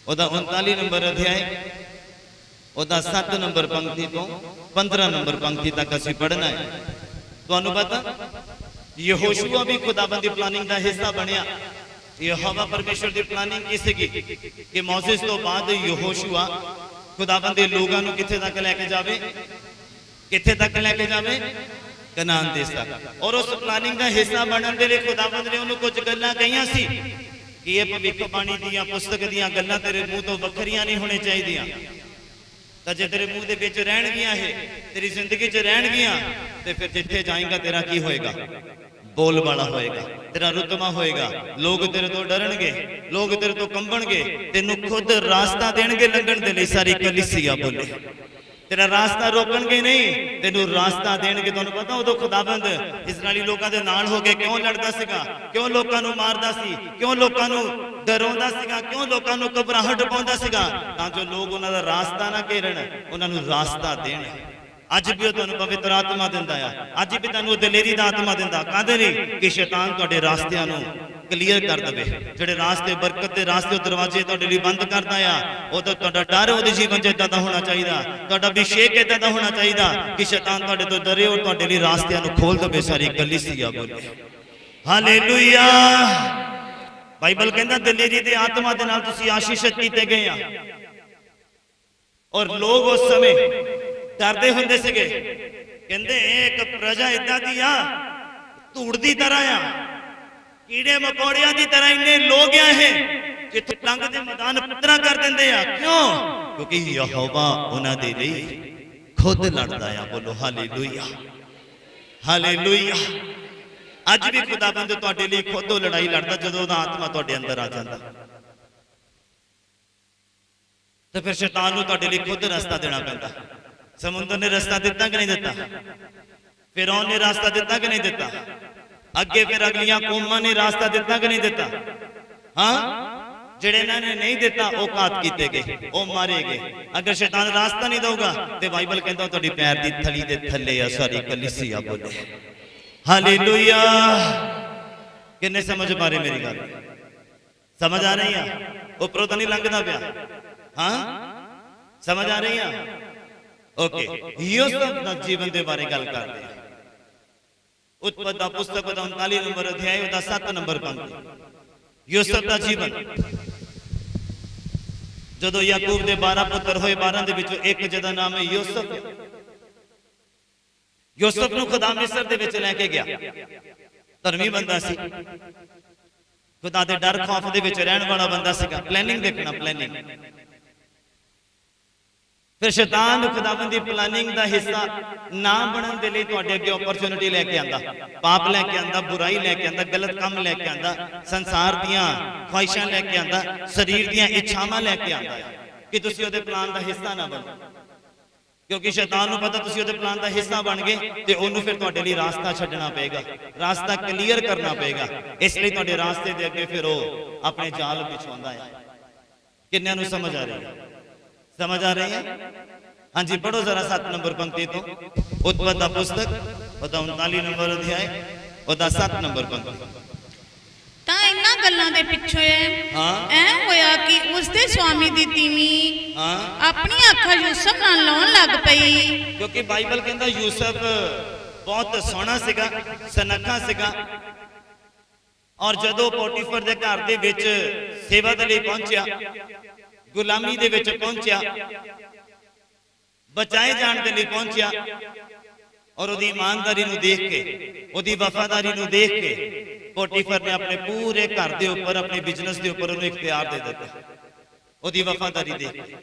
ओहदा 39 नंबर अध्याय, ओहदा 7 नंबर पंक्ति तो 15 नंबर पंक्ति तक असीं पढ़ना है। तुहानूं पता यहोशुआ भी खुदाबंद दी प्लानिंग का हिस्सा बनया। यहोवा परमेश्वर दी प्लानिंग की सीगी कि मोसेस तो बाद यहोशुआ खुदाबंद दे लोगां नूं कित्थे तक लैके जावे, कित्थे तक लैके जावे? कनान देश तक। और उस प्लानिंग का हिस्सा बनने दे लई खुदाबंद ने उन्होंने कुछ गल्लां कहियां सी कि ये भविष्यवाणी दीयां पुस्तक दीयां गल्लां तेरे मुंह तो वखरियां नहीं होनी चाहिदियां। तो जे तेरे मुंह दे विच रहण गियां है, तेरी जिंदगी च रहण गियां, ते फिर जिथे जाएगा तेरा की होएगा? बोल वाला होएगा, तेरा रुतबा होएगा। लोग तेरे तो डरनगे, लोग तेरे तो कंबणगे, तेनू खुद रास्ता देणगे लंघण दे लई। सारी कलीसिया बोले तेरा रास्ता रोकणगे नहीं, तेनू रास्ता देणगे। तुहानूं पता उदों खुदाबंद इस्राएली लोकां दे नाल हो के क्यों लड़दा सीगा, क्यों लोकां नूं मारदा सी, क्यों लोकां नूं डराउंदा सीगा, क्यों लोकां नूं घबराहट पाउंदा सीगा? तां जो लोग उन्हां दा रास्ता ना घेरन, उन्हां नूं रास्ता देण। अज भी तुहानूं पवित्र आत्मा दिंदा आ, अज भी तुहानूं दलेरी दा आत्मा दिंदा। काहदे लई? कि शैतान तुहाडे रास्तिਆਂ नूं क्लीयर कर दे। जेडे रास्ते बरकत के रास्ते दरवाजे तुहाडे लई बंद करदा आ, ਉਹ ਤਾਂ ਤੁਹਾਡਾ ਡਰ ਉਹਦੇ ਜੀਵਨ 'ਚ ਇਦਾਂ ਦਾ ਹੋਣਾ ਚਾਹੀਦਾ, ਤੁਹਾਡਾ ਅਭਿਸ਼ੇਕ ਇਦਾਂ ਦਾ ਹੋਣਾ ਚਾਹੀਦਾ ਕਿ ਸ਼ੈਤਾਨ ਤੁਹਾਡੇ ਤੋਂ ਡਰੇ ਔਰ ਤੁਹਾਡੇ ਲਈ ਰਾਸਤਿਆਂ ਨੂੰ ਖੋਲ ਦੇਵੇ। ਸਾਰੀ ਕਲੀਸਿਆ ਬੋਲੇ ਹਾਲੇਲੂਇਆ। ਬਾਈਬਲ ਕਹਿੰਦਾ ਦਲੇਰੀ ਦੇ ਆਤਮਾ ਦੇ ਨਾਲ ਤੁਸੀਂ ਆਸ਼ੀਸ਼ਿਤ ਕੀਤੇ ਗਏ ਆ। ਔਰ ਲੋਕ ਉਸ ਸਮੇਂ ਡਰਦੇ ਹੁੰਦੇ ਸੀਗੇ, ਕਹਿੰਦੇ ਇੱਕ ਪ੍ਰਜਾ ਇਦਾਂ ਦੀ ਆ, ਧੂੜ ਦੀ ਤਰ੍ਹਾਂ ਆ, ਕੀੜੇ ਮਕੌੜਿਆਂ ਦੀ ਤਰ੍ਹਾਂ ਇੰਨੇ ਲੋਕ ਆ ਇਹ, ਜਿੱਥੇ ਲੰਘਦੇ ਮੈਦਾਨ ਪੱਥਰਾਂ ਕਰ ਦਿੰਦੇ ਆ। ਕਿਉਂ? ਕਿਉਂਕਿ ਯਹੋਵਾ ਉਹਨਾਂ ਦੇ ਲਈ ਖੁਦ ਲੜਦਾ ਆ। ਬੋਲੋ ਹਾਲੇਲੂਇਆ, ਹਾਲੇਲੂਇਆ। ਅੱਜ ਵੀ ਖੁਦਾਬੰਦ ਤੁਹਾਡੇ ਲਈ ਖੁਦ ਉਹ ਲੜਾਈ ਲੜਦਾ ਜਦੋਂ ਉਹਦਾ ਆਤਮਾ ਤੁਹਾਡੇ ਅੰਦਰ ਆ ਜਾਂਦਾ। ਤੇ ਫਿਰ ਸ਼ੈਤਾਨ ਨੂੰ ਤੁਹਾਡੇ ਲਈ ਖੁਦ ਰਸਤਾ ਦੇਣਾ ਪੈਂਦਾ। ਸਮੁੰਦਰ ਨੇ ਰਸਤਾ ਦਿੱਤਾ ਕਿ ਨਹੀਂ ਦਿੱਤਾ? ਫਿਰੌਨ ਨੇ ਰਸਤਾ ਦਿੱਤਾ ਕਿ ਨਹੀਂ ਦਿੱਤਾ? ਅੱਗੇ ਫਿਰ ਅਗਲੀਆਂ ਕੌਮਾਂ ਨੇ ਰਸਤਾ ਦਿੱਤਾ ਕਿ ਨਹੀਂ ਦਿੱਤਾ? ਹਾਂ, ਜਿਹੜੇ ਇਹਨਾਂ ਨੇ ਨਹੀਂ ਦਿੱਤਾ ਉਹ ਘਾਤ ਕੀਤੇ ਗਏ, ਉਹ ਮਾਰੇ ਗਏ। ਅਗਰ ਸ਼ੈਤਾਨ ਰਾਸਤਾ ਨਹੀਂ ਦਊਗਾ ਤੇ ਬਾਈਬਲ ਕਹਿੰਦਾ ਤੁਹਾਡੀ ਪੈਰ ਦੀ ਥਲੀ ਦੇ ਥੱਲੇ ਆ। ਸਾਰੀ ਕਲੀਸਿਆ ਬੋਲੇ ਹਾਲੇਲੂਇਆ। ਕਿੰਨੇ ਸਮਝ ਪਾ ਰਹੇ ਮੇਰੀ ਗੱਲ? ਸਮਝ ਆ ਰਹੀ ਆ? ਉੱਪਰੋਂ ਤਾਂ ਨਹੀਂ ਲੰਘਦਾ ਪਿਆ? ਹਾਂ, ਸਮਝ ਆ ਰਹੀ ਆ? ओके, यूसुफ दा जीवन दे बारे गल करते हैं। उत्पत्ति दा पुस्तक दा 39 नंबर अध्याय दा 7 नंबर पंक्ति। यूसुफ दा जीवन, जदों याकूब दे 12 पुत्र होए, 12 दे विचों एक जिहदा नाम है यूसुफ। यूसुफ नूं खुदा मिस्र दे विच लैके गया। धर्मी बंदा सी, खुदा दे डर खौफ दे विच रहण वाला बंदा सीगा। प्लानिंग देखना, प्लानिंग। फिर शैतान खुदावंद दी प्लानिंग दा हिस्सा ना बनन दे लई तुहाडे अगे अपॉर्चुनिटी लेके आंदा, पाप लेके आंदा, बुराई लेके आंदा, गलत काम लेके आंदा, संसार दियां ख्वाहिशां लेके आंदा, शरीर दियां इच्छावां लेके आंदा कि तुसीं उहदे प्लान दा हिस्सा ना बनो। क्योंकि शैतान नूं पता तुसीं उहदे प्लान दा हिस्सा बन गए ते ओनू फिर तुहाडे लई रास्ता छड्डना पेगा, रास्ता क्लीयर करना पेगा। इसलिए तुहाडे रास्ते दे अगे फिर वो अपने जाल बिछाउंदा है। किन्नियां नूं समझ आ रही है? समझ आ रही है? हाँ जी, पढ़ो जरा 7 नंबर पंक्ति तो उत्पत्ति दा पुस्तक ਉਹਦਾ 39 नंबर अध्याय ਉਹਦਾ 7 नंबर पंक्ति। ਤਾਂ ਇਹਨਾਂ ਗੱਲਾਂ ਦੇ ਪਿੱਛੇ ਐ ਹੋਇਆ ਕਿ ਉਸਦੇ ਸਵਾਮੀ ਦੀ ਤੀਵੀਂ ਆਪਣੀ ਅੱਖਾਂ ਯੂਸਫ ਨਾਲ ਲਾਉਣ ਲੱਗ ਪਈ। ਕਿਉਂਕਿ ਬਾਈਬਲ ਕਹਿੰਦਾ ਯੂਸਫ ਬਹੁਤ ਸੋਹਣਾ ਸੀਗਾ, ਸੁਨੱਖਾ ਸੀਗਾ। ਔਰ ਜਦੋਂ ਪੋਟੀਫਰ ਦੇ ਘਰ ਦੇ ਵਿੱਚ ਸੇਵਾ ਦੇ ਲਈ ਪਹੁੰਚਿਆ, ਗੁਲਾਮੀ ਦੇ ਵਿੱਚ ਪਹੁੰਚਿਆ, बचाए जाने के लिए पहुंचा और उदी ईमानदारी नूं देख के, उदी वफादारी नूं देख के पोटीफर ने अपने पूरे घर के ऊपर, अपने बिजनेस के ऊपर उन्हें इख्तियार दे दिता, उदी वफादारी देख के।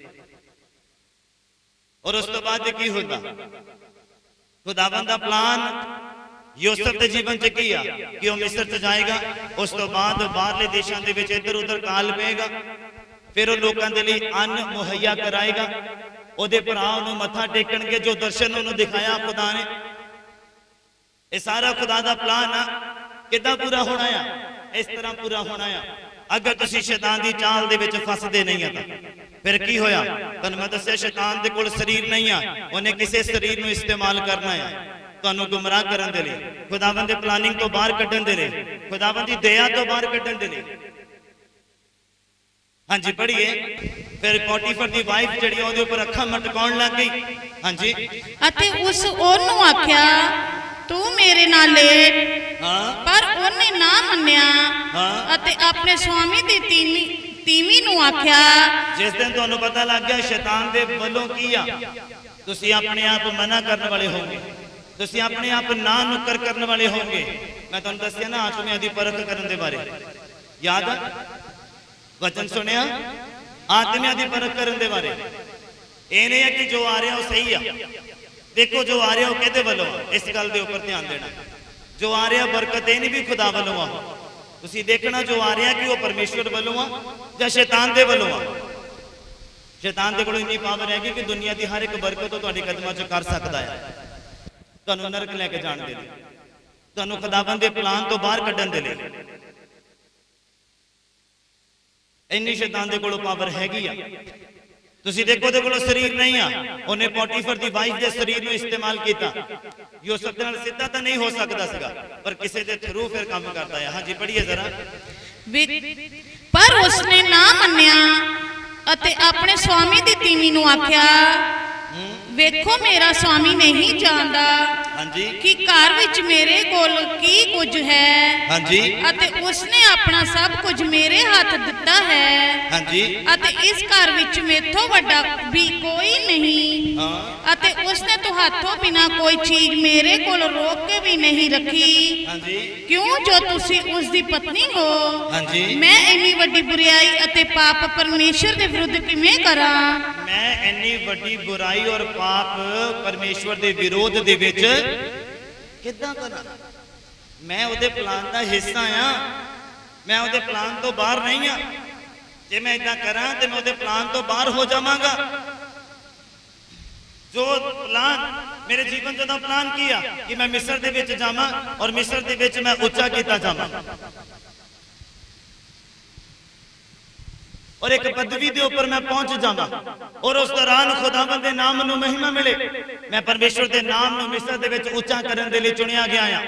और उस तो बाद की होता, खुदावंद दा प्लान यूसुफ के जीवन च की आ कि वह मिस्र च जाएगा। उस तो बाद बाहरले देशों के विच इधर उधर काल पेगा, फिर वो लोगों के लिए अन्न मुहैया कराएगा। ਉਹਦੇ ਭਰਾ ਨੂੰ ਮੱਥਾ ਟੇਕਣਗੇ ਜੋ ਦਰਸ਼ਨ ਉਹਨੂੰ ਦਿਖਾਇਆ ਖੁਦਾ ਨੇ। ਇਹ ਸਾਰਾ ਖੁਦਾ ਦਾ ਪਲਾਨ ਆ। ਕਿੱਦਾਂ ਪੂਰਾ ਹੋਣਾ ਆ? ਇਸ ਤਰ੍ਹਾਂ ਪੂਰਾ ਹੋਣਾ ਆ। ਅਗਰ ਤੁਸੀਂ ਸ਼ੈਤਾਨ ਦੀ ਚਾਲ ਦੇ ਵਿੱਚ ਫਸਦੇ ਨਹੀਂ ਆ ਤਾਂ ਫਿਰ ਕੀ ਹੋਇਆ? ਤੁਹਾਨੂੰ ਮੈਂ ਦੱਸਿਆ ਸ਼ੈਤਾਨ ਦੇ ਕੋਲ ਸਰੀਰ ਨਹੀਂ ਆ, ਉਹਨੇ ਕਿਸੇ ਸਰੀਰ ਨੂੰ ਇਸਤੇਮਾਲ ਕਰਨਾ ਆ ਤੁਹਾਨੂੰ ਗੁੰਮਰਾਹ ਕਰਨ ਦੇ ਲਈ, ਖੁਦਾਵੰਦ ਦੀ ਪਲਾਨਿੰਗ ਤੋਂ ਬਾਹਰ ਕੱਢਣ ਦੇ ਲਈ, ਖੁਦਾਵੰਦ ਦੀ ਦਇਆ ਤੋਂ ਬਾਹਰ ਕੱਢਣ ਦੇ ਲਈ। हाँ जी, पढ़िए। फिर पोटीफर दी वाइफ जड़ी ओदे ऊपर अखां मटकाउण लग गई। हाँ जी, अते उस ओनू आख्या तू मेरे नाल लेट। पर ओने ना मन्निया अते अपने स्वामी दी तीवी नू आख्या। जिस दिन तुहानू पता लग गया शैतान दे वल्लों की आ, तुसीं अपने आप मना करने वाले होंगे, तुसीं अपने आप ना नुकर करने वाले होंगे। मैं तुहानू दस्सिया ना आत्मिया दी परख करन दे बारे, याद आ वचन सुनिया? आत्मिया दी परख करन दे बारे। ਇਹ ਨਹੀਂ ਹੈ कि जो आ रहा वो सही आ। देखो जो आ रहा वो किहदे वल्लों आ, इस गल दे उपर ध्यान देना। जो आ रहा बरकत ये नहीं भी खुदा वल्लों आ, तुसीं देखना जो आ रहा कि वो परमेश्वर वल्लों आ या शैतान दे वल्लों आ। शैतान दे कोल इन्नी पावर हैगी कि दुनिया की हर एक बरकत तो तुहाडे कदमां च कर सकदा है, तुहानूं नरक लैके जाण दे लई, तुहानूं खुदावंद दे प्लान तो बाहर कड्ढण दे लई। इन्नी शैतान दे कोल पावर हैगी आ। तुसीं देखो ਉਹਦੇ ਕੋਲ शरीर नहीं आ, ਉਹਨੇ पोटीफर दी वाइफ दे शरीर ਨੂੰ इस्तेमाल ਕੀਤਾ। यूसुफ ਦੇ ਨਾਲ ਸਿੱਧਾ ਤਾਂ नहीं हो सकता ਸੀਗਾ, पर किसी ਦੇ थ्रू फिर काम करता है। हाँ जी, पढ़िए जरा। पर उसने ना मन्निया अते अपने स्वामी दी तीवी ਨੂੰ आख्या ਵੇਖੋ ਮੇਰਾ स्वामी नहीं जानदा हाँ जी कि घर विच मेरे कोल की कुछ है। हाँ जी अते उसने अपना सब कुछ मेरे हाथ दिता है। हाँ जी अते इस घर विच मेथों वड्डा भी कोई नहीं। हाँ अते उसने तो हाथों बिना कोई चीज मेरे कोल रोक के भी नहीं रखी। हाँ जी क्यों जो तुसी उस दी पत्नी हो। हाँ जी मैं इन्नी वड्डी बुराई अते पाप परमेश्वर दे विरुद्ध किवें करा। मैं इन्नी वड्डी बुराई और पाप परमेश्वर दे विरोध दे विच किद्दां करा। मैं उहदे प्लान दा हिस्सा आ, मैं उहदे प्लान तो बाहर नहीं आ। जे मैं इदां करा ते मैं उहदे प्लान तो बाहर हो जावांगा। जो प्लान मेरे जीवन च दा प्लान किया कि मैं मिस्र दे विच जावां और मिस्र दे विच मैं उच्चा कीता जावां और एक पदवी के ऊपर मैं पहुंच जावा और उस दौरान खुदावंद के नाम नूं महिमा मिले। मैं परमेश्वर के नाम नूं मिस्र दे विच उच्चा करने के लिए चुनिया गया हां।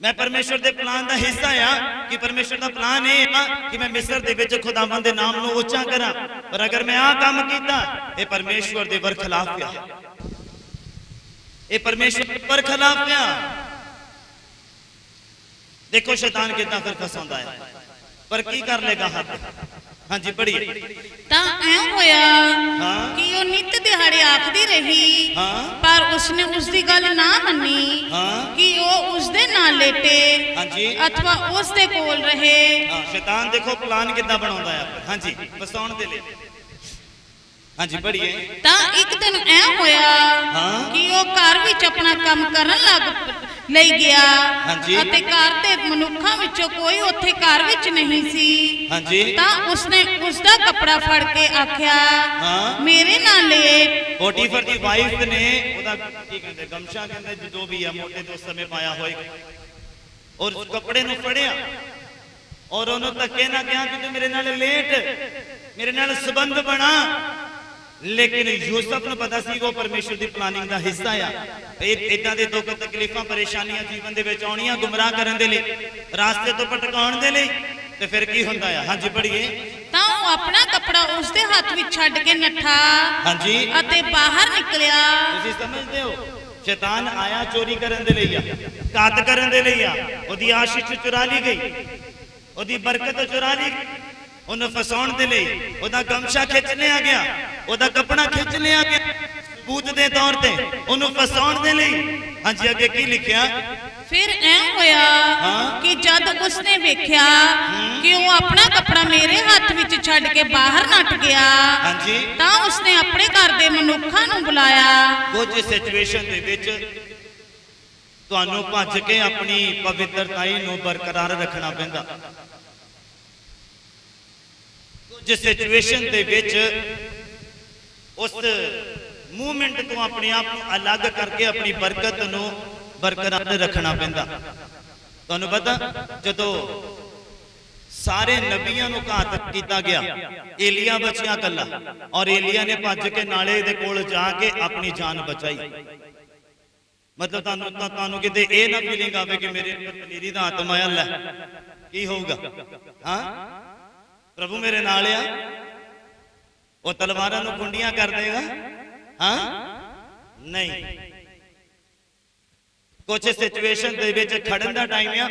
मैं परमेश्वर के प्लान का हिस्सा हां कि परमेश्वर का प्लान ये है कि मैं मिस्र दे विच खुदावंद के नाम नूं उच्चा करा। पर अगर मैं आ काम कीता ये परमेश्वर के बरखिलाफ पिया, ये परमेश्वर के बरखिलाफ पिया। देखो शैतान कितना फिर फसाउंदा है, पर की कर लेगा हाथ। हाँ जी, पढ़िए। ਤਾਂ ਐ ਹੋਇਆ हाँ कि ਉਹ ਨਿਤ ਦਿਹਾੜੇ ਆਖਦੀ ਰਹੀ। हाँ पर ਉਸਨੇ ਉਸ ਦੀ ਗੱਲ ਨਾ ਮੰਨੀ ਹਾਂ। ਕਿ ਉਹ ਉਸ ਦੇ ਨਾਲ ਲੇਟੇ ਹਾਂਜੀ। ਅਥਵਾ ਉਸ ਦੇ ਕੋਲ ਰਹੇ। ਹਾਂ, ਸ਼ੈਤਾਨ ਦੇਖੋ ਪਲਾਨ ਕਿੱਦਾਂ ਬਣਾਉਂਦਾ ਆ। ਹਾਂਜੀ, ਫਸਾਉਣ ਦੇ ਲਈ। ਹਾਂਜੀ, ਪੜ੍ਹੀਏ। ਤਾਂ ਇੱਕ ਦਿਨ ਐ ਹੋਇਆ ਹਾਂ। ਕਿ ਉਹ ਘਰ ਵਿੱਚ ਆਪਣਾ ਕੰਮ ਕਰਨ ਲੱਗ ਲਈ ਗਿਆ ਹਾਂਜੀ। ਅਤੇ ਘਰ ਦੇ ਮਨੁੱਖਾਂ ਵਿੱਚੋਂ ਕੋਈ ਉੱਥੇ ਘਰ ਵਿੱਚ ਨਹੀਂ ਸੀ। ਹਾਂਜੀ। ਤਾਂ ਉਸਨੇ ਉਸ ਦਾ ਕੱਪੜਾ ਫੜ ਕੇ ਆਖਿਆ, ਹਾਂ। ਮੇਰੇ ਨਾਲ ਲੇਟ। ਪੋਟੀਫਰ ਦੀ ਵਾਈਫ ਨੇ ਉਹਦਾ ਕੀ ਕਹਿੰਦੇ, ਗਮਛਾ ਕਹਿੰਦੇ ਜੋ ਵੀ ਆ, ਮੋਢੇ ਤੋਂ ਉਸ ਸਮੇਂ ਪਾਇਆ ਹੋਏਗਾ, ਔਰ ਉਸ ਕੱਪੜੇ ਨੂੰ ਫੜਿਆ ਔਰ ਉਹਨੂੰ ਧੱਕੇ ਨਾਲ ਕਿਹਾ ਕਿ ਤੂੰ ਮੇਰੇ ਨਾਲ ਲੇਟ, ਮੇਰੇ ਨਾਲ ਸੰਬੰਧ ਬਣਾ। ਲੇਕਿਨ ਯੂਸਫ ਨੂੰ ਪਤਾ ਸੀ ਉਹ ਪਰਮੇਸ਼ਰ ਦੀ ਪਲਾਨਿੰਗ ਦਾ ਹਿੱਸਾ ਆ। ਇਦਾਂ ਦੇ ਦੁੱਖ ਤਕਲੀਫਾਂ ਪਰੇਸ਼ਾਨੀਆਂ ਜੀਵਨ ਦੇ ਵਿੱਚ ਆਉਣੀਆਂ, ਗੁੰਮਰਾਹ ਕਰਨ ਦੇ ਲਈ, ਰਾਸਤੇ ਤੋਂ ਭਟਕਾਉਣ ਦੇ ਲਈ। ਤੇ ਫਿਰ ਕੀ ਹੁੰਦਾ ਆ? ਹਾਂਜੀ, ਪੜ੍ਹੀਏ। ਤਾਂ ਉਹ ਆਪਣਾ ਕੱਪੜਾ ਉਸ ਦੇ ਹੱਥ ਵਿੱਚ ਛੱਡ ਕੇ ਨੱਠਾ ਹਾਂਜੀ। ਅਤੇ ਬਾਹਰ ਨਿਕਲਿਆ। ਤੁਸੀਂ ਸਮਝਦੇ ਹੋ, ਸ਼ੈਤਾਨ ਆਇਆ ਚੋਰੀ ਕਰਨ ਦੇ ਲਈ ਆ, ਘਾਤ ਕਰਨ ਦੇ ਲਈ ਆ। ਉਹਦੀ ਆਸ਼ੀਸ਼ ਚੁਰਾ ਲਈ ਗਈ, ਉਹਦੀ ਬਰਕਤ ਚੁਰਾ ਲਈ, ਉਹਨੂੰ ਫਸਾਉਣ ਦੇ ਲਈ। ਉਹਦਾ ਗਮਛਾ ਖਿੱਚ ਲਿਆ ਗਿਆ, ਉਹਦਾ ਕੱਪੜਾ ਖਿੱਚ ਲਿਆ ਗਿਆ ਸਬੂਤ ਦੇ ਤੌਰ ਤੇ, ਉਹਨੂੰ ਫਸਾਉਣ ਦੇ ਲਈ। ਹਾਂਜੀ, ਅੱਗੇ ਕੀ ਲਿਖਿਆ? ਫਿਰ ਐ ਹੋਇਆ ਹਾਂ। ਕਿ ਜਦ ਉਸਨੇ ਵੇਖਿਆ ਕਿ ਉਹ ਆਪਣਾ ਕੱਪੜਾ ਮੇਰੇ ਹੱਥ ਵਿੱਚ ਛੱਡ ਕੇ ਬਾਹਰ ਨੱਠ ਗਿਆ, ਹਾਂਜੀ। ਤਾਂ ਉਸਨੇ ਆਪਣੇ ਘਰ ਦੇ ਮਨੁੱਖਾਂ ਨੂੰ ਬੁਲਾਇਆ। ਕੁਝ ਸਿਚੁਏਸ਼ਨ ਦੇ ਵਿੱਚ ਤੁਹਾਨੂੰ ਭੱਜ ਕੇ ਆਪਣੀ ਪਵਿੱਤਰਤਾਈ ਨੂੰ ਬਰਕਰਾਰ ਰੱਖਣਾ ਪੈਂਦਾ। ਕੁਝ ਸਿਚੁਏਸ਼ਨ ਦੇ ਵਿੱਚ ਉਸ ਮੂਵਮੈਂਟ ਤੋਂ ਆਪਣੇ ਆਪ ਨੂੰ ਅਲੱਗ ਕਰਕੇ ਆਪਣੀ ਬਰਕਤ ਨੂੰ ਬਰਕਰਾਰ ਰੱਖਣਾ ਪੈਂਦਾ। ਤੁਹਾਨੂੰ ਪਤਾ, ਜਦੋਂ ਸਾਰੇ ਨਬੀਆਂ ਨੂੰ ਘਾਤਕ ਕੀਤਾ ਗਿਆ, ਏਲੀਆ ਬਚਿਆ ਕੱਲਾ, ਔਰ ਏਲੀਆ ਨੇ ਭੱਜ ਕੇ ਨਾਲੇ ਦੇ ਕੋਲ ਜਾ ਕੇ ਆਪਣੀ ਜਾਨ ਬਚਾਈ। ਮਤਲਬ ਤੁਹਾਨੂੰ ਕਿਤੇ ਇਹ ਨਾ ਫੀਲਿੰਗ ਆਵੇ ਕਿ ਮੇਰੇ ਉੱਪਰ ਪਨੀਰੀ ਦਾ ਆਤਮਾ ਆ, ਲੈ ਕੀ ਹੋਊਗਾ? ਹਾਂ, ਪ੍ਰਭੂ ਮੇਰੇ ਨਾਲ ਆ, ਉਹ ਤਲਵਾਰਾਂ ਨੂੰ ਕੁੰਡੀਆਂ ਕਰ ਦੇਗਾ। ਹਾਂ, ਨਹੀਂ। ਕੁਝ ਸਿਚੁਏਸ਼ਨ ਦੇ ਵਿੱਚ ਖੜਨ ਦਾ ਟਾਈਮ ਆ,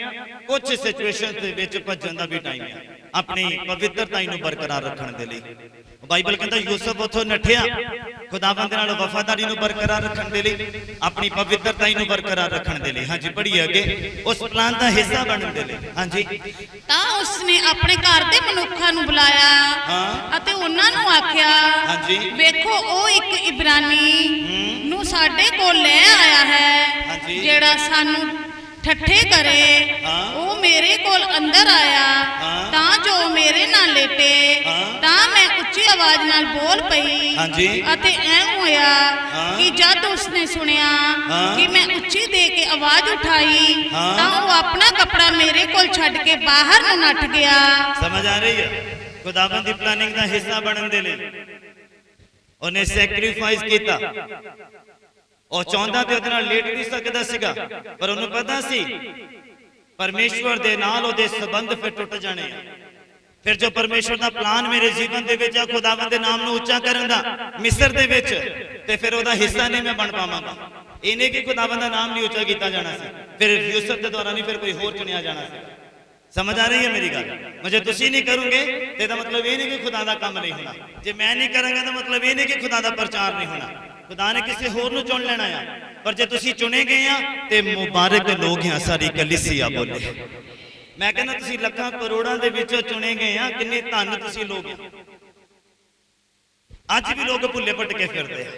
ਕੁਝ ਸਿਚੁਏਸ਼ਨ ਦੇ ਵਿੱਚ ਭੱਜਣ ਦਾ ਵੀ ਟਾਈਮ ਆ, ਆਪਣੀ ਪਵਿੱਤਰਤਾ ਨੂੰ ਬਰਕਰਾਰ ਰੱਖਣ ਦੇ ਲਈ। ਬਾਈਬਲ ਕਹਿੰਦਾ ਯੂਸਫ ਉੱਥੋਂ ਨੱਠਿਆ ਖੁਦਾਵੰਦ ਦੇ ਨਾਲ ਵਫਾਦਾਰੀ ਨੂੰ ਬਰਕਰਾਰ ਰੱਖਣ ਦੇ ਲਈ, ਆਪਣੀ ਪਵਿੱਤਰਤਾ ਨੂੰ ਬਰਕਰਾਰ ਰੱਖਣ ਦੇ ਲਈ। ਹਾਂਜੀ, ਪੜ੍ਹੀਏ ਅੱਗੇ। ਉਸ ਪਲਾਨ ਦਾ ਹਿੱਸਾ ਬਣਨ ਦੇ ਲਈ। ਹਾਂਜੀ। ਤਾਂ ਉਸਨੇ ਆਪਣੇ ਘਰ ਦੇ ਮਨੁੱਖਾਂ ਨੂੰ ਬੁਲਾਇਆ ਹਾਂ। ਅਤੇ ਉਹਨਾਂ ਨੂੰ ਆਖਿਆ, ਹਾਂਜੀ। ਵੇਖੋ ਉਹ ਇੱਕ ਇਬਰਾਨੀ ਨੂੰ ਸਾਡੇ ਕੋਲ ਲੈ ਆਇਆ ਹੈ, ਹਾਂਜੀ। ਜਿਹੜਾ ਸਾਨੂੰ ਠੱਠੇ ਕਰੇ। ਹਾਂ। ਉਹ ਮੇਰੇ ਕੋਲ ਅੰਦਰ ਆਇਆ ਹਾਂ। ਤਾਂ ਜੋ ਮੇਰੇ ਨਾਲ ਲੇਟੇ। ਹਾਂ। ਤਾਂ ਮੈਂ ਉੱਚੀ ਆਵਾਜ਼ ਨਾਲ ਬੋਲ ਪਈ। ਹਾਂਜੀ। ਅਤੇ ਐ ਹੋਇਆ ਹਾਂ। ਕਿ ਜਦ ਉਸਨੇ ਸੁਣਿਆ ਹਾਂ। ਕਿ ਮੈਂ ਉੱਚੀ ਦੇ ਕੇ ਆਵਾਜ਼ ਉਠਾਈ, ਹਾਂ। ਤਾਂ ਉਹ ਆਪਣਾ ਕੱਪੜਾ ਮੇਰੇ ਕੋਲ ਛੱਡ ਕੇ ਬਾਹਰ ਨੂੰ ਨੱਠ ਗਿਆ। ਸਮਝ ਆ ਰਹੀ ਹੈ? ਖੁਦਾਵੰਦ ਦੀ ਪਲਾਨਿੰਗ ਦਾ ਹਿੱਸਾ ਬਣਨ ਦੇ ਲਈ ਉਹਨੇ ਸੈਕਰੀਫਾਈਸ ਕੀਤਾ। ਉਹ ਚਾਹੁੰਦਾ ਤੇ ਉਹਦੇ ਨਾਲ ਲੇਟ ਵੀ ਸਕਦਾ ਸੀਗਾ, ਪਰ ਉਹਨੂੰ ਪਤਾ ਸੀ ਪਰਮੇਸ਼ਵਰ ਦੇ ਨਾਲ ਉਹਦੇ ਸੰਬੰਧ ਫਿਰ ਟੁੱਟ ਜਾਣੇ ਆ। ਫਿਰ ਜੋ ਪਰਮੇਸ਼ਵਰ ਦਾ ਪਲਾਨ ਮੇਰੇ ਜੀਵਨ ਦੇ ਵਿੱਚ ਆ, ਖੁਦਾਵੰਦ ਦੇ ਨਾਮ ਨੂੰ ਉੱਚਾ ਕਰਨ ਦਾ ਮਿਸਰ ਦੇ ਵਿੱਚ, ਤੇ ਫਿਰ ਉਹਦਾ ਹਿੱਸਾ ਨਹੀਂ ਮੈਂ ਬਣ ਪਾਵਾਂਗਾ। ਇਹ ਨਹੀਂ ਕਿ ਖੁਦਾਵੰਦ ਦਾ ਨਾਮ ਨਹੀਂ ਉੱਚਾ ਕੀਤਾ ਜਾਣਾ ਸੀ, ਫਿਰ ਯੂਸਫ ਦੇ ਦੁਆਰਾ ਨਹੀਂ, ਫਿਰ ਕੋਈ ਹੋਰ ਚੁਣਿਆ ਜਾਣਾ ਸੀ। ਸਮਝ ਆ ਰਹੀ ਹੈ ਮੇਰੀ ਗੱਲ? ਜੇ ਤੁਸੀਂ ਨਹੀਂ ਕਰੋਗੇ ਤੇ ਇਹਦਾ ਮਤਲਬ ਇਹ ਨਹੀਂ ਕਿ ਖੁਦਾ ਦਾ ਕੰਮ ਨਹੀਂ ਹੋਣਾ। ਜੇ ਮੈਂ ਨਹੀਂ ਕਰਾਂਗਾ ਤਾਂ ਮਤਲਬ ਇਹ ਨਹੀਂ ਕਿ ਖੁਦਾ ਦਾ ਪ੍ਰਚਾਰ ਨਹੀਂ ਹੋਣਾ। ਖੁਦਾ ਨੇ ਕਿਸੇ ਹੋਰ ਨੂੰ ਚੁਣ ਲੈਣਾ ਆ, ਪਰ ਜੇ ਤੁਸੀਂ ਚੁਣੇ ਗਏ ਆ ਤੇ ਮੁਬਾਰਕ ਲੋਕ ਆ ਸਾਰੀ ਕਲੀਸਿਆ ਬੋਲੇ। ਮੈਂ ਕਹਿੰਦਾ ਤੁਸੀਂ ਲੱਖਾਂ ਕਰੋੜਾਂ ਦੇ ਵਿੱਚੋਂ ਚੁਣੇ ਗਏ ਆ, ਕਿੰਨੇ ਧੰਨ ਤੁਸੀਂ ਲੋਕ ਆ। ਅੱਜ ਵੀ ਲੋਕ ਭੁੱਲੇ ਭਟਕੇ ਫਿਰਦੇ ਆ।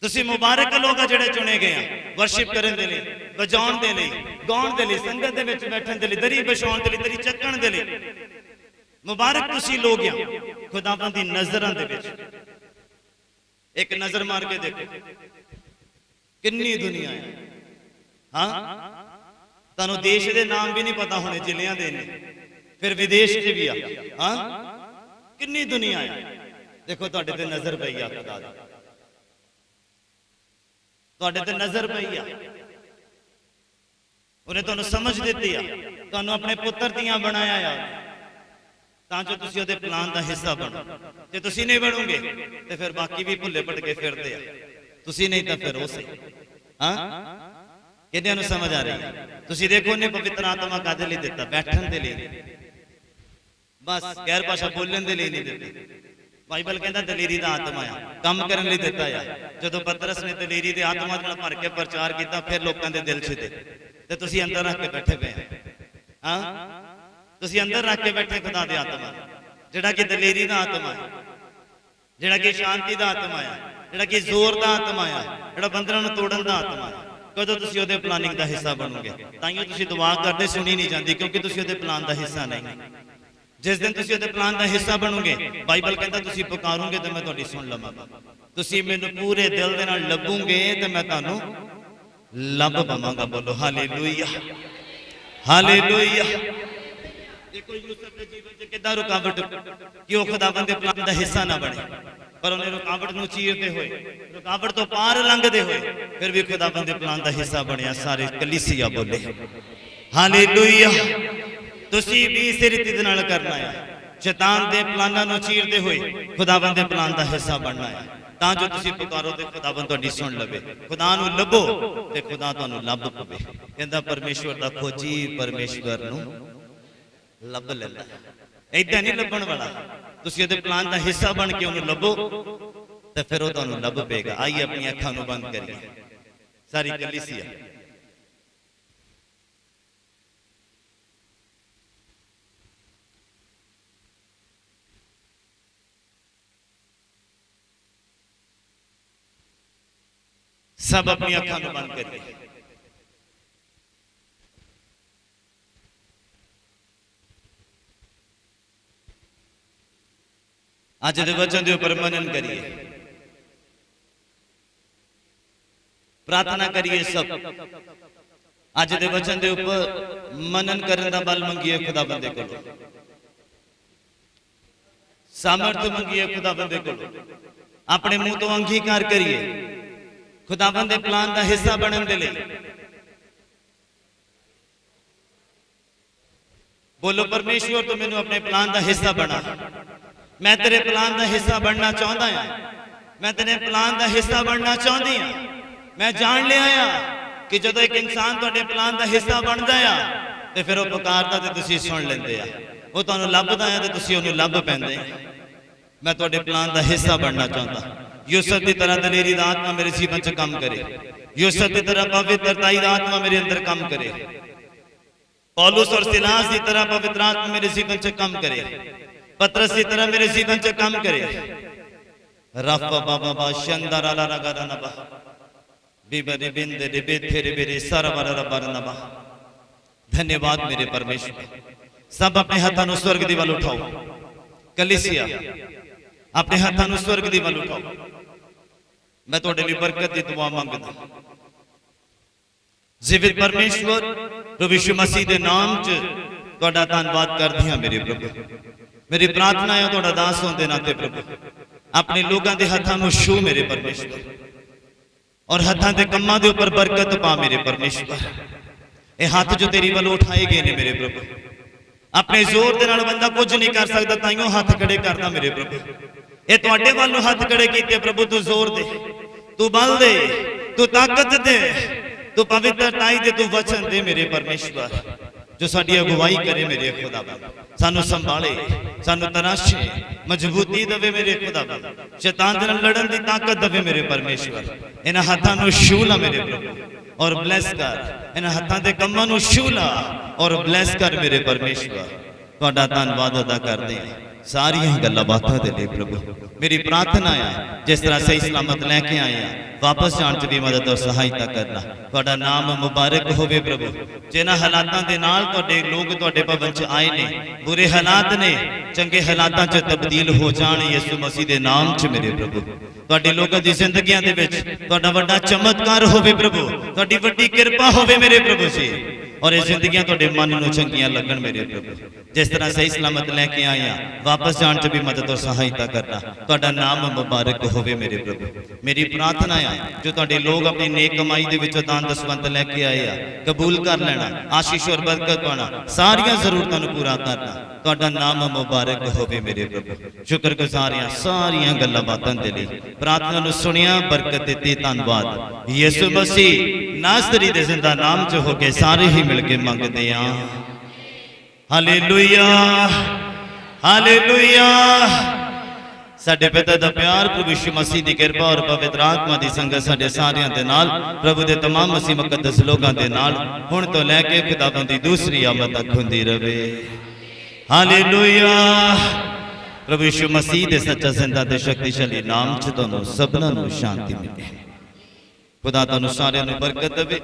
ਤੁਸੀਂ ਮੁਬਾਰਕ ਲੋਕ ਆ ਜਿਹੜੇ ਚੁਣੇ ਗਏ ਆ ਵਰਸ਼ਿਪ ਕਰਨ ਦੇ ਲਈ, ਵਜਾਉਣ ਦੇ ਲਈ, ਗਾਉਣ ਦੇ ਲਈ, ਸੰਗਤ ਦੇ ਵਿੱਚ ਬੈਠਣ ਦੇ ਲਈ, ਦਰੀ ਵਿਛਾਉਣ ਦੇ ਲਈ, ਦਰੀ ਚੱਕਣ ਦੇ ਲਈ। ਮੁਬਾਰਕ ਤੁਸੀਂ ਲੋਕ ਆ ਖੁਦਾਵੰਦ ਦੀ ਨਜ਼ਰਾਂ ਦੇ ਵਿੱਚ। ਇੱਕ ਨਜ਼ਰ ਮਾਰ ਕੇ ਦੇਖੋ ਕਿੰਨੀ ਦੁਨੀਆ ਹੈ। ਹਾਂ, ਤੁਹਾਨੂੰ ਦੇਸ਼ ਦੇ ਨਾਮ ਵੀ ਨਹੀਂ ਪਤਾ ਹੋਣੇ, ਜ਼ਿਲ੍ਹਿਆਂ ਦੇ ਨੇ, ਫਿਰ ਵਿਦੇਸ਼ 'ਚ ਵੀ ਆ। ਹਾਂ, ਕਿੰਨੀ ਦੁਨੀਆ ਹੈ। ਦੇਖੋ ਤੁਹਾਡੇ ਤੇ ਨਜ਼ਰ ਪਈ ਆ ਖੁਦਾ ਦੀ, ਤੁਹਾਡੇ ਤੇ ਨਜ਼ਰ ਪਈ ਆ। ਉਹਨੇ ਤੁਹਾਨੂੰ ਸਮਝ ਦਿੱਤੀ ਆ, ਤੁਹਾਨੂੰ ਆਪਣੇ ਪੁੱਤਰ ਦੀਆਂ ਬਣਾਇਆ ਆ, ਤਾਂ ਜੋ ਤੁਸੀਂ ਉਹਦੇ ਪਲਾਨ ਦਾ ਹਿੱਸਾ ਬਣੋ। ਜੇ ਤੁਸੀਂ ਨਹੀਂ ਬਣੋਗੇ ਤੇ ਫਿਰ ਬਾਕੀ ਵੀ ਭੁੱਲੇ ਭਟਕੇ ਫਿਰਦੇ ਆ। ਤੁਸੀਂ ਨਹੀਂ ਤਾਂ ਫਿਰ ਉਹ ਸਹੀ। ਹਾਂ, ਕਿੰਨਿਆਂ ਨੂੰ ਸਮਝ ਆ ਰਹੀ ਹੈ? ਤੁਸੀਂ ਦੇਖੋ ਉਹਨੇ ਪਵਿੱਤਰ ਆਤਮਾ ਕਾਹਦੇ ਲਈ ਦਿੱਤਾ? ਬੈਠਣ ਦੇ ਲਈ, ਬਸ ਗੈਰ ਭਾਸ਼ਾ ਬੋਲਣ ਦੇ ਲਈ ਨਹੀਂ ਦਿੱਤੀ। ਬਾਈਬਲ ਕਹਿੰਦਾ ਦਲੇਰੀ ਦਾ ਆਤਮਾ ਆ, ਕੰਮ ਕਰਨ ਲਈ ਦਿੱਤਾ ਆ। ਜਦੋਂ ਪਤਰਸ ਨੇ ਦਲੇਰੀ ਦੇ ਆਤਮਾ ਨਾਲ ਭਰ ਕੇ ਪ੍ਰਚਾਰ ਕੀਤਾ, ਫਿਰ ਲੋਕਾਂ ਦੇ ਦਿਲ ਛਿਦੇ ਤੇ ਤੁਸੀਂ ਅੰਦਰ ਰੱਖ ਕੇ ਬੈਠੇ ਪਏ ਹਾਂ। ਤੁਸੀਂ ਅੰਦਰ ਰੱਖ ਕੇ ਬੈਠੇ ਖੁਦਾ ਦੇ ਆਤਮਾ, ਜਿਹੜਾ ਕਿ ਦਲੇਰੀ ਦਾ ਆਤਮਾ ਹੈ, ਜਿਹੜਾ ਕਿ ਸ਼ਾਂਤੀ ਦਾ ਆਤਮਾ ਆ, ਜਿਹੜਾ ਕਿ ਜ਼ੋਰ ਦਾ ਆਤਮਾ ਆ, ਜਿਹੜਾ ਬੰਦਰਾਂ ਨੂੰ ਤੋੜਨ ਦਾ ਆਤਮਾ ਆ। ਕਦੋਂ ਤੁਸੀਂ ਉਹਦੇ ਪਲਾਨਿੰਗ ਦਾ ਹਿੱਸਾ ਬਣੋਗੇ? ਤਾਈਓ ਤੁਸੀਂ ਦੁਆ ਕਰਦੇ ਸੁਣੀ ਨਹੀਂ ਜਾਂਦੀ, ਕਿਉਂਕਿ ਤੁਸੀਂ ਉਹਦੇ ਪਲਾਨ ਦਾ ਹਿੱਸਾ ਨਹੀਂ। ਜਿਸ ਦਿਨ ਤੁਸੀਂ ਉਹਦੇ ਪਲਾਨ ਦਾ ਹਿੱਸਾ ਬਣੋਗੇ, ਬਾਈਬਲ ਕਹਿੰਦਾ ਤੁਸੀਂ ਪੁਕਾਰੋਗੇ ਤੇ ਮੈਂ ਤੁਹਾਡੀ ਸੁਣ ਲਵਾਂਗਾ। ਤੁਸੀਂ ਮੈਨੂੰ ਪੂਰੇ ਦਿਲ ਦੇ ਨਾਲ ਲੱਭੋਗੇ ਤੇ ਮੈਂ ਤੁਹਾਨੂੰ ਲੱਭ ਪਵਾਂਗਾ। ਬੋਲੋ ਹਾਲੇਲੂਇਆ, ਹਾਲੇਲੂਇਆ। ਦੇਖੋ ਯੂਸਫ ਦੇ ਜੀਵਨ 'ਚ ਕਿੱਦਾਂ ਰੁਕਾਵਟ ਕਿ ਉਹ ਖੁਦਾਵੰਦ ਦੇ ਪਲਾਨ ਦਾ ਹਿੱਸਾ ਨਾ ਬਣੇ, ਪਰ ਉਹਨੇ ਰੁਕਾਵਟ ਨੂੰ ਚੀਰਦੇ ਹੋਏ, ਰੁਕਾਵਟ ਤੋਂ ਪਾਰ ਲੰਘਦੇ ਹੋਏ ਫਿਰ ਵੀ ਖੁਦਾਵੰਦ ਦੇ ਪਲਾਨ ਦਾ ਹਿੱਸਾ ਬਣਿਆ। ਸਾਰੇ ਕਲੀਸਿਆ ਬੋਲੇ ਹਾਲੇਲੂਇਆ। ਤੁਸੀਂ ਵੀ ਇਸੇ ਰੀਤੀ ਦੇ ਨਾਲ ਕਰਨਾ ਹੈ, ਸ਼ੈਤਾਨ ਦੇ ਪਲਾਨਾਂ ਨੂੰ ਚੀਰਦੇ ਹੋਏ ਖੁਦਾਵੰਦ ਦੇ ਪਲਾਨ ਦਾ ਹਿੱਸਾ ਬਣਨਾ ਹੈ, ਤਾਂ ਜੋ ਤੁਸੀਂ ਪੁਕਾਰੋ ਤੇ ਖੁਦਾਵੰਦ ਤੁਹਾਡੀ ਸੁਣ ਲਵੇ। ਖੁਦਾ ਨੂੰ ਲੱਭੋ ਤੇ ਖੁਦਾ ਤੁਹਾਨੂੰ ਲੱਭ ਪਵੇ। ਕਹਿੰਦਾ ਪਰਮੇਸ਼ਵਰ ਦਾ ਖੋਜੀ ਪਰਮੇਸ਼ਵਰ ਨੂੰ ਲੱਭ ਲੈਂਦਾ। ਏਦਾਂ ਨਹੀਂ ਲੱਭਣ ਵਾਲਾ, ਤੁਸੀਂ ਉਹਦੇ ਪਲਾਨ ਦਾ ਹਿੱਸਾ ਬਣ ਕੇ ਉਹਨੂੰ ਲੱਭੋ ਤੇ ਫਿਰ ਉਹ ਤੁਹਾਨੂੰ ਲੱਭ ਪਏਗਾ। ਆਈਏ ਆਪਣੀਆਂ ਅੱਖਾਂ ਨੂੰ ਬੰਦ ਕਰੀਏ ਸਾਰੀ ਕਲੀਸਿਆ। सब अपनी अखां को बंद करिए। अज दे वचन दे उपर मनन करिए, प्रार्थना करिए। सब अज दे वचन दे उपर मनन करने दा बल मंगिए खुदा बंदे को, सामर्थ मंगिए खुदा बंदे को। अपने मुंह तो अंगीकार करिए खुदावंद दे प्लान दा हिस्सा बनन दे लई। बोलो परमेश्वर तू मैनू अपने प्लान दा हिस्सा बना। मैं तेरे प्लान दा हिस्सा बनना चाहता हां, मैं तेरे प्लान दा हिस्सा बनना चाहती हां। मैं जान लिया आ कि जदों एक इंसान तुहाडे प्लान दा हिस्सा बनदा आ ते फिर वो पुकारदा ते तुसीं सुन लैंदे आ, वो तुहानूं लभदा आ ते तुसीं ओहनूं लभ पैंदे आ। मैं तुहाडे प्लान दा हिस्सा बनना चाहता। यूसुफ की तरह दलेरी दा आत्मा मेरे जीवन च काम करे, यूसुफ की तरह पवित्रताई दा आत्मा मेरे अंदर काम करे, पौलुस और सिलास की तरह पवित्र आत्मा मेरे जीवन च काम करे, पतरस की तरह मेरे जीवन च काम करे। रफा बाबा बा शंदरा ला ला गा नबा बिबरे बिंदे रे बेथे रे बेरे सरवर रबर नबा। धन्यवाद मेरे परमेश्वर। सब अपने हाथों को स्वर्ग दी वाल उठाओ। कलीसिया अपने हाथों को स्वर्ग दी वाल उठाओ। मैं तुहाडे लई बरकत दी दुआ मंगदा। जीवित परमेश्वर प्रभु यीशु मसीह दे नाम च तुहाडा धन्नवाद करदे हां मेरे प्रभु। मेरी प्रार्थना है तुहाडा दास होण दे नाते प्रभु अपने लोगों के हाथों को छू मेरे परमेश्वर, और हाथों के कामां दे उपर बरकत पा मेरे परमेश्वर। ये हाथ जो तेरी वाल उठाए गए ने मेरे प्रभु, अपने जोर दे नाल बंदा कुछ नहीं कर सकता, ताइयों हाथ खड़े करदा मेरे प्रभु। ये तुहाडे वालों हाथ खड़े कीते प्रभु। तू जोर दे, तू बल दे, तू ताकत दे, तू पवित्रताई दे, तू वचन दे मेरे परमेश्वर, जो साडी अगुवाई करे मेरे खुदावंद। सानू संभाले, सानू तराशे, मजबूती दवे मेरे खुदावंद। शैतान दे नाल लड़न दी ताकत दवे मेरे परमेश्वर। इन्हां हाथां नूं छू ला मेरे प्रभु और ब्लेस कर। इन्हां हाथां दे कम्मां नूं छू ला और ब्लेस कर मेरे परमेश्वर। तुहाडा धन्नवाद अदा करदे हां सारियां गल्लां बातां दे लई प्रभु। मेरी प्रार्थना है जिस तरह सही सलामत लैके आए हैं वापस जाण च भी मदद और सहायता करना। तुहाडा नाम मुबारक होवे प्रभु। जिन्हां हालातां दे नाल तुहाडे लोग तुहाडे भवन च आए ने, बुरे हालात ने चंगे हालातां च तब्दील हो जाण यीशु मसीह दे नाम च मेरे प्रभु। तुहाडे लोकां दी जिंदगियां दे विच तुहाडा वड्डा चमत्कार होवे प्रभु, तुहाडी वड्डी किरपा होवे मेरे प्रभु जी, और ये जिंदगियां तुहाडे मन नूं चंगियां लगन मेरे प्रभु। जिस तरह सही सलामत लैके आए हैं वापस जाण च भी मदद और सहायता करना। तुहाडा नाम मुबारक होवे मेरे प्रभु। मेरी प्रार्थना है जो तुहाडे लोग अपनी नेक कमाई दे विचों दान दसवंत लैके आए हैं कबूल कर लेना, आशीष और बरकत पाना, सारियां जरूरतां नूं पूरा करना। तुहाडा नाम मुबारक होवे मेरे प्रभु। शुक्रगुजार हां सारियां गल्लां बातां दे लई। प्रार्थना नूं सुनिया, बरकत दित्ती, धन्नवाद। यीशु मसीह नासरी दे जिंदा नाम च हो के सारे ही मिल के मंगदे हां। हालेलुया, हालेलुया, ਸਾਡੇ ਪਿਤਾ ਦਾ ਪਿਆਰ, ਪ੍ਰਭੂ ਯਿਸੂ ਮਸੀਹ ਦੀ ਕਿਰਪਾ ਔਰ ਪਵਿੱਤਰ ਆਤਮਾ ਦੀ ਸੰਗਤ ਸਾਡੇ ਸਾਰਿਆਂ ਦੇ ਨਾਲ, ਪ੍ਰਭੂ ਦੇ तमाम ਮਸੀਹ ਮੁਕੱਦਸ ਲੋਕਾਂ ਦੇ ਨਾਲ ਹੁਣ ਤੋਂ ਲੈ ਕੇ ਖੁਦਾਵੰਦ ਦੀ ਦੂਸਰੀ ਆਮਦ ਤੱਕ ਹੁੰਦੀ ਰਹੇ। ਹਾਲੇਲੂਇਆ। ਪ੍ਰਭੂ ਯਿਸੂ ਮਸੀਹ ਦੇ ਸੱਚਾ ਜ਼ਿੰਦਾ ਤੇ ਸ਼ਕਤੀਸ਼ਾਲੀ ਨਾਮ 'ਚ ਤੁਹਾਨੂੰ ਸਭਨਾਂ ਨੂੰ ਸ਼ਾਂਤੀ ਮਿਲੇ। ਖੁਦਾ ਤੁਹਾਨੂੰ ਸਾਰਿਆਂ ਨੂੰ ਬਰਕਤ ਦੇਵੇ।